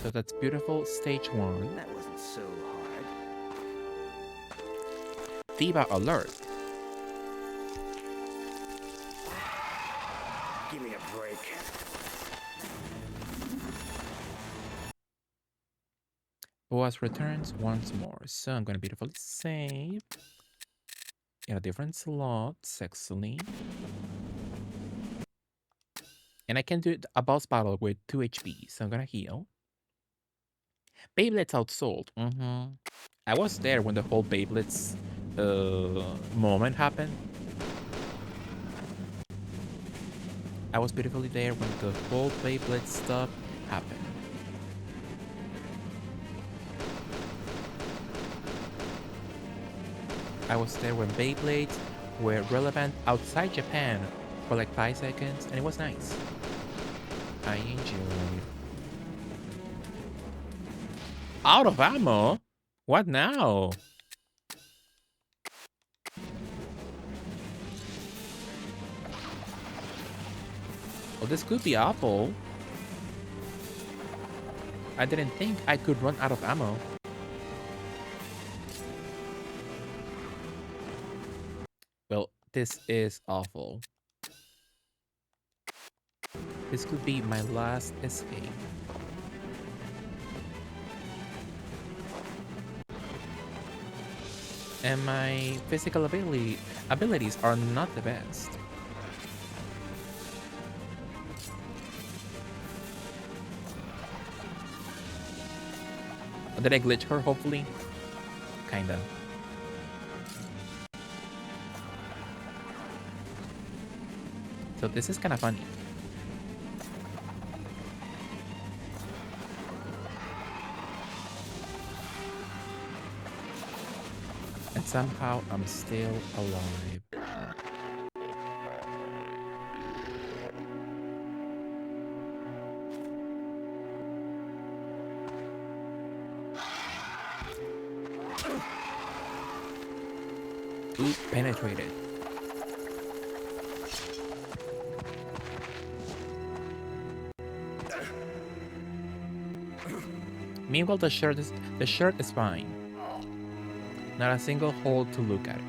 So that's beautiful stage 1. That wasn't so hard. Diva alert. Give me a break. Boaz returns once more. So I'm gonna beautifully save in a different slot, sexily. And I can do a boss battle with 2 HP, so I'm gonna heal. Beyblades outsold. I was there when the whole Beyblades moment happened. I was beautifully there when the full Beyblade stuff happened. I was there when Beyblades were relevant outside Japan for like 5 seconds, and it was nice. I enjoyed. Out of ammo? What now? Well, this could be awful. I didn't think I could run out of ammo. Well, this is awful. This could be my last escape. And my physical abilities are not the best. Did I glitch her, hopefully? Kinda. So this is kind of funny. And somehow I'm still alive. Ooh, penetrated. Meanwhile, the shirt is fine. Not a single hole to look at.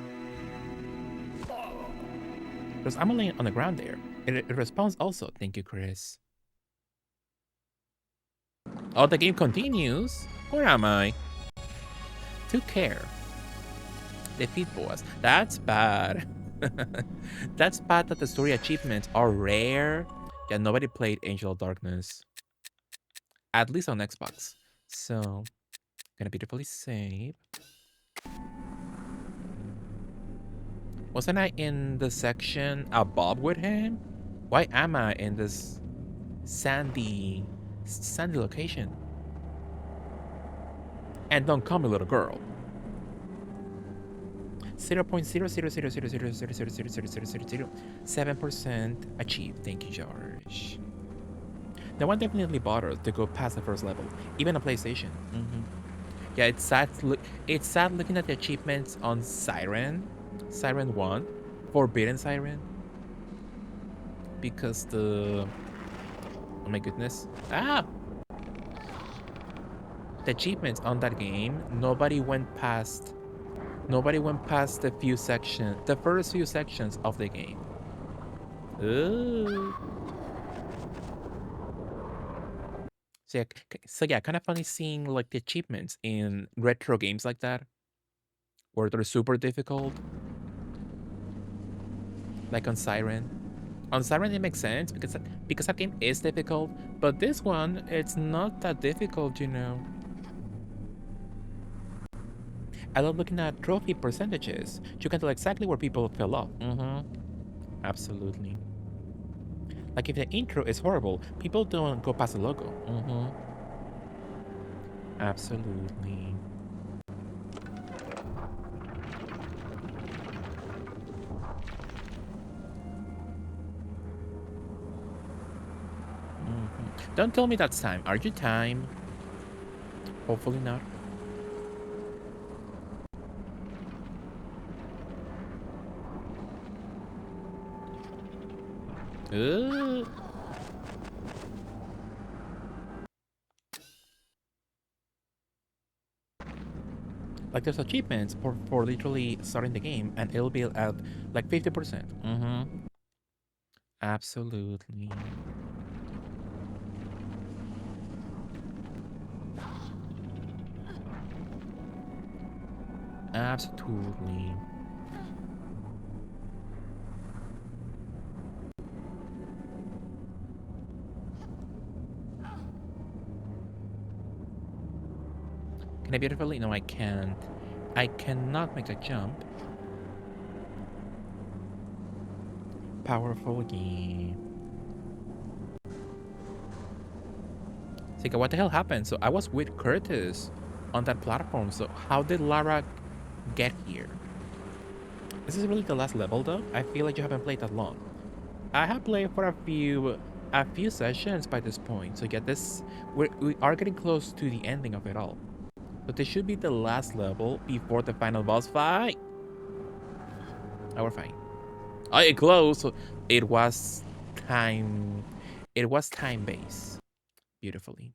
Because I'm laying on the ground there. It responds also. Thank you, Chris. Oh, the game continues. Where am I? To care. Defeat boss. That's bad. That's bad that the story achievements are rare. Yeah, nobody played Angel of Darkness. At least on Xbox. So, gonna beautifully save. Wasn't I in the section above with him? Why am I in this sandy location? And don't call me little girl. 0.00000000007% achieved. Thank you, George. No one definitely bothered to go past the first level, even on PlayStation. Yeah, it's sad. It's sad looking at the achievements on Siren 1, Forbidden Siren, because the oh my goodness, the achievements on that game, nobody went past the first few sections of the game. Ooh. So yeah, kind of funny seeing like the achievements in retro games like that, where they're super difficult. Like on Siren. On Siren it makes sense because that game is difficult, but this one, it's not that difficult, you know. I love looking at trophy percentages. You can tell exactly where people fell off. Absolutely. Like if the intro is horrible, people don't go past the logo. Absolutely. Don't tell me that's time. Are you time? Hopefully not. Like there's achievements for literally starting the game and it'll be at like 50%. Absolutely. Absolutely. Can I beautifully? No, I can't. I cannot make a jump. Powerful game. It's like, what the hell happened? So I was with Curtis on that platform. So how did Lara get here? This is really the last level, though. I feel like you haven't played that long. I have played for a few sessions by this point. So yeah, we are getting close to the ending of it all. So this should be the last level before the final boss fight. Oh, we're fine. Oh, it closed. So it was time. It was time based. Beautifully.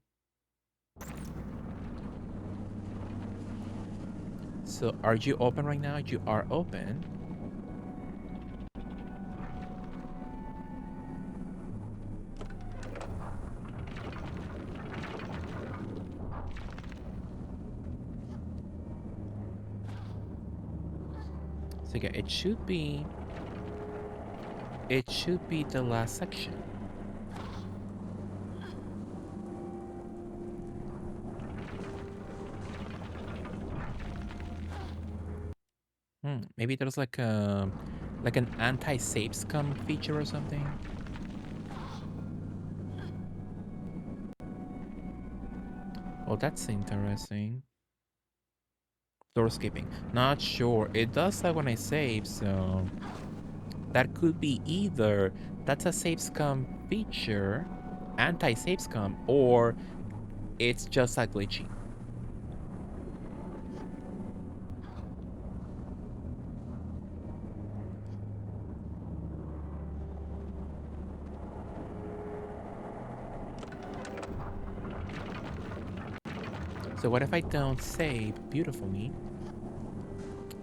So are you open right now? You are open. So yeah, it should be the last section. Maybe there's like an anti-save scum feature or something. Oh, that's interesting. Door skipping. Not sure. It does that when I save, so that could be either that's a save scum feature, anti-save scum, or it's just a glitchy. So what if I don't save beautifully?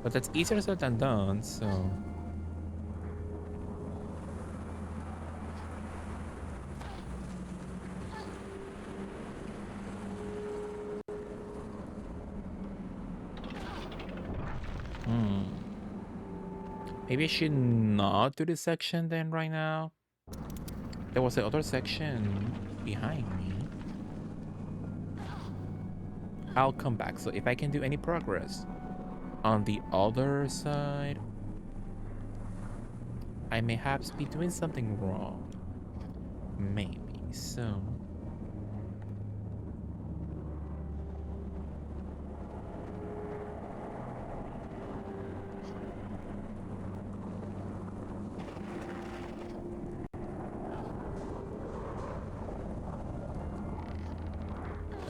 But that's easier said than done, so... Maybe I should not do this section then right now. There was the other section behind me. I'll come back. So if I can do any progress on the other side, I may perhaps be doing something wrong. Maybe. So...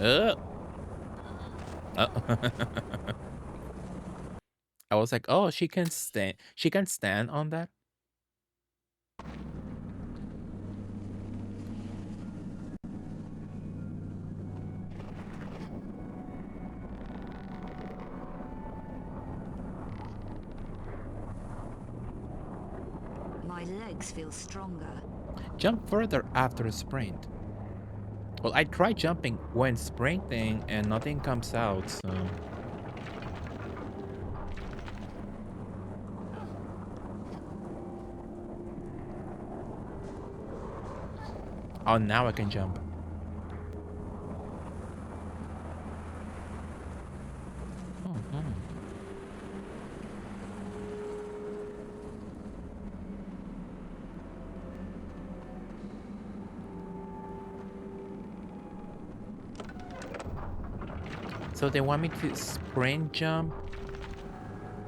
Oh. I was like, oh, she can stand. She can stand on that. My legs feel stronger. Jump further after a sprint. Well, I tried jumping when sprinting and nothing comes out, so... Oh, now I can jump. So they want me to sprint jump?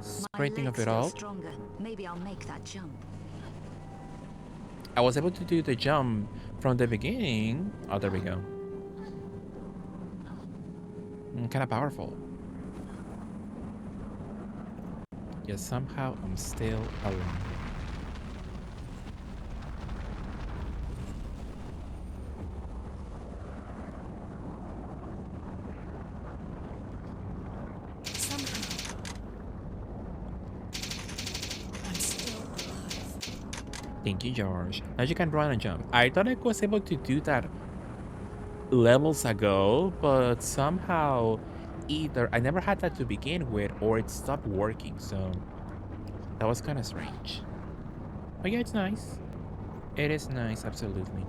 Sprinting of it all? Stronger. Maybe I'll make that jump. I was able to do the jump from the beginning. Oh, there we go. Kind of powerful. Yet somehow I'm still alive. Thank you, George. Now you can run and jump. I thought I was able to do that levels ago, but somehow either I never had that to begin with or it stopped working, so that was kind of strange. But yeah, it's nice. It is nice, absolutely.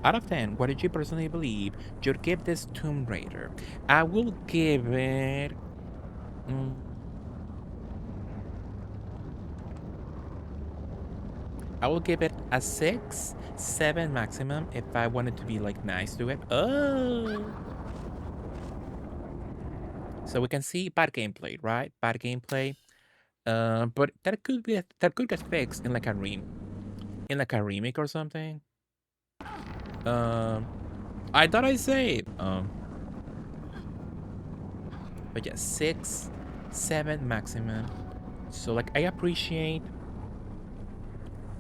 Out of 10, what did you personally believe you'd give this Tomb Raider? I will give it. mm, I will give it a 6, 7 maximum if I wanted to be like nice to it. Oh! So we can see bad gameplay, right? Bad gameplay. But that could get fixed in like a remake or something. Um, I thought I saved. But yeah, 6, 7 maximum. So like I appreciate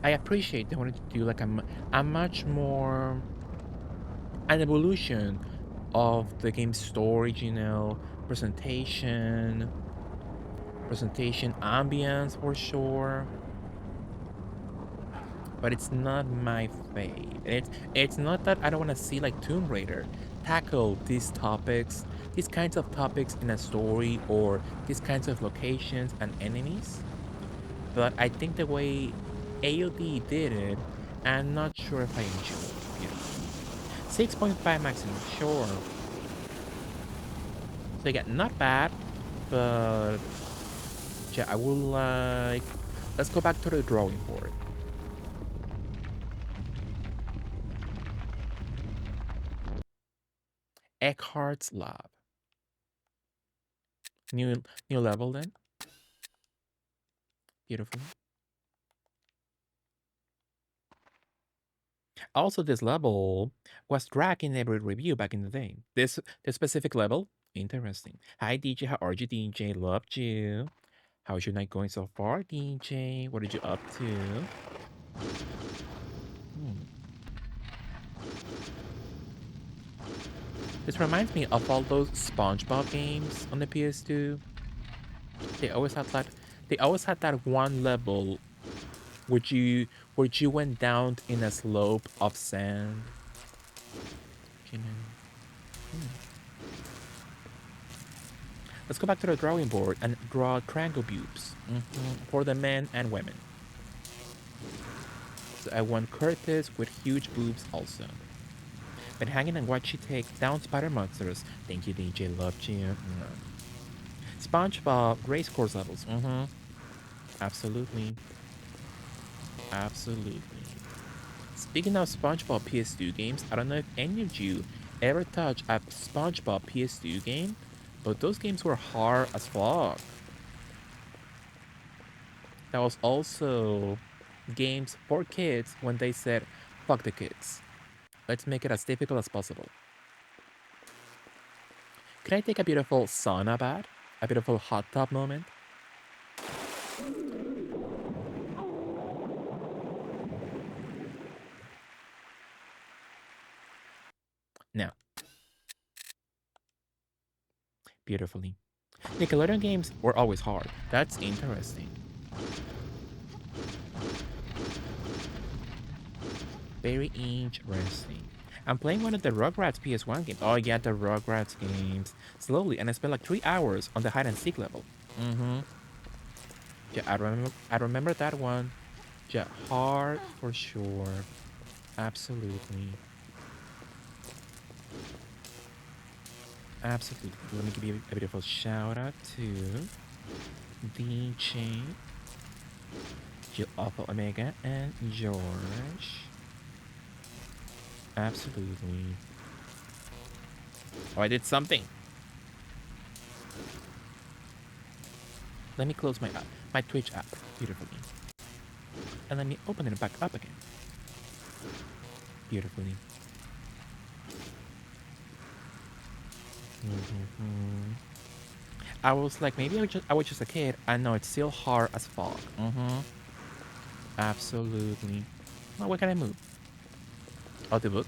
they wanted to do like a much more an evolution of the game's story, presentation, ambience for sure. But it's not my fave. It's not that I don't want to see like Tomb Raider tackle these kinds of topics in a story or these kinds of locations and enemies. But I think the way AOD did it, I'm not sure if I enjoy it. 6.5 maximum, sure. So again, not bad, but yeah, I would like. Let's go back to the drawing board. Eckhart's Lab. New level then. Beautiful. Also, this level was dragged in every review back in the day. This specific level, interesting. Hi DJ, how are you DJ? Loved you. How's your night going so far, DJ? What are you up to? Hmm. This reminds me of all those SpongeBob games on the PS2. They always had that. They always had that one level where you went down in a slope of sand. You know. Hmm. Let's go back to the drawing board and draw triangle boobs for the men and women. So I want Curtis with huge boobs also. Been hanging and watch you take down spider monsters. Thank you, DJ. Loved you. SpongeBob race course levels. Absolutely. Absolutely. Speaking of SpongeBob PS2 games, I don't know if any of you ever touched a SpongeBob PS2 game, but those games were hard as fuck. That was also games for kids when they said, fuck the kids. Let's make it as difficult as possible. Can I take a beautiful sauna bath? A beautiful hot tub moment? No. Beautifully. Nickelodeon games were always hard. That's interesting. Very interesting. I'm playing one of the Rugrats PS1 games. Oh yeah, the Rugrats games. Slowly, and I spent like 3 hours on the hide and seek level. Yeah, I remember that one. Yeah, hard for sure. Absolutely. Absolutely. Let me give you a beautiful shout out to DJ, Jill Alpha Omega, and George. Absolutely. Oh, I did something. Let me close my app, my Twitch app, beautifully. And let me open it back up again. Beautifully. I was like, maybe I was just a kid. I know it's still hard as fuck. Absolutely. Now where can I move? Oh, the book.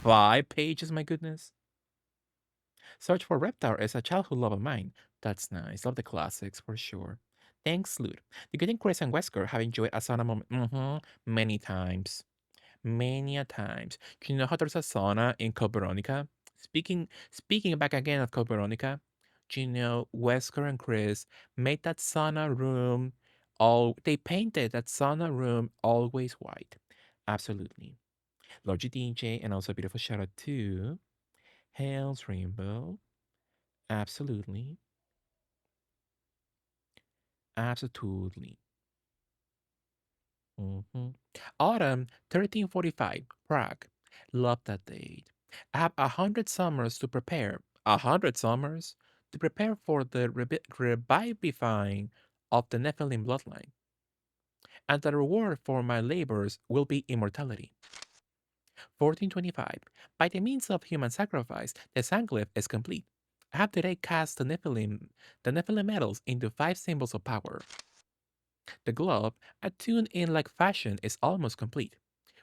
5 pages, my goodness. Search for Reptar is a childhood love of mine. That's nice. Love the classics for sure. Thanks, Lud. The good and Chris and Wesker have enjoyed a sauna moment. Many times. Many a times. Do you know how there's a sauna in Code Veronica? Speaking back again of Code Veronica, do you know Wesker and Chris made that sauna room they painted that sauna room always white. Absolutely. Logi DJ, and also a beautiful shout out to Hails Rainbow. Absolutely. Absolutely. Autumn 1345, Prague. Love that date. I have 100 summers to prepare. 100 summers? To prepare for the revivifying of the Nephilim bloodline. And the reward for my labors will be immortality. 1425. By the means of human sacrifice, the Sanglyph is complete. I have today cast the Nephilim metals into 5 symbols of power. The glove, attuned in like fashion, is almost complete.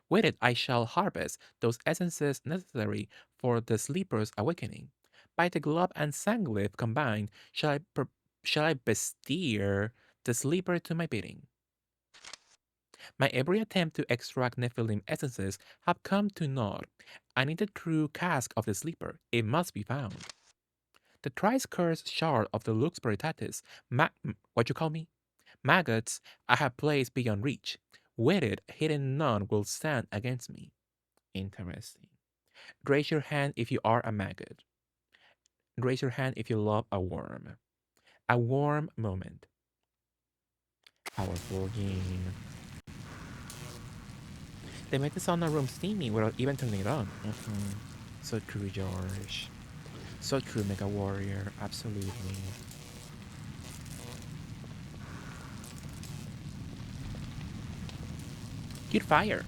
With it, I shall harvest those essences necessary for the sleeper's awakening. By the glove and Sanglyph combined, shall I besteer the sleeper to my bidding. My every attempt to extract Nephilim essences have come to naught. I need the true cask of the sleeper. It must be found. The thrice cursed shard of the Lux Veritatis, what you call me? Maggots I have placed beyond reach. With it, hidden none will stand against me. Interesting. Raise your hand if you are a maggot. Raise your hand if you love a worm. A warm moment. Powerful game. They made the sauna room steamy without even turning it on. So true, George. So true, Mega Warrior. Absolutely. Good fire.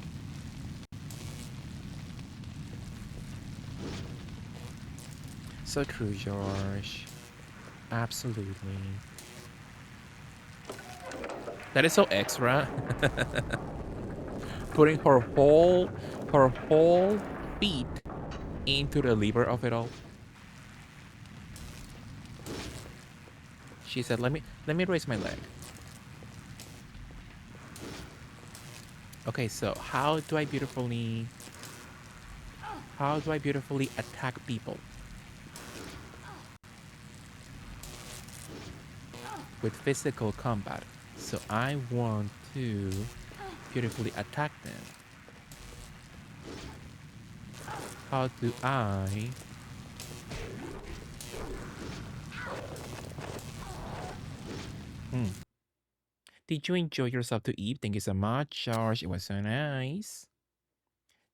So true, George. Absolutely. That is so extra. Putting her whole feet into the liver of it all. She said, let me raise my leg. Okay, so how do I beautifully attack people? With physical combat. So I want to beautifully attack them. How do I Did you enjoy yourself to Eve? Thank you so much, George. It was so nice.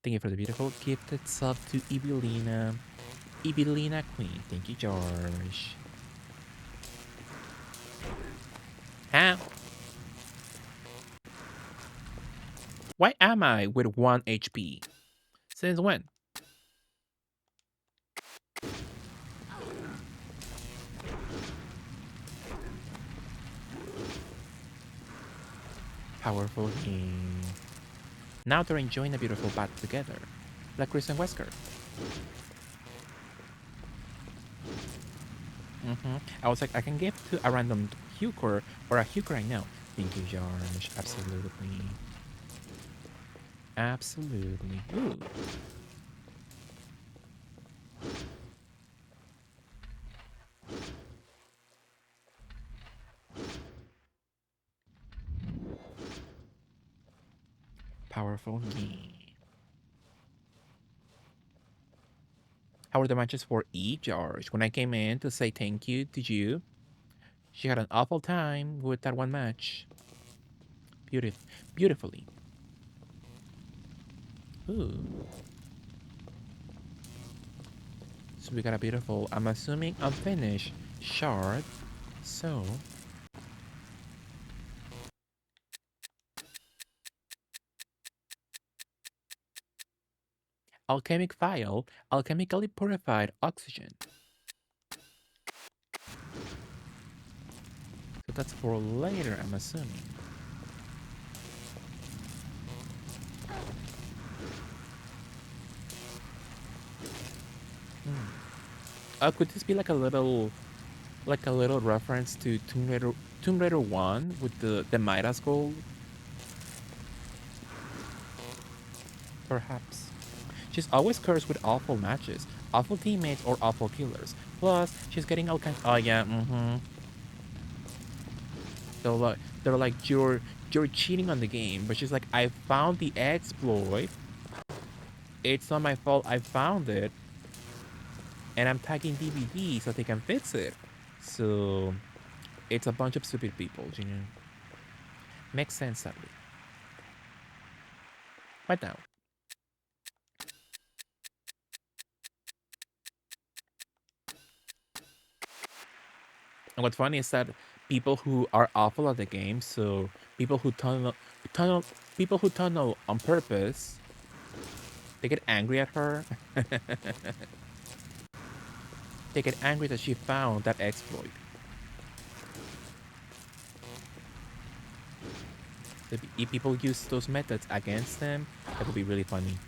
Thank you for the beautiful gifted sub to Evelina. Evelina Queen. Thank you, George. How? Why am I with 1 HP? Since when? Powerful game. Now they're enjoying a beautiful battle together, like Chris and Wesker. I was like, I can give to a random Huker or a Huker right now. Thank you, George. Absolutely. Absolutely. Ooh. Powerful game. How were the matches for E, George? When I came in to say thank you to you, she had an awful time with that one match. Beautifully. Ooh. So we got a beautiful, I'm assuming unfinished shard. So alchemic vial, alchemically purified oxygen. So that's for later, I'm assuming. Could this be like a little reference to Tomb Raider 1 with the Midas gold? Perhaps. She's always cursed with awful matches, awful teammates, or awful killers. Plus, she's getting all kinds. Oh yeah, They're like you're cheating on the game, but she's like, I found the exploit. It's not my fault I found it. And I'm tagging DVD so they can fix it. So it's a bunch of stupid people, you know. Makes sense, sadly. What now? And what's funny is that people who are awful at the game, so tunnel, people who tunnel on purpose, they get angry at her. They get angry that she found that exploit. If people use those methods against them, that would be really funny.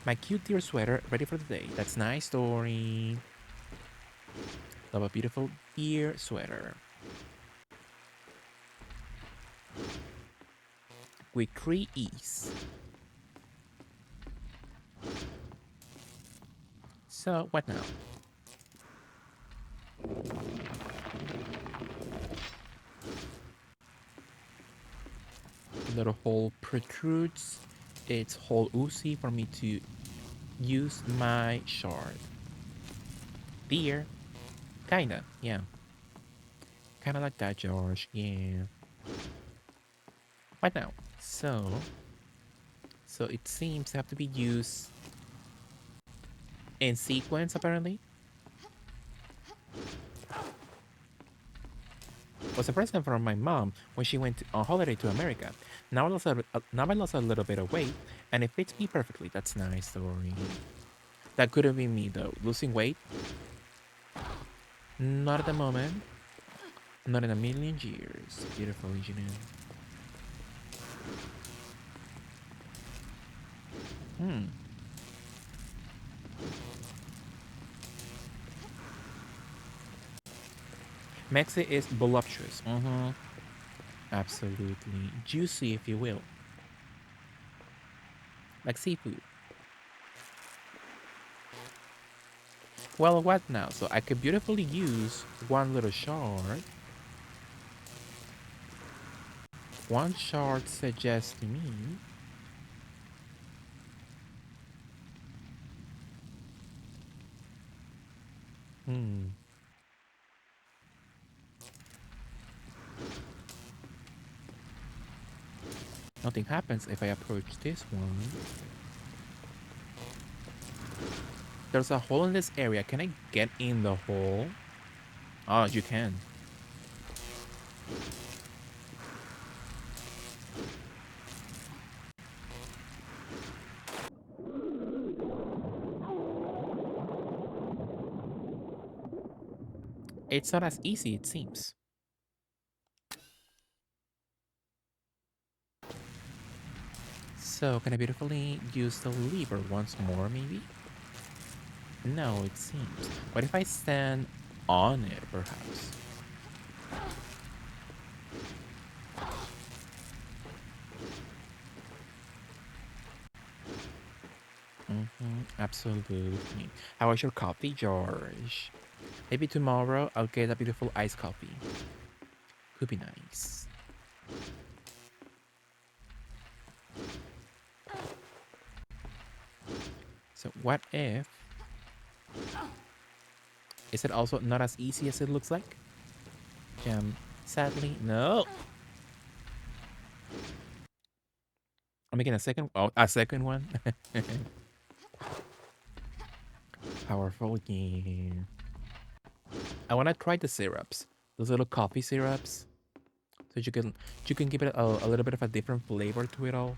My cute deer sweater ready for the day. That's nice story. Love a beautiful deer sweater. With 3 E's. So, what now? The little hole protrudes. It's hole oozy for me to use my shard. Deer. Kinda, yeah. Kinda like that, George. Yeah. What now? So it seems to have to be used in sequence, apparently. Was a present from my mom when she went on holiday to America. Now I lost a little bit of weight, and it fits me perfectly. That's nice story. That could have been me though. Losing weight? Not at the moment. Not in a million years. Beautiful engineer. Mexi is voluptuous. Absolutely. Juicy, if you will. Like seafood. Well, what now? So I could beautifully use one little shard. One shard suggests to me. Nothing happens if I approach this one. There's a hole in this area. Can I get in the hole? Oh, you can. It's not as easy, it seems. So, can I beautifully use the lever once more, maybe? No, it seems. What if I stand on it, perhaps? Absolutely. How was your coffee, George? Maybe tomorrow I'll get a beautiful iced coffee. Could be nice. So what if... Is it also not as easy as it looks like? Sadly, no. I'm making a second one. Powerful game. I want to try the syrups. Those little coffee syrups. So you can give it a little bit of a different flavor to it all.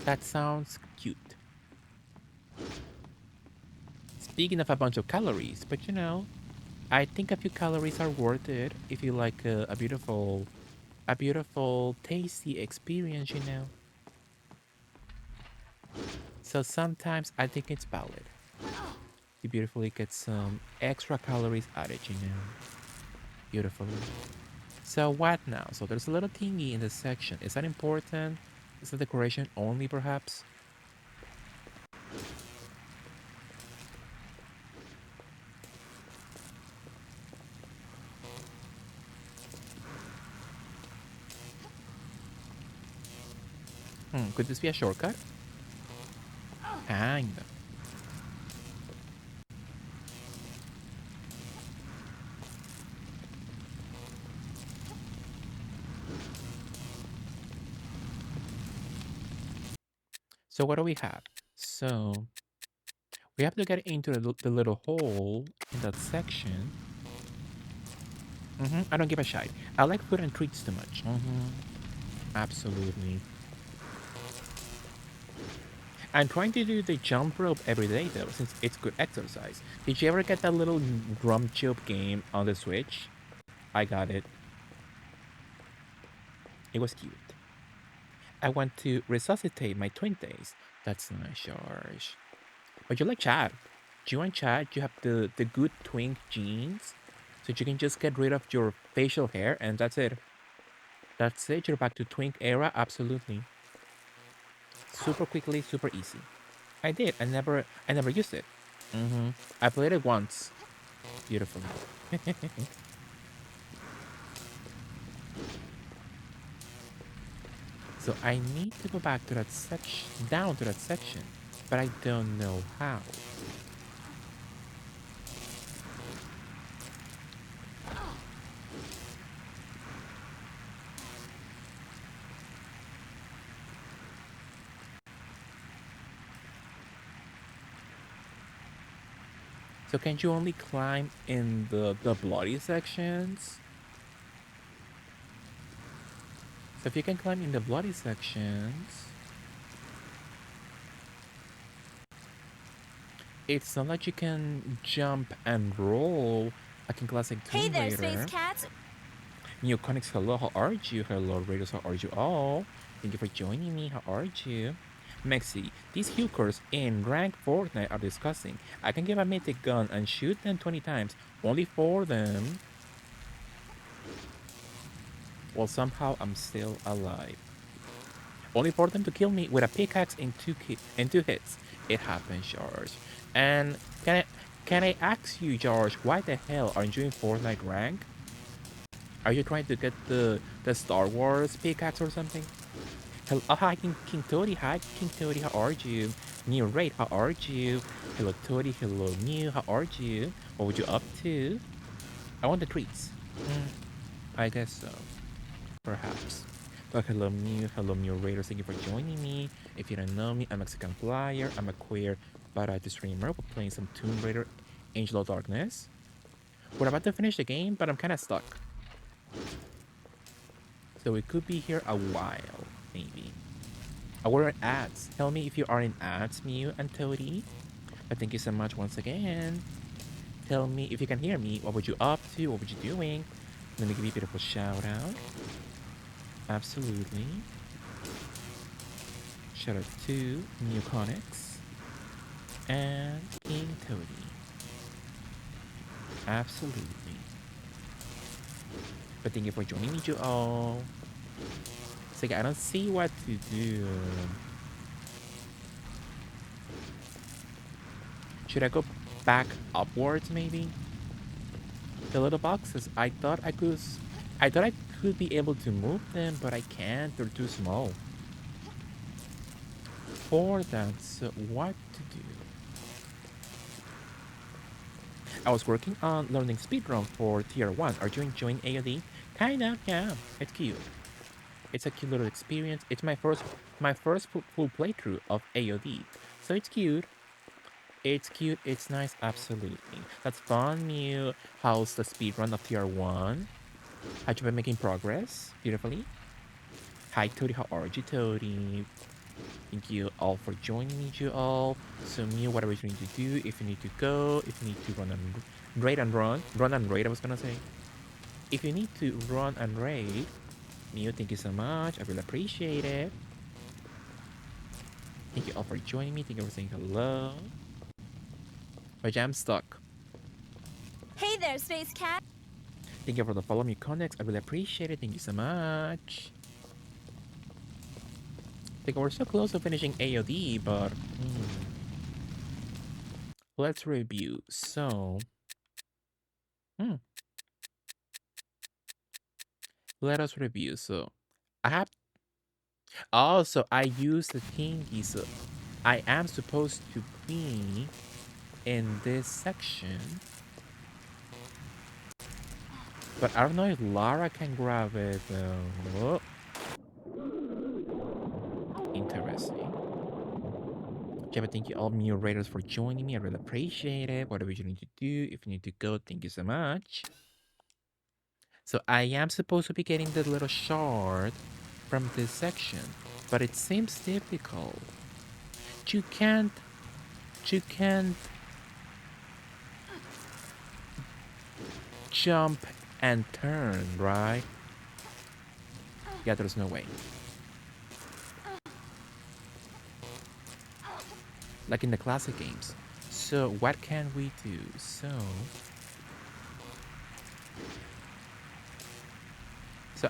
That sounds cute. Speaking of a bunch of calories, but you know, I think a few calories are worth it if you like a beautiful, tasty experience, you know. So sometimes I think it's valid. You beautifully get some extra calories added, you know. Beautifully. So what now? So there's a little thingy in this section. Is that important? Is that decoration only, perhaps? Could this be a shortcut? Kinda. So what do we have? So we have to get into the little hole in that section. I don't give a shit. I like food and treats too much. Absolutely. I'm trying to do the jump rope every day though, since it's good exercise. Did you ever get that little drum chip game on the Switch? I got it. It was cute. I want to resuscitate my twin days. That's nice, George. But you like Chad. Do you want Chad? You have the good twink genes. So you can just get rid of your facial hair and that's it. That's it. You're back to twink era. Absolutely. Super quickly, super easy. I did. I never used it. I played it once. Beautifully. So I need to go back to that section, down to that section, but I don't know how. So can you only climb in the bloody sections? So if you can climb in the bloody sections, it's not like you can jump and roll like in classic Hey Tomb there, Space Raider. Cats! Neoconics, hello, how are you? Hello, Raiders, how are you all? Thank you for joining me, how are you? Mexi, these hookers in rank Fortnite are disgusting. I can give a mythic gun and shoot them 20 times, only for them. Well, somehow I'm still alive. Only for them to kill me with a pickaxe in two hits. It happens, George. And can I ask you, George, why the hell aren't you in Fortnite rank? Are you trying to get the Star Wars pickaxe or something? Hello, hi, King Toady. Hi, King Toady. How are you? New Raid. How are you? Hello, Toady. Hello, New. How are you? What were you up to? I want the treats. I guess so. Perhaps. But hello, Mew. Hello, Mew Raiders. Thank you for joining me. If you don't know me, I'm a Mexican flyer. I'm a queer badass streamer. We're playing some Tomb Raider Angel of Darkness. We're about to finish the game, but I'm kind of stuck. So we could be here a while, maybe. We're in ads. Tell me if you are in ads, Mew and Toady. But thank you so much once again. Tell me if you can hear me. What were you up to? What were you doing? Let me give you a beautiful shout out. Absolutely. Shout out to Neoconics and King Toady. Absolutely. But thank you for joining me, you all. It's like I don't see what to do. Should I go back upwards maybe? The little boxes. I thought I could be able to move them, but I can't. They're too small. For that, so what to do? I was working on learning speedrun for tier 1. Are you enjoying AOD? Kinda, yeah. It's cute. It's a cute little experience. It's my first full playthrough of AOD. So it's cute. It's cute, it's nice, absolutely. That's fun, Mew. How's the speedrun of tier 1? Have you been making progress? Beautifully. Hi Toady, how are you, Toady? Thank you all for joining me, you all. So Mew, whatever you need to do, if you need to go, if you need to run and raid, I was gonna say. If you need to run and raid, Mew, thank you so much. I really appreciate it. Thank you all for joining me. Thank you for saying hello. But yeah, I'm stuck. Hey there, Space Cat! Thank you for the follow me connects. I really appreciate it. Thank you so much. I think we're so close to finishing AOD, but let's review. So, let us review. So, I have. Oh, so I used the thingy. So, I am supposed to be in this section. But I don't know if Lara can grab it though. Interesting. Yeah, but thank you all new raiders for joining me. I really appreciate it. Whatever you need to do, if you need to go, thank you so much. So I am supposed to be getting the little shard from this section, but it seems difficult. You can't jump and turn, right? Yeah, there's no way. Like in the classic games. So what can we do? So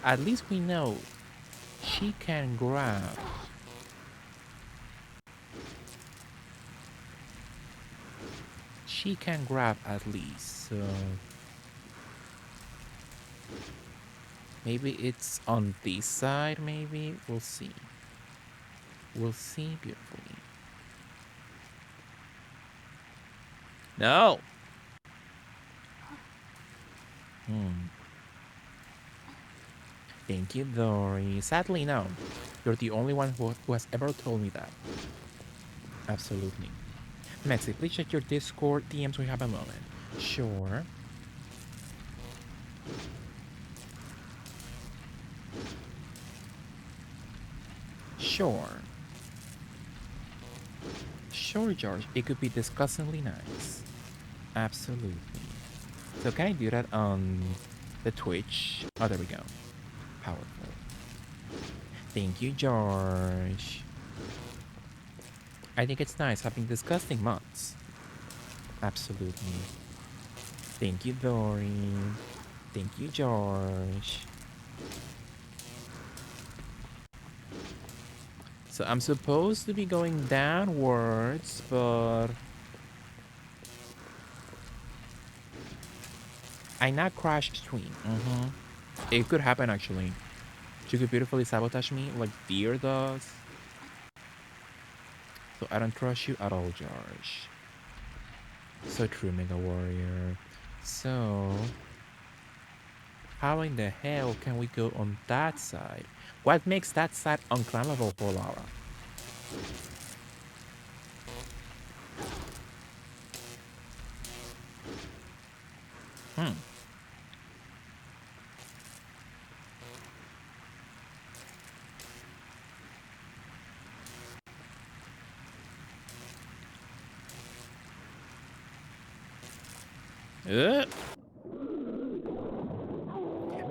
at least we know she can grab. She can grab at least. So maybe it's on this side, maybe? We'll see. We'll see beautifully. No! Thank you, Dory. Sadly, no. You're the only one who has ever told me that. Absolutely. Mexi, please check your Discord DMs when you have a moment. Sure. Sure. Sure, George. It could be disgustingly nice. Absolutely. So can I do that on the Twitch? Oh, there we go. Powerful. Thank you, George. I think it's nice having disgusting mods. Absolutely. Thank you, Dory. Thank you, George. So I'm supposed to be going downwards, but I not crash stream. It could happen actually. She could beautifully sabotage me like Deer does. So I don't trust you at all, George. So true, Mega Warrior. So how in the hell can we go on that side? What makes that side unclimbable for Lara?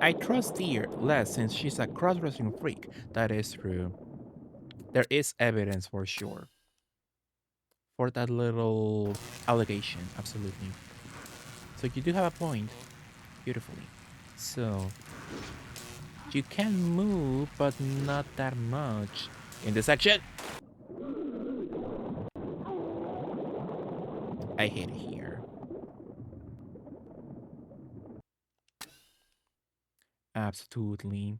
I trust Deer less since she's a cross-dressing freak. That is true. There is evidence for sure. For that little allegation, absolutely. So you do have a point. Beautifully. So you can move, but not that much in this section. I hate it here. Absolutely.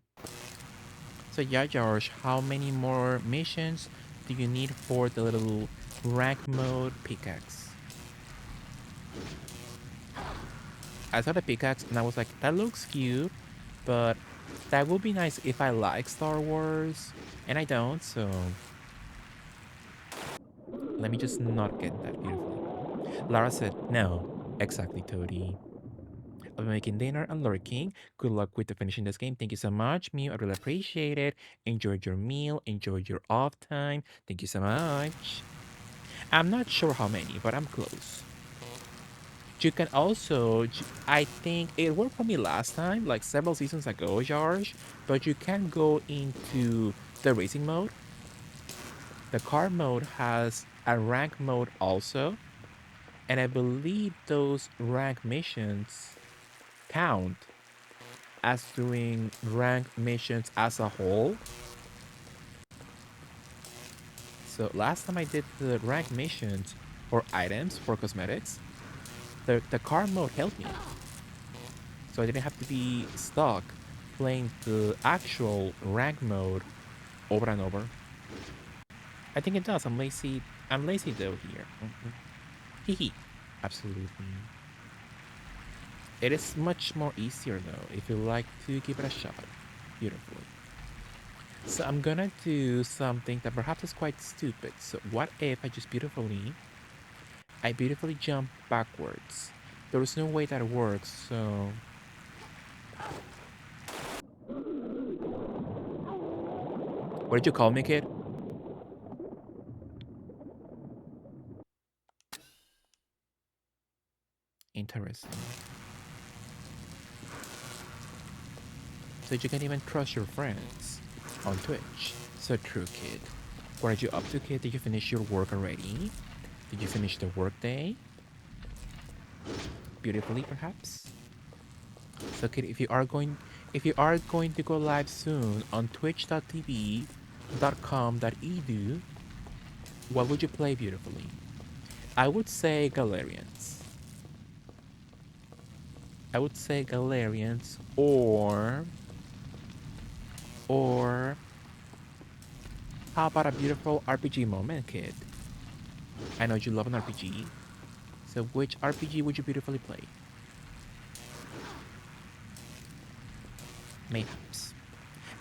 So yeah, George, how many more missions do you need for the little rank mode pickaxe? I saw the pickaxe and I was like, that looks cute, but that would be nice if I like Star Wars, and I don't, so let me just not get that beautifully. Lara said, no, exactly, Toadie. I'll be making dinner and lurking. Good luck with the finishing this game. Thank you so much, Mew. I really appreciate it. Enjoy your meal. Enjoy your off time. Thank you so much. I'm not sure how many, but I'm close. You can also, I think it worked for me last time, like several seasons ago, Jarge, but you can go into the racing mode. The car mode has a rank mode also, and I believe those rank missions count as doing rank missions as a whole. So last time I did the rank missions for items, for cosmetics, the car mode helped me. So I didn't have to be stuck playing the actual rank mode over and over. I think it does. I'm lazy. I'm lazy though here. Hee. Absolutely. It is much more easier though if you like to give it a shot. Beautifully. So I'm gonna do something that perhaps is quite stupid. So what if I beautifully jump backwards? There is no way that works, so... What did you call me, kid? Interesting. So you can even trust your friends on Twitch. So true, kid. What are you up to, kid? Did you finish your work already? Did you finish the workday? Beautifully, perhaps? So kid, if you are going to go live soon on twitch.tv.com.edu, what would you play beautifully? I would say Galarians. I would say Galarians or how about a beautiful RPG moment, kid? I know you love an RPG. So which RPG would you beautifully play? Mayhaps.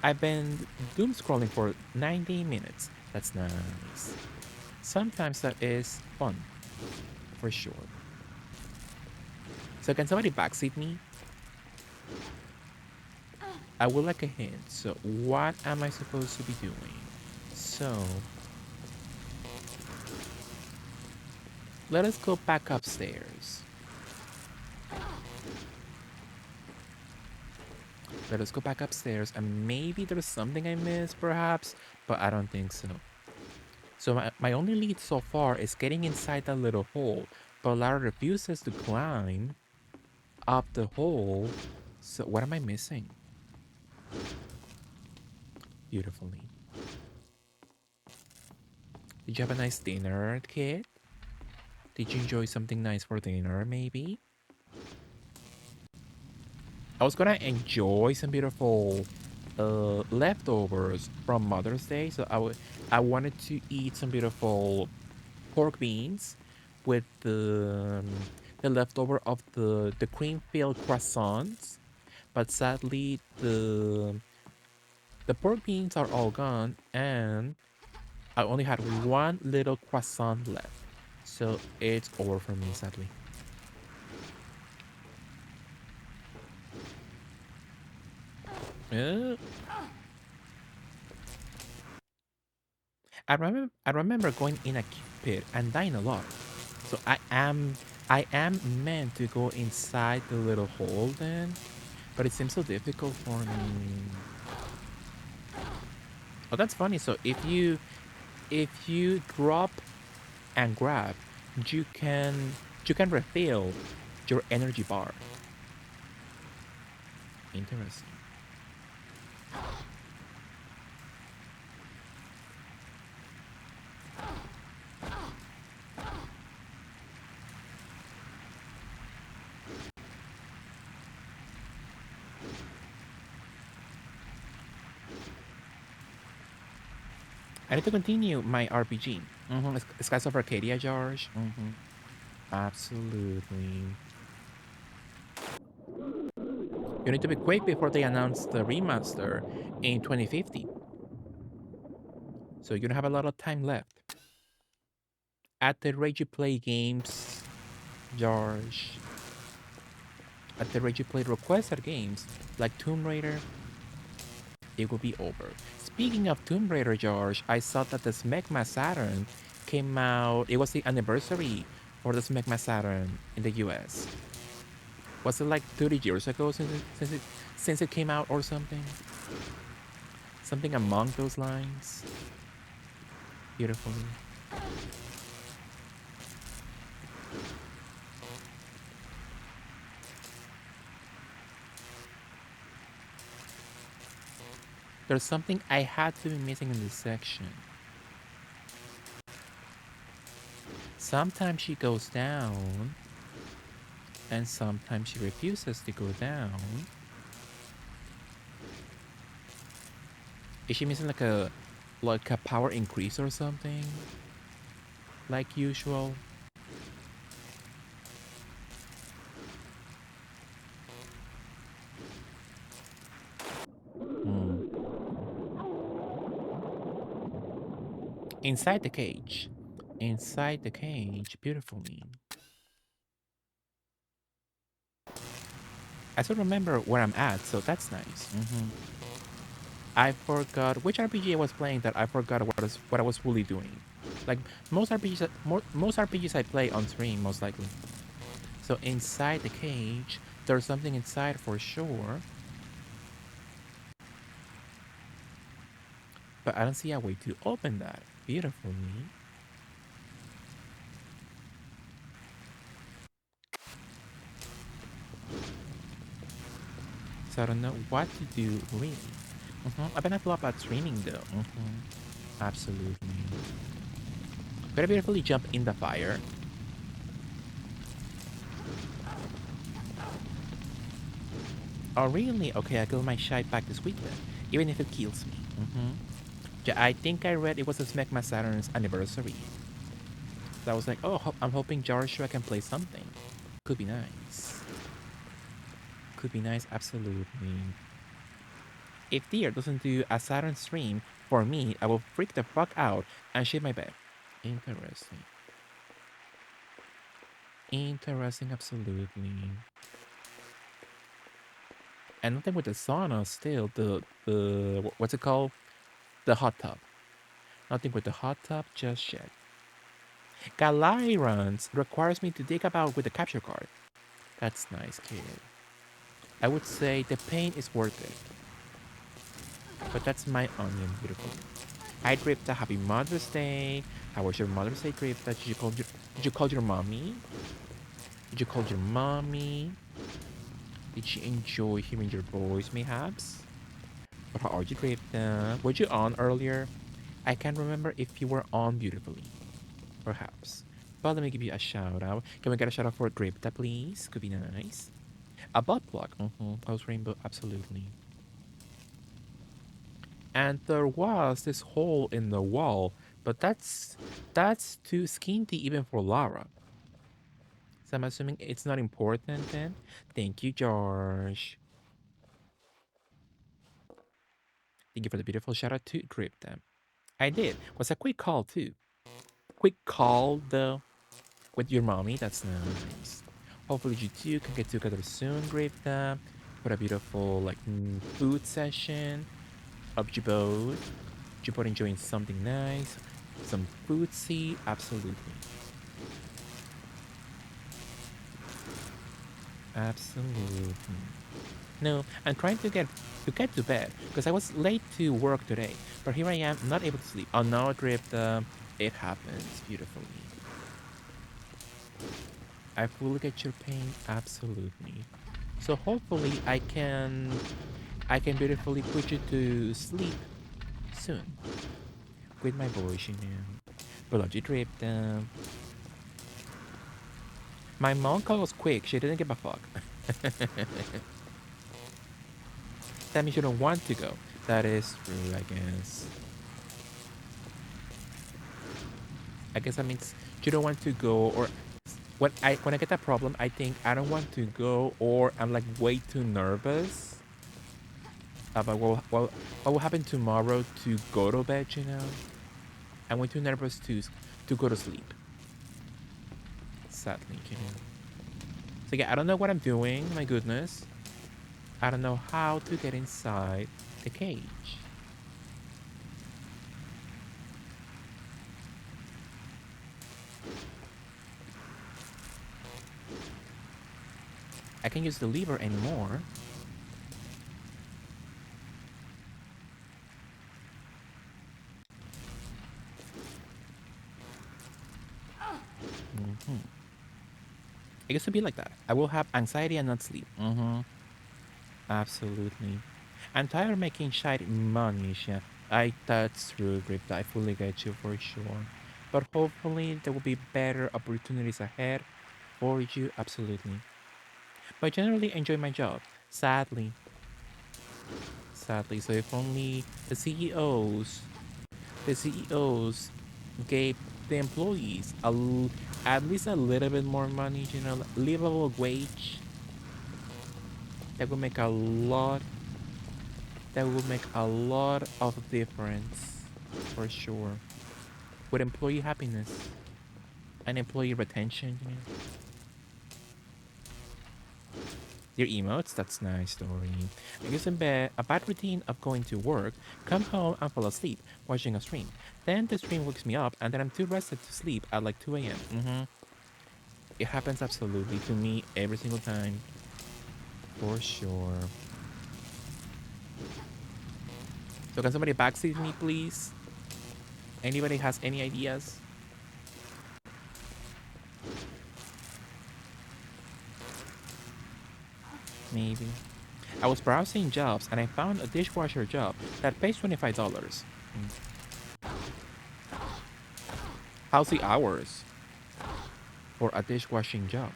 I've been doom scrolling for 90 minutes. That's nice. Sometimes that is fun, for sure. So can somebody backseat me? I would like a hint. So what am I supposed to be doing? So let us go back upstairs. Let us go back upstairs and maybe there's something I missed perhaps, but I don't think so. So my only lead so far is getting inside that little hole, but Lara refuses to climb up the hole. So what am I missing? Beautifully. Did you have a nice dinner, kid? Did you enjoy something nice for dinner, maybe? I was gonna enjoy some beautiful leftovers from Mother's Day, so I wanted to eat some beautiful pork beans with the leftover of the cream-filled croissants, but sadly the pork beans are all gone, and I only had one little croissant left, so it's over for me, sadly. Uh, I remember going in a pit and dying a lot. So I am meant to go inside the little hole then, but it seems so difficult for me. Oh, that's funny. So if you drop and grab, you can you can refill your energy bar. Interesting. I need to continue my RPG. Skies of Arcadia, George. Absolutely. You need to be quick before they announce the remaster in 2050. So you don't have a lot of time left. At the rate you play games, George. At the rate you play requested games like Tomb Raider, it will be over. Speaking of Tomb Raider, George, I saw that the Smegma Saturn came out. It was the anniversary for the Smegma Saturn in the US. Was it like 30 years ago since it came out or something? Something among those lines. Beautifully. There's something I had to be missing in this section. Sometimes she goes down, and sometimes she refuses to go down. Is she missing like a Like a power increase or something? Like usual? Hmm. Inside the cage. Inside the cage. Beautifully. I still remember where I'm at, so that's nice. I forgot which RPG I was playing that I forgot what I was fully doing. Like most RPGs I play on stream, most likely. So inside the cage, there's something inside for sure. But I don't see a way to open that. Beautifully. So I don't know what to do really. I've been a lot about streaming though. Absolutely. Gotta beautifully jump in the fire. Oh really? Okay, I got my shite back this weekend, even if it kills me. Yeah, I think I read it was a Smegma Saturn's anniversary. So I was like, oh, I'm hoping Joshua can play something. Could be nice. Could be nice, absolutely. If Deer doesn't do a Saturn stream for me, I will freak the fuck out and shit my bed. Interesting. Interesting, absolutely. And nothing with the sauna still, what's it called? The hot tub. Nothing with the hot tub just yet. Galyrons requires me to dig about with the capture card. That's nice, kid. I would say the pain is worth it. But that's my onion, beautiful. Hi, Drifta. Happy Mother's Day. How was your Mother's Day, Drifta? Did you call your mommy? Did you call your mommy? Did she enjoy hearing your voice, mayhaps? But how are you, Drifta? Were you on earlier? I can't remember if you were on beautifully. Perhaps. But let me give you a shout out. Can we get a shout out for Drifta, please? Could be nice. A butt plug. Post rainbow, absolutely. And there was this hole in the wall, but that's too skinty even for Lara. So I'm assuming it's not important then. Thank you, George. Thank you for the beautiful shout out to Drifta. I did. Was a quick call too. Quick call though with your mommy. That's nice. Hopefully you two can get together soon, Drifta, for a beautiful like food session. Of you both. You both enjoying something nice, some foodsie, absolutely. Absolutely. No, I'm trying to get to bed because I was late to work today. But here I am, not able to sleep. Oh no, Drift, it happens beautifully. I fully get your pain, absolutely. So hopefully I can beautifully put you to sleep soon with my voice, you know. But love you, Drift. My mom call was quick. She didn't give a fuck. That means you don't want to go. That is true, I guess. I guess that means you don't want to go, or when I get that problem, I think I don't want to go, or I'm like way too nervous about what will happen tomorrow to go to bed. You know, I'm way too nervous to go to sleep. Sadly, you know. So yeah, I don't know what I'm doing. My goodness. I don't know how to get inside the cage. I can't use the lever anymore. It used to be like that. I will have anxiety and not sleep. Absolutely. I'm tired of making shite money, yeah. That's true, Grip. I fully get you for sure. But hopefully there will be better opportunities ahead for you, absolutely. But I generally enjoy my job. Sadly. Sadly. So if only the CEOs the CEOs gave the employees at least a little bit more money, you know, livable wage, that would make a lot. That would make a lot of difference, for sure. With employee happiness and employee retention, you know. Your emotes, that's nice story. I guess in bed, a bad routine of going to work, come home and fall asleep, watching a stream. Then the stream wakes me up and then I'm too rested to sleep at like 2 a.m. It happens absolutely to me every single time. For sure. So can somebody backseat me, please? Anybody has any ideas? Maybe. I was browsing jobs and I found a dishwasher job that pays $25. How's the hours for a dishwashing job?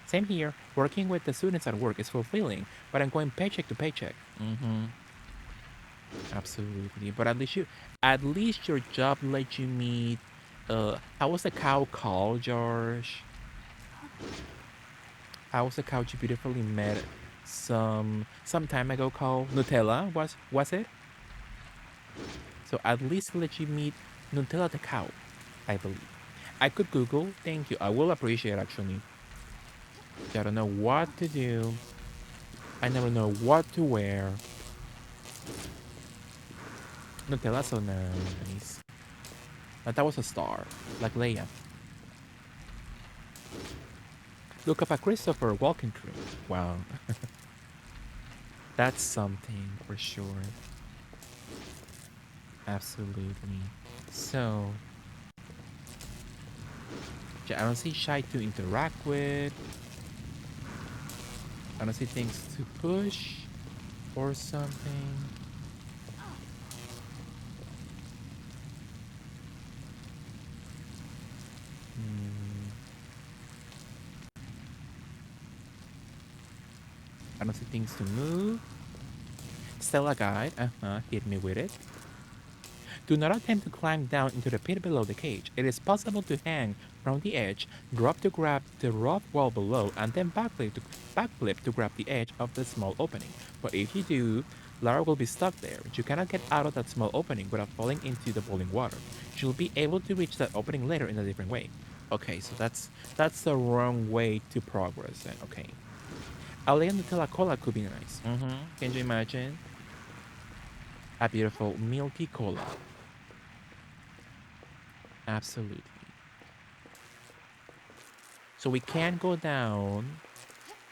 Same here. Working with the students at work is fulfilling, but I'm going paycheck to paycheck. Absolutely. But at least your job let you meet. How was the cow called, George? How was the cow you beautifully met some time ago called Nutella? Was it? So at least let you meet Nutella the cow, I believe. I could Google. Thank you. I will appreciate actually. I don't know what to do. I never know what to wear. Nutella's so nice. But that was a star, like Leia. Look up at Christopher walking through. Wow. That's something for sure. Absolutely. So, yeah, I don't see shy to interact with. I don't see things to push or something. I don't see things to move. Stella guide. Hit me with it. Do not attempt to climb down into the pit below the cage. It is possible to hang from the edge, drop to grab the rough wall below, and then backflip to grab the edge of the small opening. But if you do, Lara will be stuck there. You cannot get out of that small opening without falling into the boiling water. She'll be able to reach that opening later in a different way. Okay, so that's the wrong way to progress then. Okay. A Lea Nutella cola could be nice. Can you imagine? A beautiful milky cola. Absolutely. So we can go down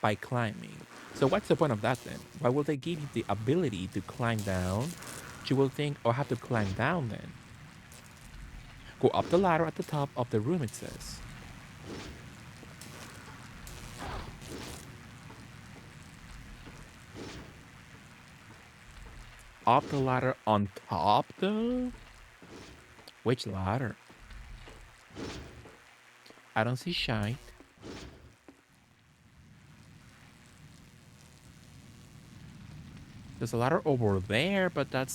by climbing. So what's the point of that then? Why will they give you the ability to climb down? You will think, oh, I have to climb down then. Go up the ladder at the top of the room, it says. Up the ladder on top though? Which ladder? I don't see shite. There's a ladder over there, but that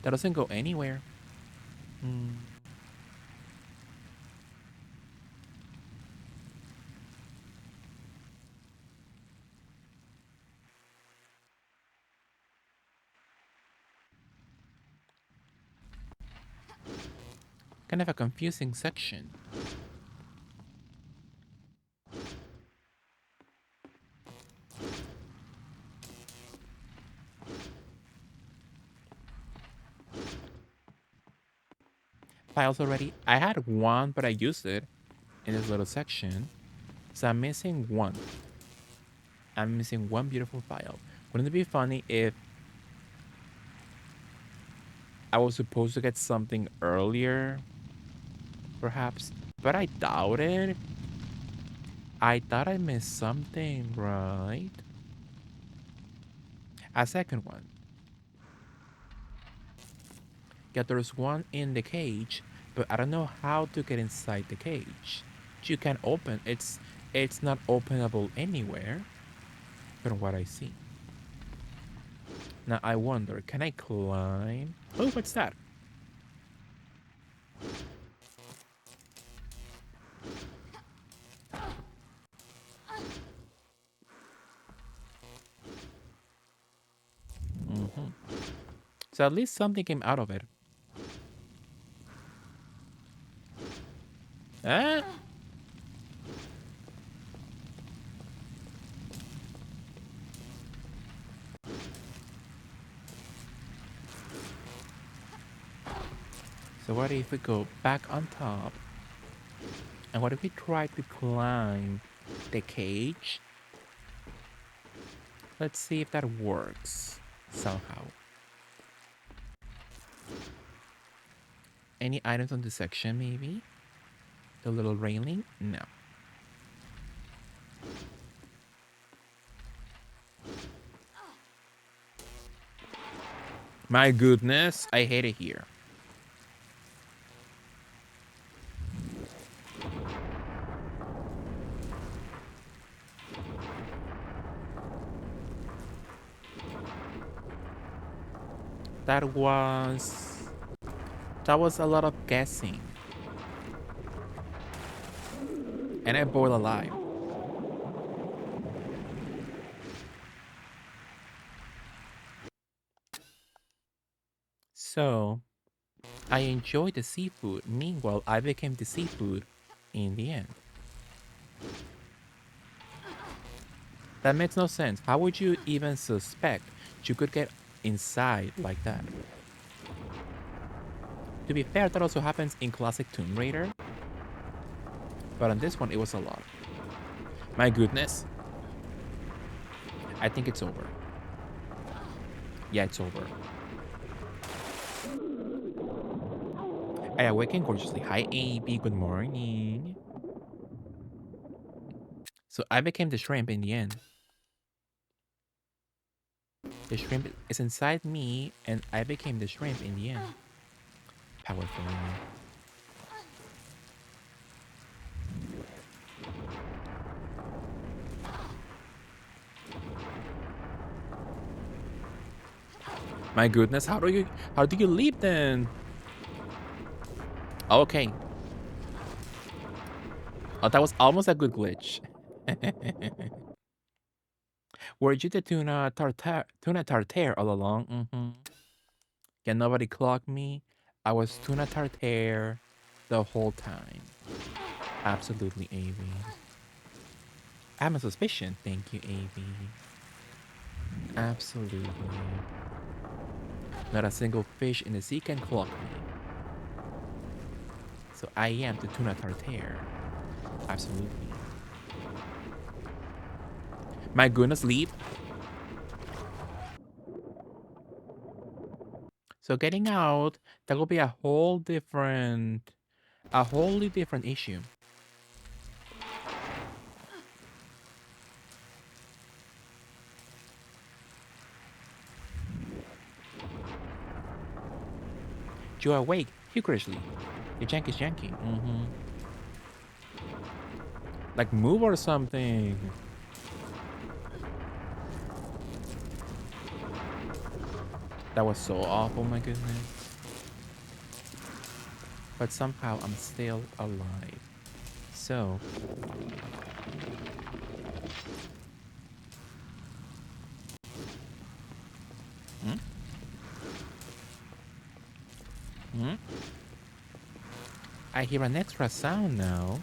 doesn't go anywhere. Kind of a confusing section. Files already? I had one, but I used it in this little section. So I'm missing one. I'm missing one beautiful file. Wouldn't it be funny if I was supposed to get something earlier? Perhaps. But I doubt it. I thought I missed something, right? A second one. Yeah, there's one in the cage, but I don't know how to get inside the cage. You can open it's not openable anywhere from what I see. Now I wonder, can I climb? Oh, what's that? So at least something came out of it. Ah! So what if we go back on top? And what if we try to climb the cage? Let's see if that works somehow. Any items on the section, maybe? The little railing? No. My goodness, I hate it here. That was a lot of guessing. And I boiled alive. So, I enjoyed the seafood. Meanwhile, I became the seafood in the end. That makes no sense. How would you even suspect you could get inside like that? To be fair, that also happens in classic Tomb Raider. But on this one, it was a lot. My goodness. I think it's over. Yeah, it's over. I awaken gorgeously. Hi, AB. Good morning. So I became the shrimp in the end. The shrimp is inside me, and I became the shrimp in the end. Powerful. My goodness, how do you leap then? Okay. Oh, that was almost a good glitch. Were you the tuna tartare all along? Mm-hmm. Can nobody clock me? I was tuna tartare the whole time. Absolutely, AV. I have a suspicion. Thank you, AV. Absolutely. Not a single fish in the sea can clock me. So I am the tuna tartare. Absolutely. My goodness, leap. So getting out, that will be a wholly different issue. You awake, hugely. The jank is janky. Mm-hmm. Like move or something. That was so awful, my goodness. But somehow I'm still alive. So... Hmm? Hmm? I hear an extra sound now.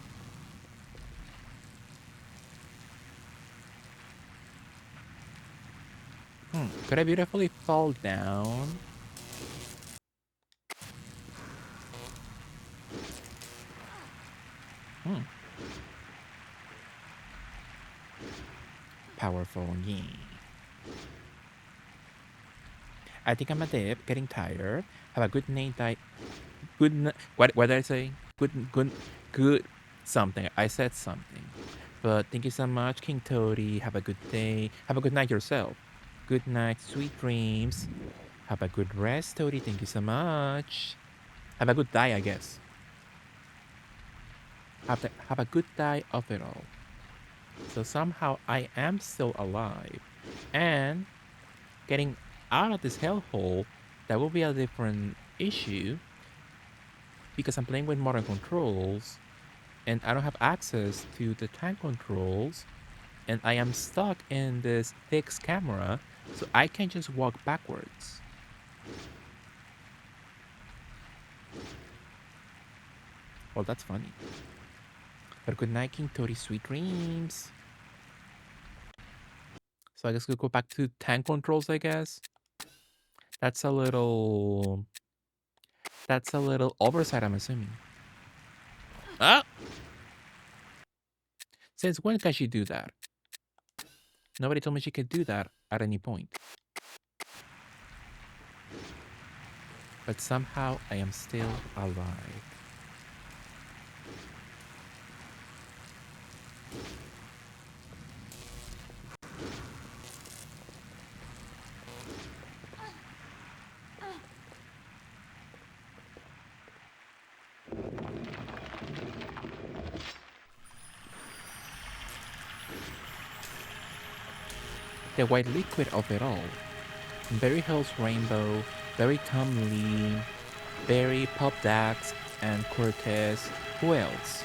Could I beautifully fall down? Powerful, yeah. I think I'm a dip, getting tired. Have a good night, what did I say? Good something. I said something. But thank you so much, King Toady. Have a good day. Have a good night yourself. Good night, sweet dreams. Have a good rest, Toady. Thank you so much. Have a good day, I guess. Have a good day of it all. So somehow I am still alive. And getting out of this hellhole, that will be a different issue. Because I'm playing with modern controls. And I don't have access to the tank controls. And I am stuck in this fixed camera. So I can just walk backwards. Well, that's funny. But good night, King Tori. Sweet dreams. So I guess we'll go back to tank controls, I guess. That's a little oversight, I'm assuming. Ah! Since when can she do that? Nobody told me she could do that at any point. But somehow I am still alive. The white liquid of it all. Berry Hills Rainbow, Berry Tom Lee, Berry, Pop Dax, and Cortez. Who else?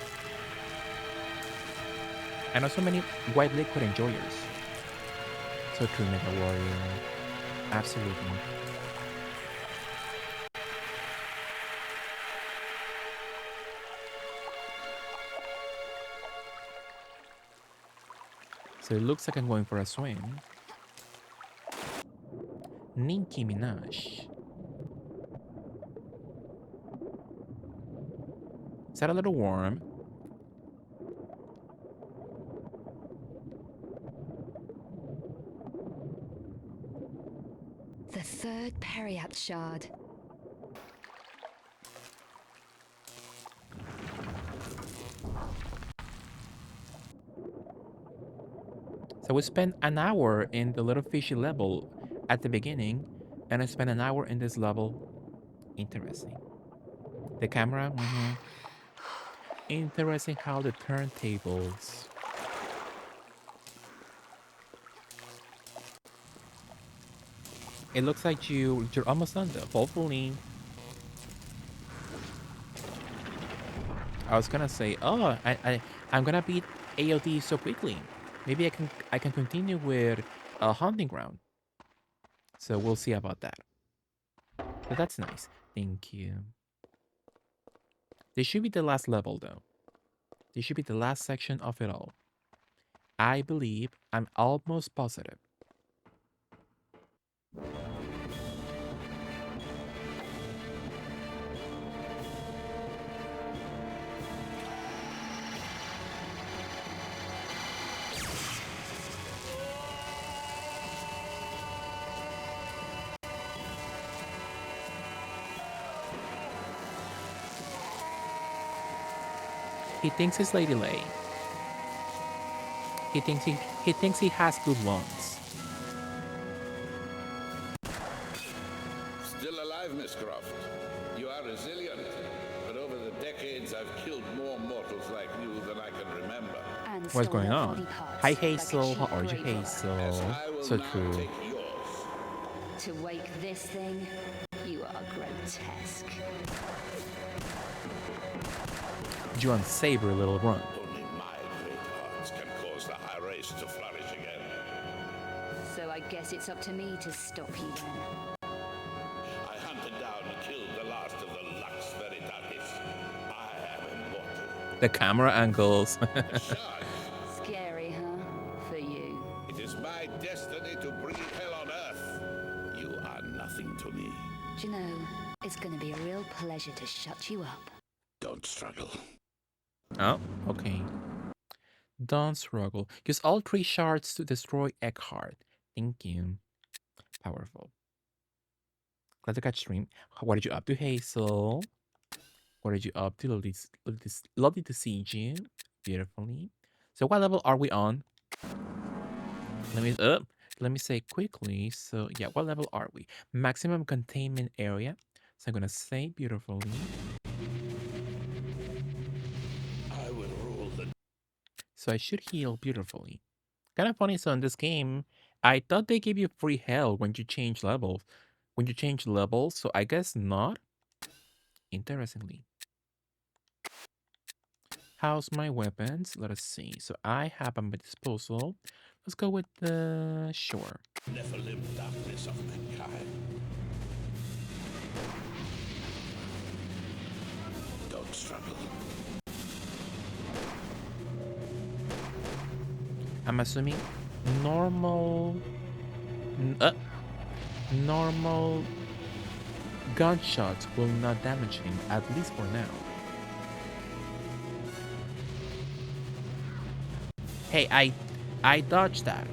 And also many white liquid enjoyers. So true, Mega Warrior. Absolutely. So it looks like I'm going for a swim. Nicki Minaj. Is that a little warm? The third Periapt shard. So we spent an hour in the little fishy level at the beginning, and I spent an hour in this level. Interesting. The camera, Interesting how the turntables. It looks like you're almost done though. Hopefully. I was gonna say, oh, I'm gonna beat AOD so quickly. Maybe I can continue with a hunting ground. So we'll see about that. But that's nice. Thank you. This should be the last level though. This should be the last section of it all. I believe, I'm almost positive. He thinks he's Lady Lay. He thinks he has good ones. Still alive, Miss Croft. You are resilient, but over the decades I've killed more mortals like you than I can remember. And What's stole going their on? body parts Hi like a Hazel, how cheap are you grave robber. Hazel? As I will So now true. take yours. To wake this thing, you are grotesque. You unsavory little runt. Only my great hearts can cause the high race to flourish again. So I guess it's up to me to stop you then. I hunted down and killed the last of the Lux Veritatis. I am immortal. The camera angles. Shards. Scary, huh? For you. It is my destiny to breathe hell on Earth. You are nothing to me. Do you know, it's gonna be a real pleasure to shut you up. Don't struggle. Oh, okay. Don't struggle. Use all 3 shards to destroy Eckhart. Thank you. Powerful. Glad to catch stream. What did you up to, Hazel? What did you up to? Lovely to see you. Beautifully. So what level are we on? Let me say quickly. So yeah, what level are we? Maximum containment area. So I'm gonna say beautifully. I will rule the So I should heal beautifully. Kind of funny. So in this game, I thought they give you free health when you change levels. So I guess not. Interestingly. How's my weapons? Let us see. So I have at my disposal. Let's go with the sure. Nephilim darkness of mankind. Don't struggle. I'm assuming normal... normal gunshots will not damage him, at least for now. Hey, I dodged that.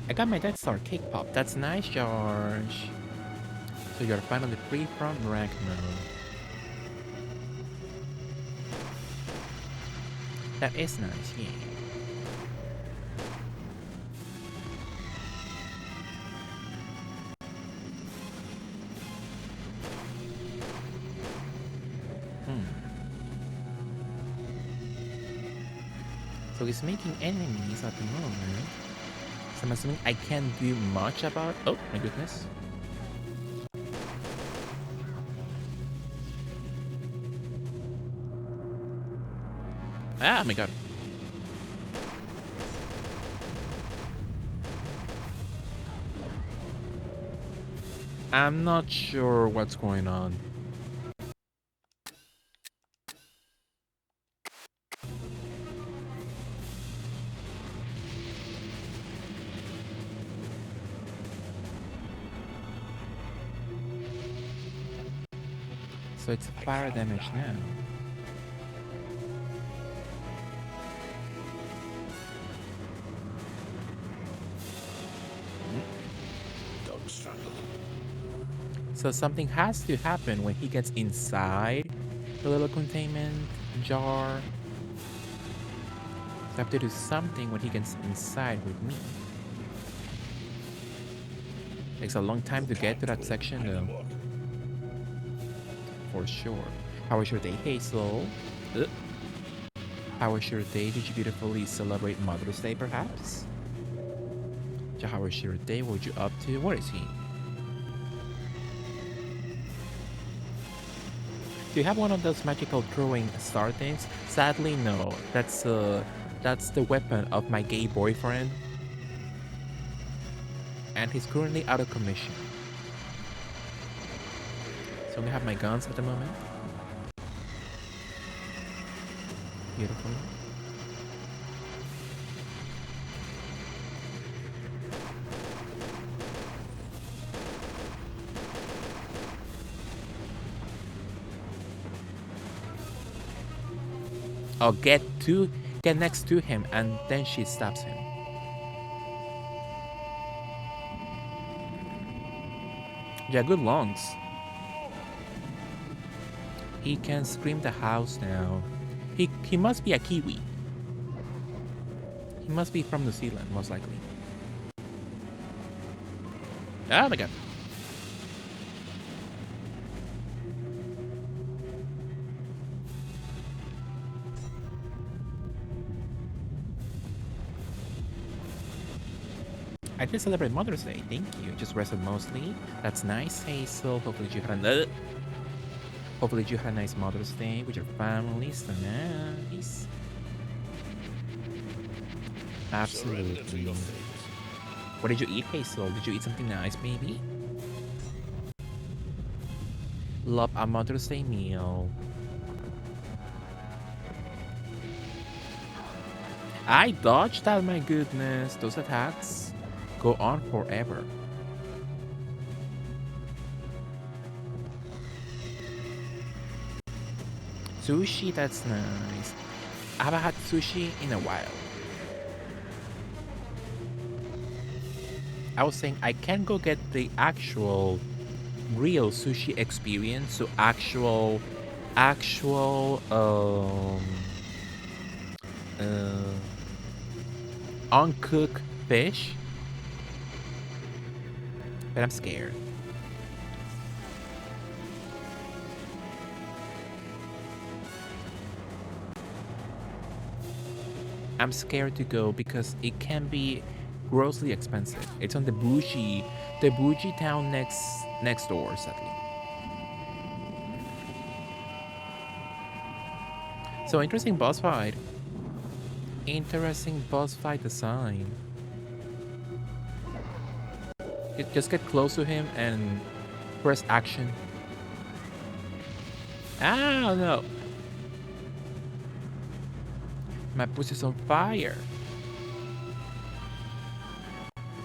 I got my Death Star cake pop. That's nice, George. So you're finally free from Ragnarok. That is nice, yeah. So he's making enemies at the moment. So I'm assuming I can't do much about... Oh, my goodness. Ah, my god. I'm not sure what's going on. So it's fire damage now. Don't struggle. So something has to happen when he gets inside the little containment jar. So I have to do something when he gets inside with me. Takes a long time to get to that section though. For sure. How was your day, Hazel? How was your day? Did you beautifully celebrate Mother's Day, perhaps? So how was your day? What were you up to? Where is he? Do you have one of those magical throwing star things? Sadly, no. That's the weapon of my gay boyfriend. And he's currently out of commission. So we have my guns at the moment. Beautiful. I'll get next to him and then she stabs him. Yeah, good lungs. He can scream the house now. He must be a Kiwi. He must be from New Zealand, most likely. Oh my god. I did celebrate Mother's Day, thank you. Just rested mostly. That's nice, Hazel. Hopefully you had a nice Mother's Day with your family. So nice. Absolutely. What did you eat, Hazel? Did you eat something nice, maybe? Love a Mother's Day meal. I dodged that, my goodness. Those attacks go on forever. Sushi, that's nice. I haven't had sushi in a while. I was saying I can go get the actual real sushi experience, so actual uncooked fish, but I'm scared. I'm scared to go because it can be grossly expensive. It's on the bougie town next door, sadly. So interesting boss fight. Interesting boss fight design. Just get close to him and press action. Ah, no. My pussy's on fire.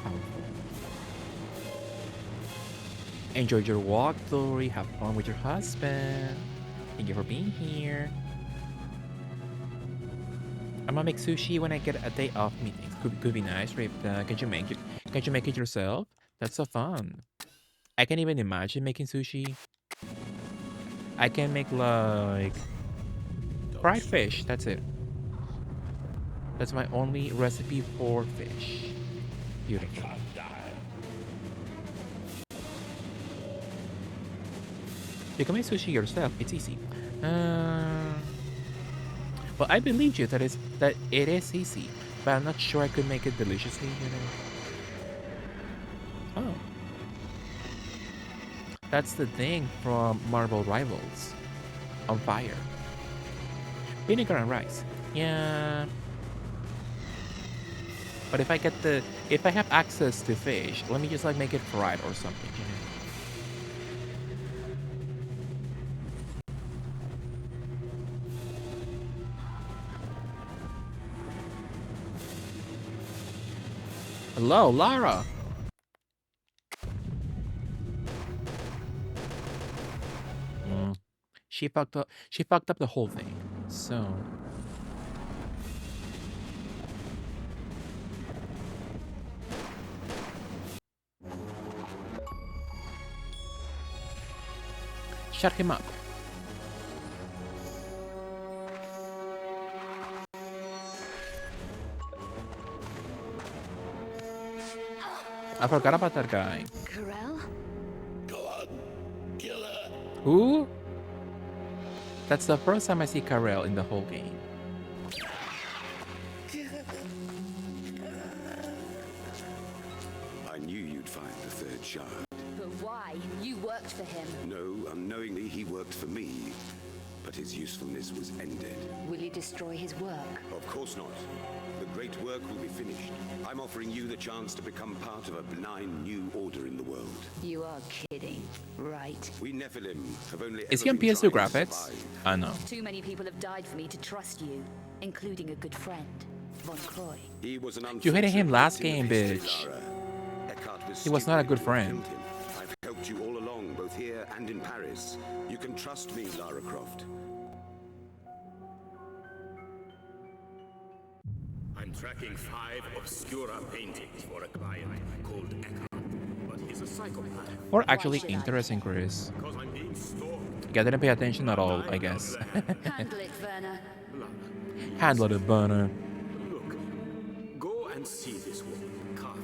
Powerful. Enjoy your walk, Dory. Have fun with your husband. Thank you for being here. I'm gonna make sushi when I get a day off meetings. Could be nice, Ripta. Can you make it? Can you make it yourself? That's so fun. I can't even imagine making sushi. I can make like fried fish. That's it. That's my only recipe for fish. Beautiful. You can make sushi yourself. It's easy. Well, I believe you that it is easy, but I'm not sure I could make it deliciously. Oh, that's the thing from Marvel Rivals. On fire. Vinegar and rice. Yeah. But if I have access to fish, let me just like make it fried or something. Hello, Lara. She fucked up. She fucked up the whole thing. So. Shut him up. I forgot about that guy. Corel? Go on, kill her. Who? That's the first time I see Karel in the whole game. I knew you'd find the third shard. But why? You worked for him. No, unknowingly he worked for me. But his usefulness was ended. Will you destroy his work? Of course not. The great work will be finished. I'm offering you the chance to become part of a benign new order in the world. You are kidding, right? We Nephilim have only Is ever he on been PS2 trying to graphics? survive. I know. Too many people have died for me to trust you, including a good friend, Von Croy. He was an You hated him unfortunate last victim of game, history, bitch. Lara. Eckhart He was not a stupid good and friend. killed him. I've helped you all along, both here and in Paris. You can trust me, Lara Croft. I'm tracking 5 obscura paintings for a client called Eckhart, but he's a psychopath. Or actually interesting, Chris. Because I'm being stalked. Yeah, didn't pay attention at all, I guess. Handle it, Werner. Handle it, Burner. Look, go and see this woman, Kara.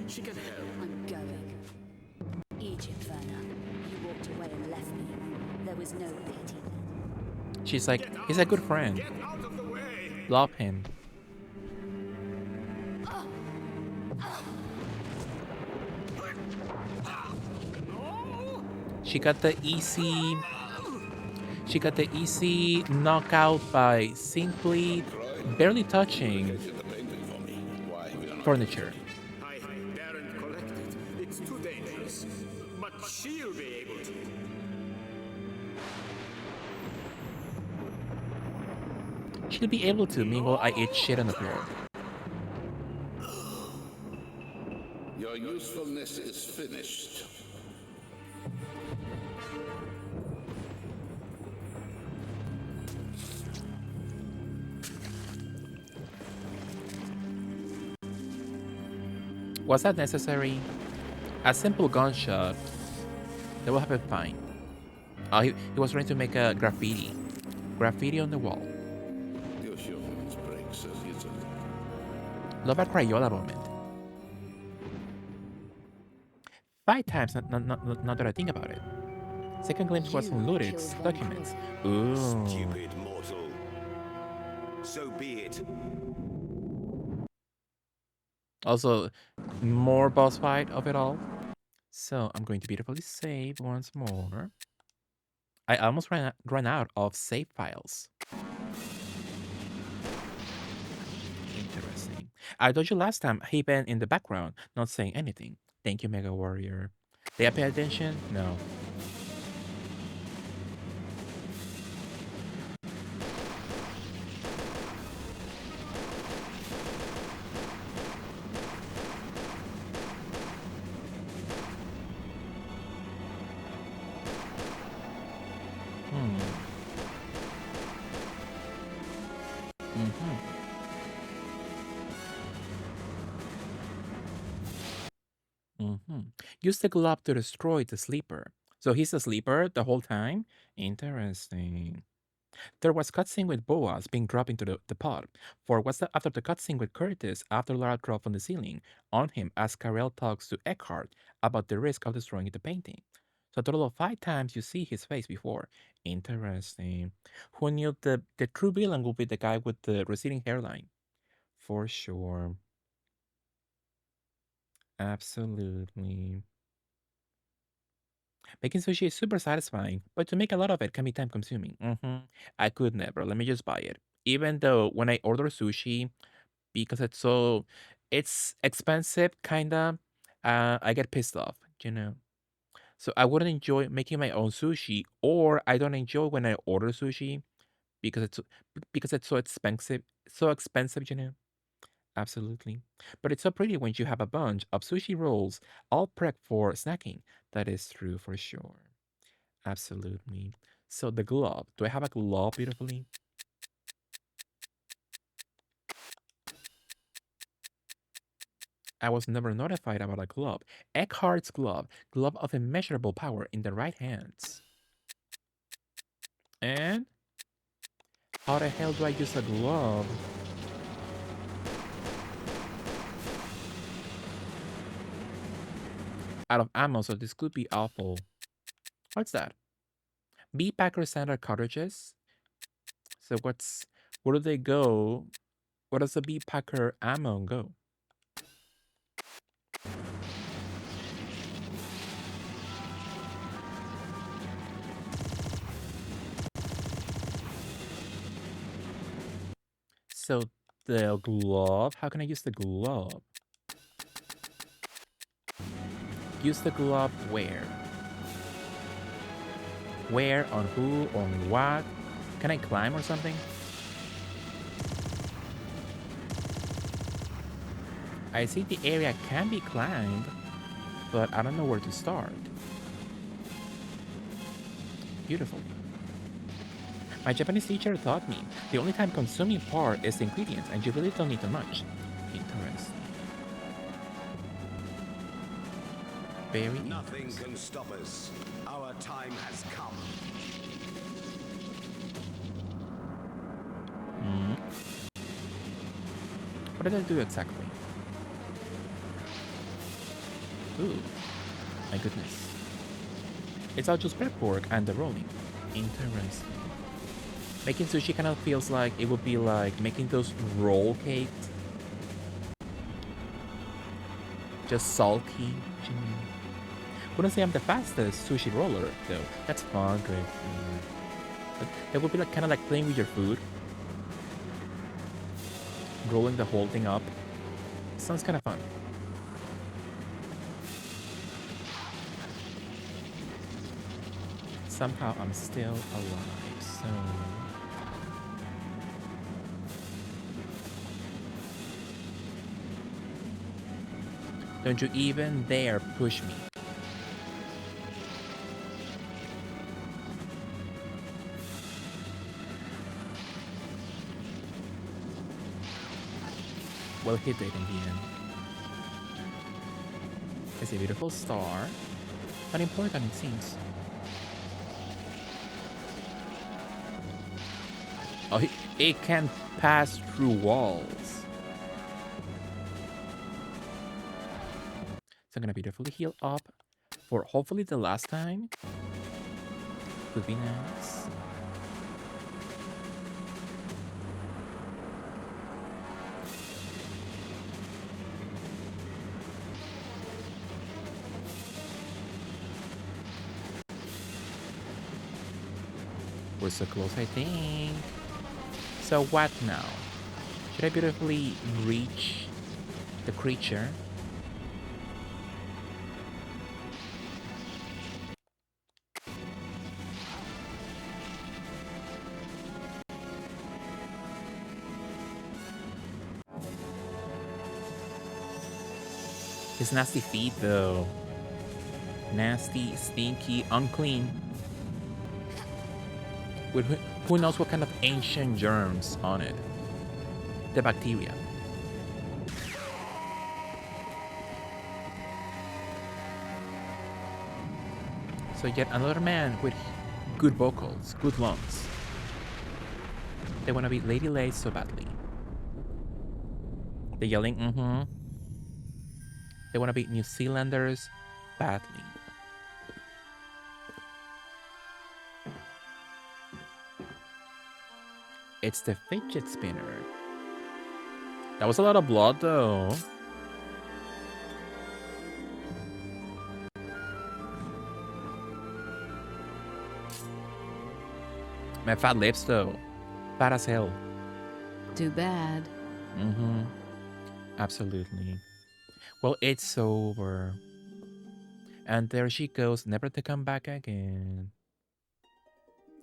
She can help. I'm going. Egypt, Werner. You walked away and left me. There was no pity. She's like, he's a good friend. Get out of the way! Love him. She got the easy knockout by simply barely touching furniture. I daren't collect it. It's too dangerous. But she'll be able to. She'll be able to, meanwhile I eat shit on the floor. Your usefulness is finished. Was that necessary? A simple gunshot. They will have been fine. He was trying to make a graffiti. Graffiti on the wall. Your humans break so easily. Love a Crayola moment. 5 times, not that I think about it. Second glimpse was You looted killed Von documents. Croy. Ooh. Stupid mortal. So be it. Also, more boss fight of it all. So I'm going to beautifully save once more. I almost ran out of save files. Interesting. I told you last time he been in the background, not saying anything. Thank you, Mega Warrior. Did I pay attention? No. Use the glove to destroy the sleeper. So he's a sleeper the whole time? Interesting. There was cutscene with Boaz being dropped into the pod. For what's the, after the cutscene with Curtis after Lara dropped from the ceiling on him as Karel talks to Eckhart about the risk of destroying the painting. So a total of 5 times you see his face before. Interesting. Who knew the true villain would be the guy with the receding hairline? For sure. Absolutely. Making sushi is super satisfying, but to make a lot of it can be time consuming. I could never. Let me just buy it. Even though when I order sushi, because it's expensive, kinda, I get pissed off, you know. So I wouldn't enjoy making my own sushi, or I don't enjoy when I order sushi because it's so expensive, you know. Absolutely. But it's so pretty when you have a bunch of sushi rolls all prepped for snacking. That is true for sure. Absolutely. So the glove. Do I have a glove beautifully? I was never notified about a glove. Eckhart's glove. Glove of immeasurable power in the right hands. And how the hell do I use a glove? Out of ammo, so this could be awful. What's that? B Packer standard cartridges. So where do they go? Where does the B Packer ammo go? So the glove, how can I use the glove? Use the glove where? Where, on who, on what? Can I climb or something? I see the area can be climbed, but I don't know where to start. Beautiful. My Japanese teacher taught me the only time consuming part is the ingredients and you really don't need too much. Interesting. Very Nothing can stop us. Our time has come. What did I do exactly? Ooh, my goodness. It's all just prep work and the rolling. Interesting. Making sushi kind of feels like it would be like making those roll cakes. Just salty. Wouldn't say I'm the fastest sushi roller, though. That's fun, great. But that would be like kind of like playing with your food. Rolling the whole thing up. Sounds kind of fun. Somehow I'm still alive, so... Don't you even dare push me. Well, he did in the end. It's a beautiful star. Not important, it seems. Oh, it can pass through walls. So I'm gonna beautifully heal up for hopefully the last time. Would be nice. We're so close, I think. So what now? Should I beautifully reach the creature? His nasty feet, though. Nasty, stinky, unclean. With who knows what kind of ancient germs on it? The bacteria. So yet another man with good vocals, good lungs. They want to be Lady Lay so badly. They're yelling, They want to be New Zealanders badly. It's the fidget spinner. That was a lot of blood, though. My fat lips, though. Fat as hell. Too bad. Absolutely. Well, it's over. And there she goes, never to come back again.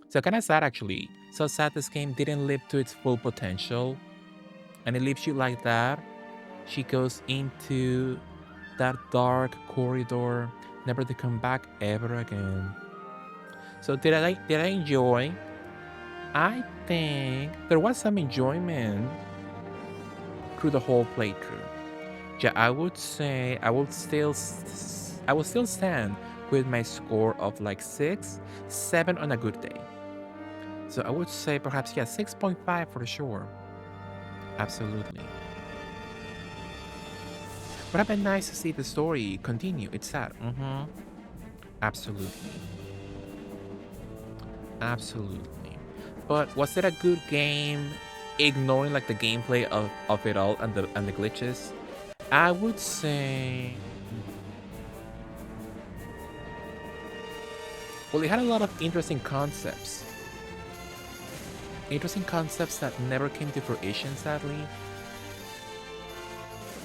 So kind of sad, actually. So sad this game didn't live to its full potential. And it leaves you like that. She goes into that dark corridor, never to come back ever again. So did I enjoy? I think there was some enjoyment through the whole playthrough. Yeah, I would say I would still stand with my score of like 6, 7 on a good day. So I would say perhaps 6.5 for sure. Absolutely. Would have been nice to see the story continue. It's sad. Absolutely. Absolutely. But was it a good game? Ignoring like the gameplay of it all and the glitches, I would say. Well, it had a lot of interesting concepts. Interesting concepts that never came to fruition, sadly.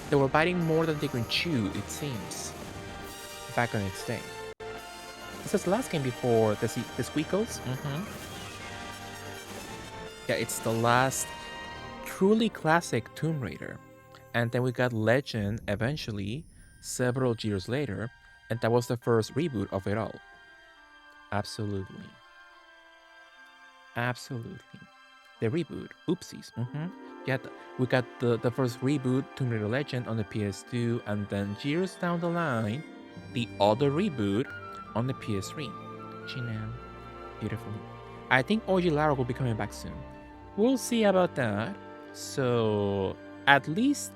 They were biting more than they could chew, it seems, back on its day. This is the last game before the Squeakles. Yeah, it's the last truly classic Tomb Raider. And then we got Legend eventually, several years later, and that was the first reboot of it all. Absolutely. Absolutely. The reboot. Oopsies. Yeah, we got the first reboot, Tomb Raider Legend, on the PS2, and then years down the line, the other reboot on the PS3. Now, beautiful. I think OG Lara will be coming back soon. We'll see about that. So at least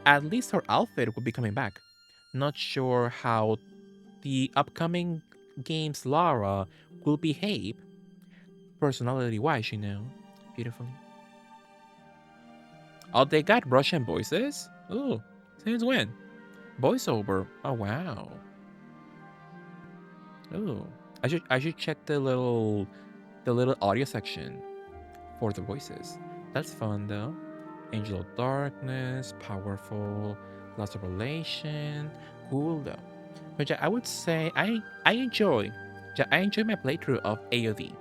her outfit will be coming back. Not sure how the upcoming game's Lara will behave personality-wise, beautifully. Oh, they got Russian voices? Ooh, since when? Voiceover. Oh wow. Ooh, I should check the little audio section for the voices. That's fun though. Angel of Darkness, powerful, lost of relation, cool though. But yeah, I would say I enjoy my playthrough of AOD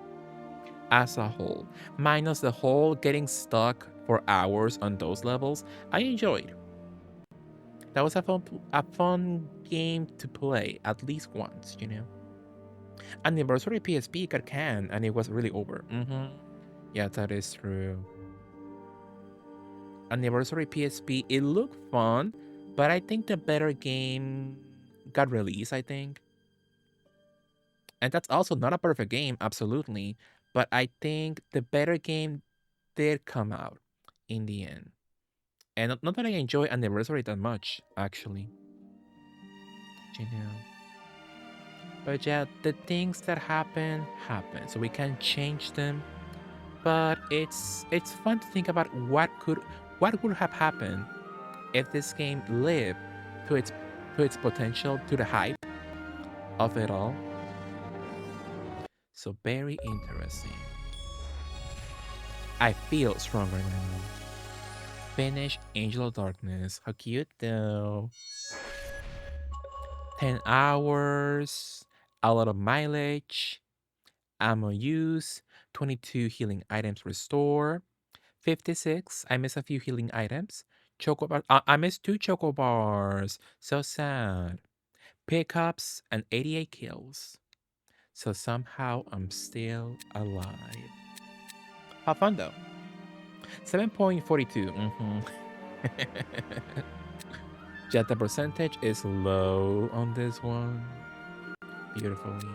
as a whole, minus the whole getting stuck for hours on those levels. I enjoyed. That was a fun game to play at least once, Anniversary PSP got canned and it was really over. Yeah, that is true. Anniversary PSP, it looked fun, but I think the better game got released, I think. And that's also not a perfect game, absolutely. But I think the better game did come out in the end. And not that I enjoy Anniversary that much, actually. But yeah, the things that happen. So we can't change them. But it's fun to think about what would have happened if this game lived to its potential, to the hype of it all. So very interesting. I feel stronger now. Finish Angel of Darkness. How cute though. 10 hours, a lot of mileage, ammo use, 22 healing items restore, 56, I miss a few healing items, Choco bar. I missed 2 choco bars. So sad. Pickups and 88 kills. So somehow I'm still alive. Have fun though. 7.42. Yeah, the percentage is low on this one. Beautifully.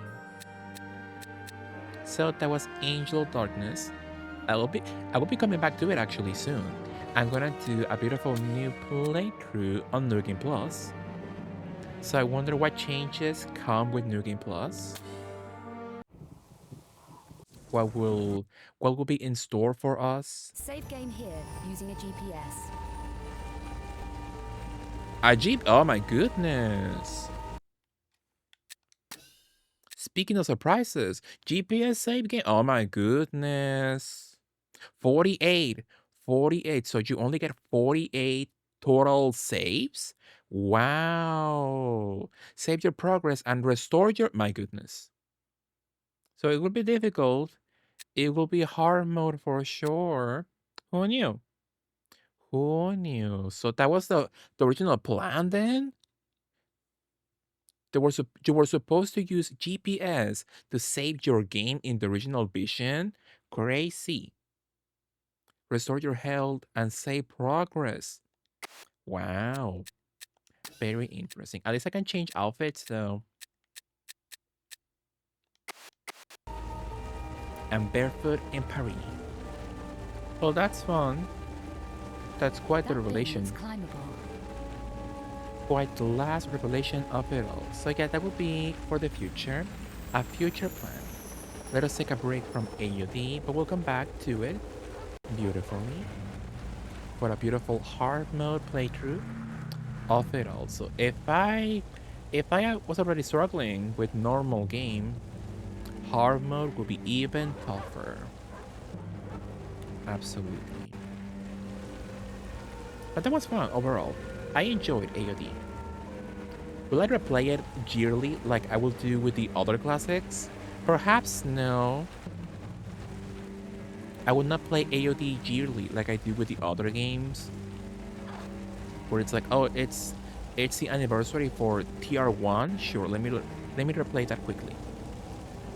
So that was Angel Darkness. I will be coming back to it actually soon. I'm gonna do a beautiful new playthrough on New Game Plus. So I wonder what changes come with New Game Plus. What will be in store for us? Save game here using a GPS. A Jeep. Oh my goodness. Speaking of surprises, GPS save game. Oh my goodness. 48. 48. So you only get 48 total saves? Wow. Save your progress and restore your. My goodness. So it will be difficult. It will be hard mode for sure. Who knew? Who knew? So that was the original plan then? You were supposed to use GPS to save your game in the original vision? Crazy. Restore your health and save progress. Wow. Very interesting. At least I can change outfits though. And barefoot in Paris. Well, that's fun. That's quite the That thing revelation. looks climbable. Quite the last revelation of it all. So yeah, that will be for the future. A future plan. Let us take a break from AUD, but we'll come back to it beautifully for a beautiful hard mode playthrough of it all. So if I was already struggling with normal game, hard mode will be even tougher. Absolutely. But that was fun overall. I enjoyed AOD. Will I replay it yearly like I will do with the other classics? Perhaps no. I would not play AOD yearly like I do with the other games. Where it's like, oh, it's the anniversary for TR1. Sure, let me replay that quickly.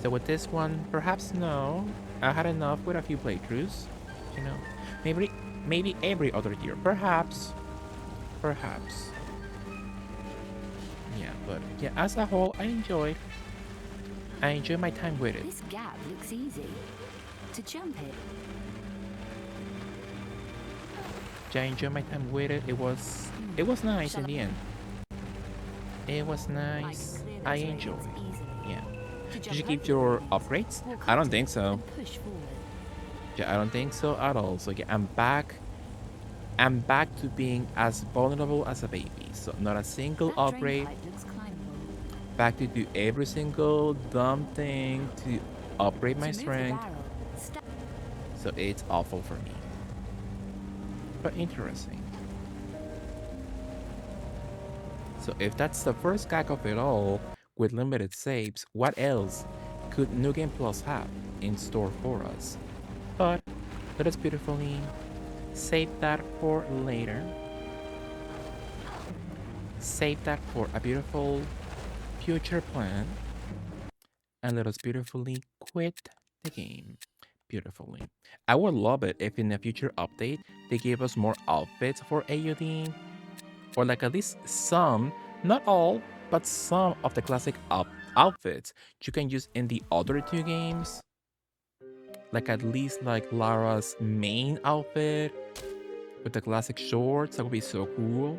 So with this one, perhaps no. I had enough with a few playthroughs. You know, maybe every other year. Perhaps. Yeah, but yeah, as a whole, I enjoy my time with it. This gap looks easy. To jump it. Yeah, I enjoy my time with it. It was nice in the end. It was nice. I enjoyed. Yeah. Did you keep your upgrades? I don't think so. Yeah, I don't think so at all. So yeah, I'm back to being as vulnerable as a baby. So not a single upgrade. Back to do every single dumb thing to upgrade my strength. So it's awful for me. But interesting. So if that's the first gag of it all, with limited saves, what else could New Game Plus have in store for us? But let us beautifully save that for later. Save that for a beautiful future plan. And let us beautifully quit the game. Beautifully. I would love it if in a future update they gave us more outfits for AUD. Or like at least some, not all, but some of the classic outfits you can use in the other two games. Like at least like Lara's main outfit with the classic shorts. That would be so cool.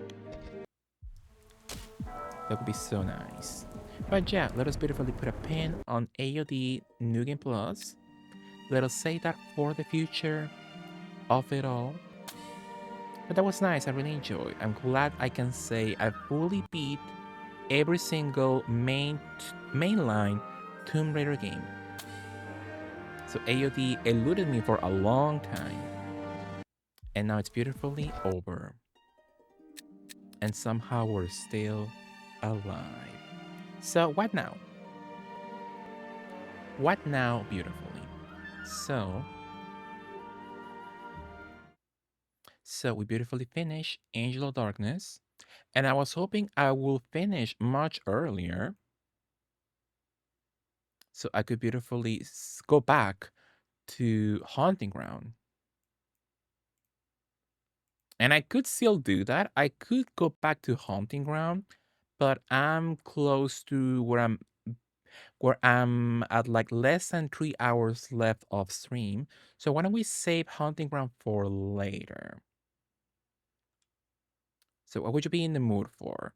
That would be so nice. But yeah, let us beautifully put a pin on AOD New Game Plus. Let us say that for the future of it all. But that was nice. I really enjoyed. I'm glad I can say I fully beat every single mainline Tomb Raider game. So AOD eluded me for a long time. And now it's beautifully over. And somehow we're still alive. So what now? What now, beautifully? So we beautifully finished Angel of Darkness, and I was hoping I will finish much earlier so I could beautifully go back to Haunting Ground. And I could still do that. I could go back to Haunting Ground, but I'm close to where I'm at like less than 3 hours left of stream. So why don't we save Haunting Ground for later? So what would you be in the mood for?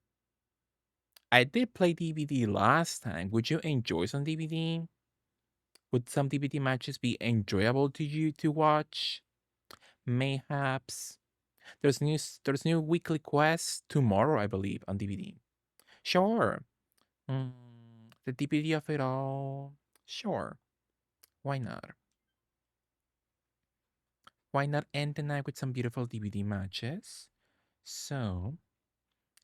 I did play DVD last time. Would you enjoy some DVD? Would some DVD matches be enjoyable to you to watch? Mayhaps. There's new weekly quests tomorrow, I believe, on DVD. Sure. Mm, the DVD of it all. Sure. Why not? Why not end the night with some beautiful DVD matches? So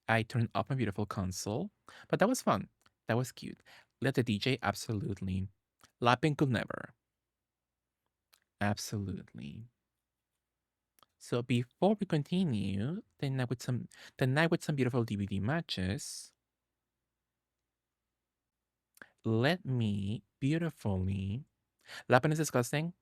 I turned off my beautiful console, but that was fun. That was cute. Let the DJ, absolutely. Lapping could never. Absolutely. So before we continue the night with some beautiful DVD matches, let me beautifully. Lapping is disgusting.